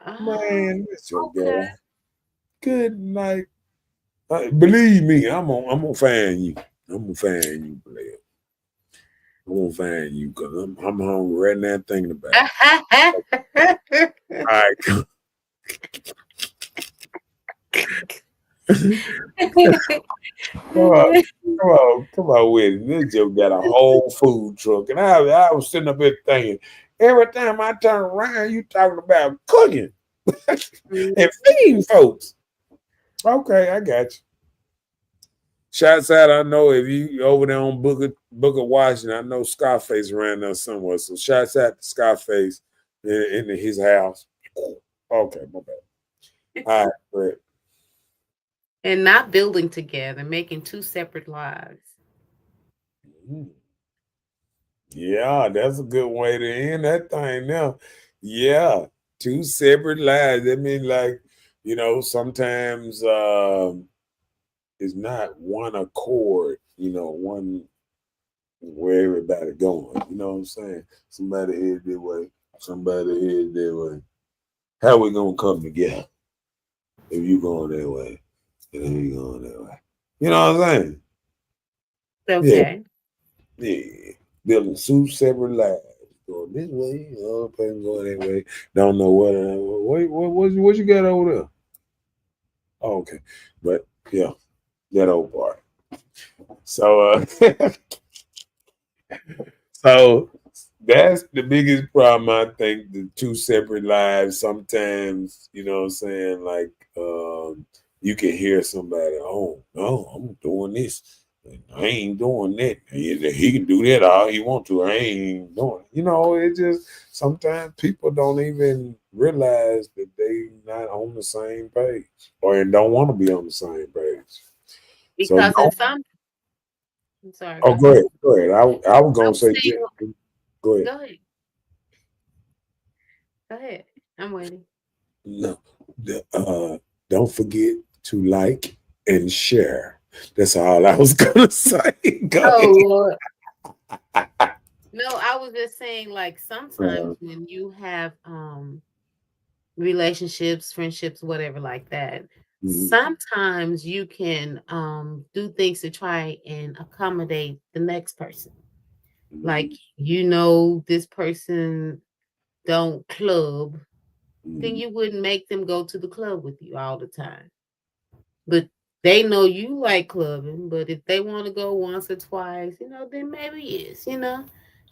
Speaker 3: Oh,
Speaker 2: Man, this your
Speaker 3: okay.
Speaker 2: girl. Good night. Believe me, I'm gonna find you. I'm gonna find you, player. I'm gonna find you because I'm hungry right now thinking about it. All right. Come on with it. This Joe got a whole food truck. And I was sitting up here thinking, every time I turn around, you talking about cooking and feeding folks. Okay, I got you. Shots out, I know if you over there on Booker Washington, I know Scarface around there somewhere. So shots out to Scarface in his house. Okay, my bad. All right, great.
Speaker 3: And not building together, making two separate lives.
Speaker 2: Mm. Yeah, that's a good way to end that thing now. Yeah, two separate lives. That means like, sometimes it's not one accord, one where everybody going. You know what I'm saying? Somebody head their way, somebody head their way. How we gonna come together if you going that way and then you going that way? You know what I'm saying? Yeah,
Speaker 3: Okay.
Speaker 2: yeah. Building two separate lives. Going this way, other person going that way. Don't know what you got over there. Oh, okay, but yeah, that old part. So so that's the biggest problem. I think the two separate lives. Sometimes what I'm saying, like you can hear somebody, oh no, I'm doing this. I ain't doing that. He can do that all he want to. I ain't doing it. It just sometimes people don't even realize that they not on the same page or don't want to be on the same page. So
Speaker 3: Because in some, I'm sorry, go
Speaker 2: oh,
Speaker 3: ahead.
Speaker 2: go ahead. I was
Speaker 3: I
Speaker 2: gonna
Speaker 3: was
Speaker 2: say,
Speaker 3: saying,
Speaker 2: go ahead.
Speaker 3: go ahead. Go ahead. I'm waiting.
Speaker 2: No, don't forget to like and share. That's all I was gonna say. Go
Speaker 3: Oh,
Speaker 2: ahead.
Speaker 3: Lord. No, I was just saying, like, sometimes
Speaker 2: Uh,
Speaker 3: when you have relationships, friendships, whatever like that,
Speaker 2: mhm,
Speaker 3: sometimes you can do things to try and accommodate the next person. Like,
Speaker 2: mhm,
Speaker 3: this person don't club, then
Speaker 2: mhm.
Speaker 3: you wouldn't make them go to the club with you all the time. But they know you like clubbing, but if they want to go once or twice, then maybe yes.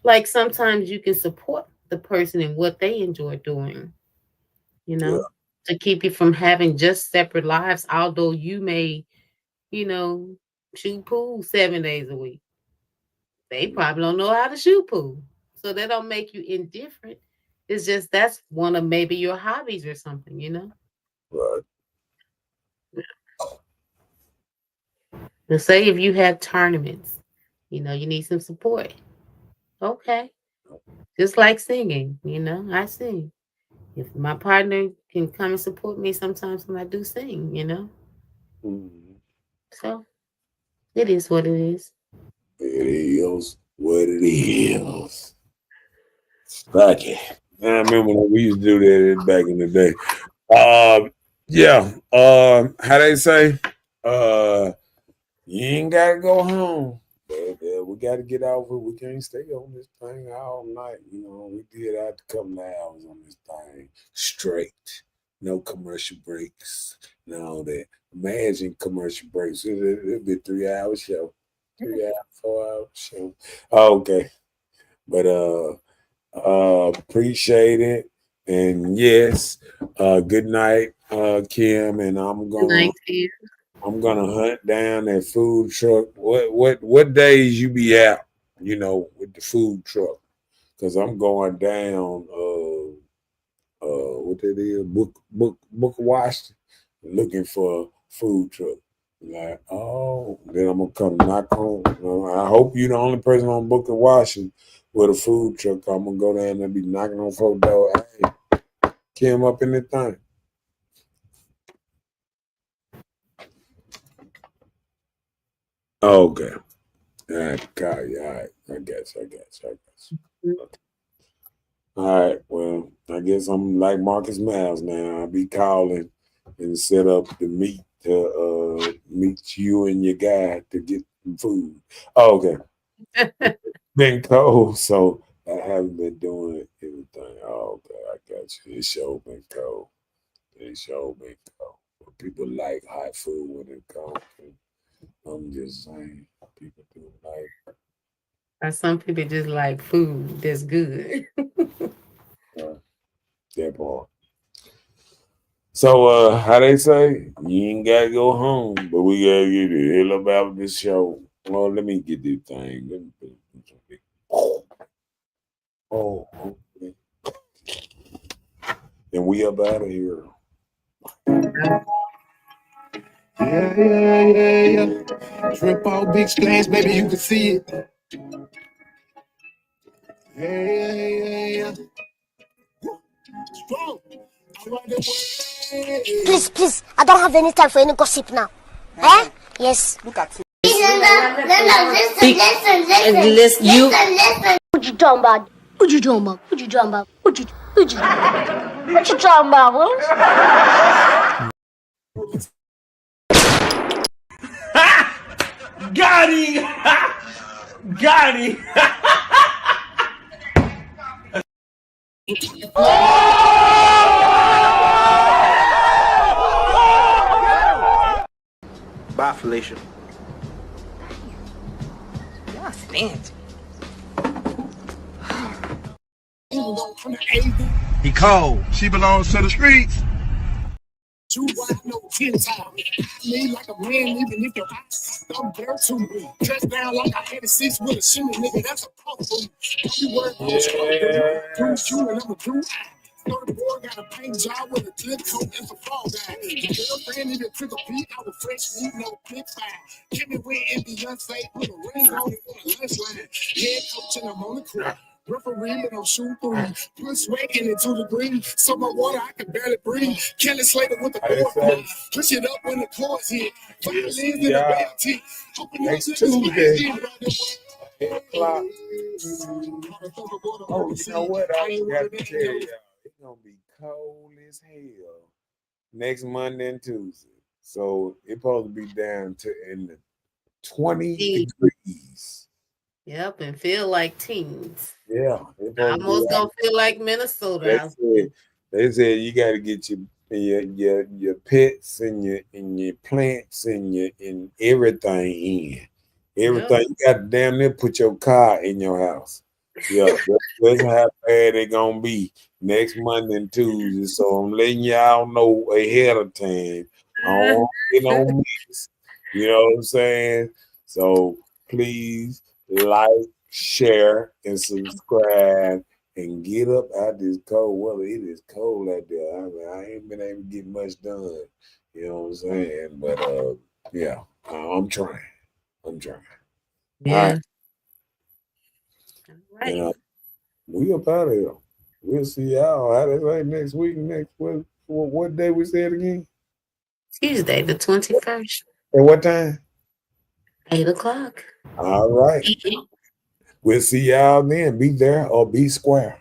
Speaker 3: Like sometimes you can support the person in what they enjoy doing, you
Speaker 2: Yeah,
Speaker 3: know, to keep you from having just separate lives, although you may, you know, shoot pool 7 days a week. They
Speaker 2: mhm,
Speaker 3: probably don't know how to shoot pool. So that don't make you indifferent. It's just that's one of maybe your hobbies or something.
Speaker 2: right.
Speaker 3: But say if you have tournaments, you know, you need some support. Okay. Just like singing, you know, I sing. If my partner can come and support me sometimes when I do sing, you know.
Speaker 2: Mhm.
Speaker 3: So it is what it is.
Speaker 2: It is what it is. Fuck it. I remember when we used to do that back in the day. Yeah. How they say? Uh, you ain't gotta go home. But we gotta get out. We can't stay on this thing all night. You know, we did have a couple of hours on this thing straight. No commercial breaks. No that. Imagine commercial breaks. It'll be 3 hour show. 3 hour, 4 hour show. Okay. But appreciate it. And yes, good night, Kim. And
Speaker 3: Thanks to you.
Speaker 2: I'm gonna hunt down that food truck. What days you be out? You know, with the food truck, because I'm going down. What that is? Book Washington, looking for a food truck. Like, oh, then I'm gonna come knock on. I hope you the only person on Booker Washington with a food truck. I'm gonna go down and be knocking on folks' door. Hey, Kim up in the thing. Okay. All right, got you. All right, I got you. All right, well, I guess I'm like Marcus Miles now. I'll be calling and set up the meet to meet you and your guy to get some food. Oh, okay. Been cold, so I haven't been doing anything. Oh, okay, I got you. It sure been cold. It sure been cold. But people like hot food when it comes. I'm just saying, people do like
Speaker 3: Or some people just like food that's good.
Speaker 2: uh, that part. So how they say, you ain't gotta go home, but we gotta get the hell about this show. Well, let me get this thing. Let me oh, okay. And we up out of here.
Speaker 1: Yeah. Drip all big splash, baby, you can see it. Yeah. Strong.
Speaker 4: Please, I don't have any time for any gossip now. Eh? Yes.
Speaker 5: Look at it.
Speaker 4: Listen. What you talking about? What you talking about? What you talking about? What you talking about?
Speaker 5: Got him! Got him! Bye, Felicia.
Speaker 6: Y'all fancy.
Speaker 5: He cold. She belongs to the streets.
Speaker 1: You I know 10 times. Me like a man, even if your eyes don't dare to me. Dress down like I 86 with a shimmy, nigga. That's a powerful. Don't be worried about you and I'm a true eye. Know the boy got a paint job with a good coat and some fall guy. The girlfriend even took a peek. I was fresh meat, no big five. Kimmy went in Beyonce, put a ring on it for a lunch line. Head coach and I'm on the court. Referee, but I'm shooting through. Put sweat in it to the green. So my water, I can barely breathe. Kelly Slater with the board. Push it up when the chords hit. Violins in the red tee.
Speaker 2: Next Tuesday. 8 o'clock. Oh, you know what? I forgot to tell y'all. It's gonna be cold as hell next Monday and Tuesday. So it's supposed to be down to in the 20 degrees.
Speaker 3: Yep, and feel like teens.
Speaker 2: Yeah.
Speaker 3: Almost gonna feel like Minnesota.
Speaker 2: They said you gotta get your pets and your plants and everything in. Everything you got to damn near put your car in your house. Yeah, that's how bad it gonna be next Monday and Tuesday. So I'm letting y'all know ahead of time. I don't want to get on mix. You know what I'm saying? So please like, share, and subscribe and get up out this cold weather. It is cold out there. I mean, I ain't been able to get much done. You know what I'm saying? But yeah, I'm trying. I'm trying.
Speaker 3: Yeah.
Speaker 2: All
Speaker 3: Right.
Speaker 2: right. And we up out of here. We'll see y'all. How they say next week? What day we said again?
Speaker 3: Tuesday, the 21st,
Speaker 2: At what time?
Speaker 3: 8 o'clock.
Speaker 2: All right. We'll see y'all then. Be there or be square.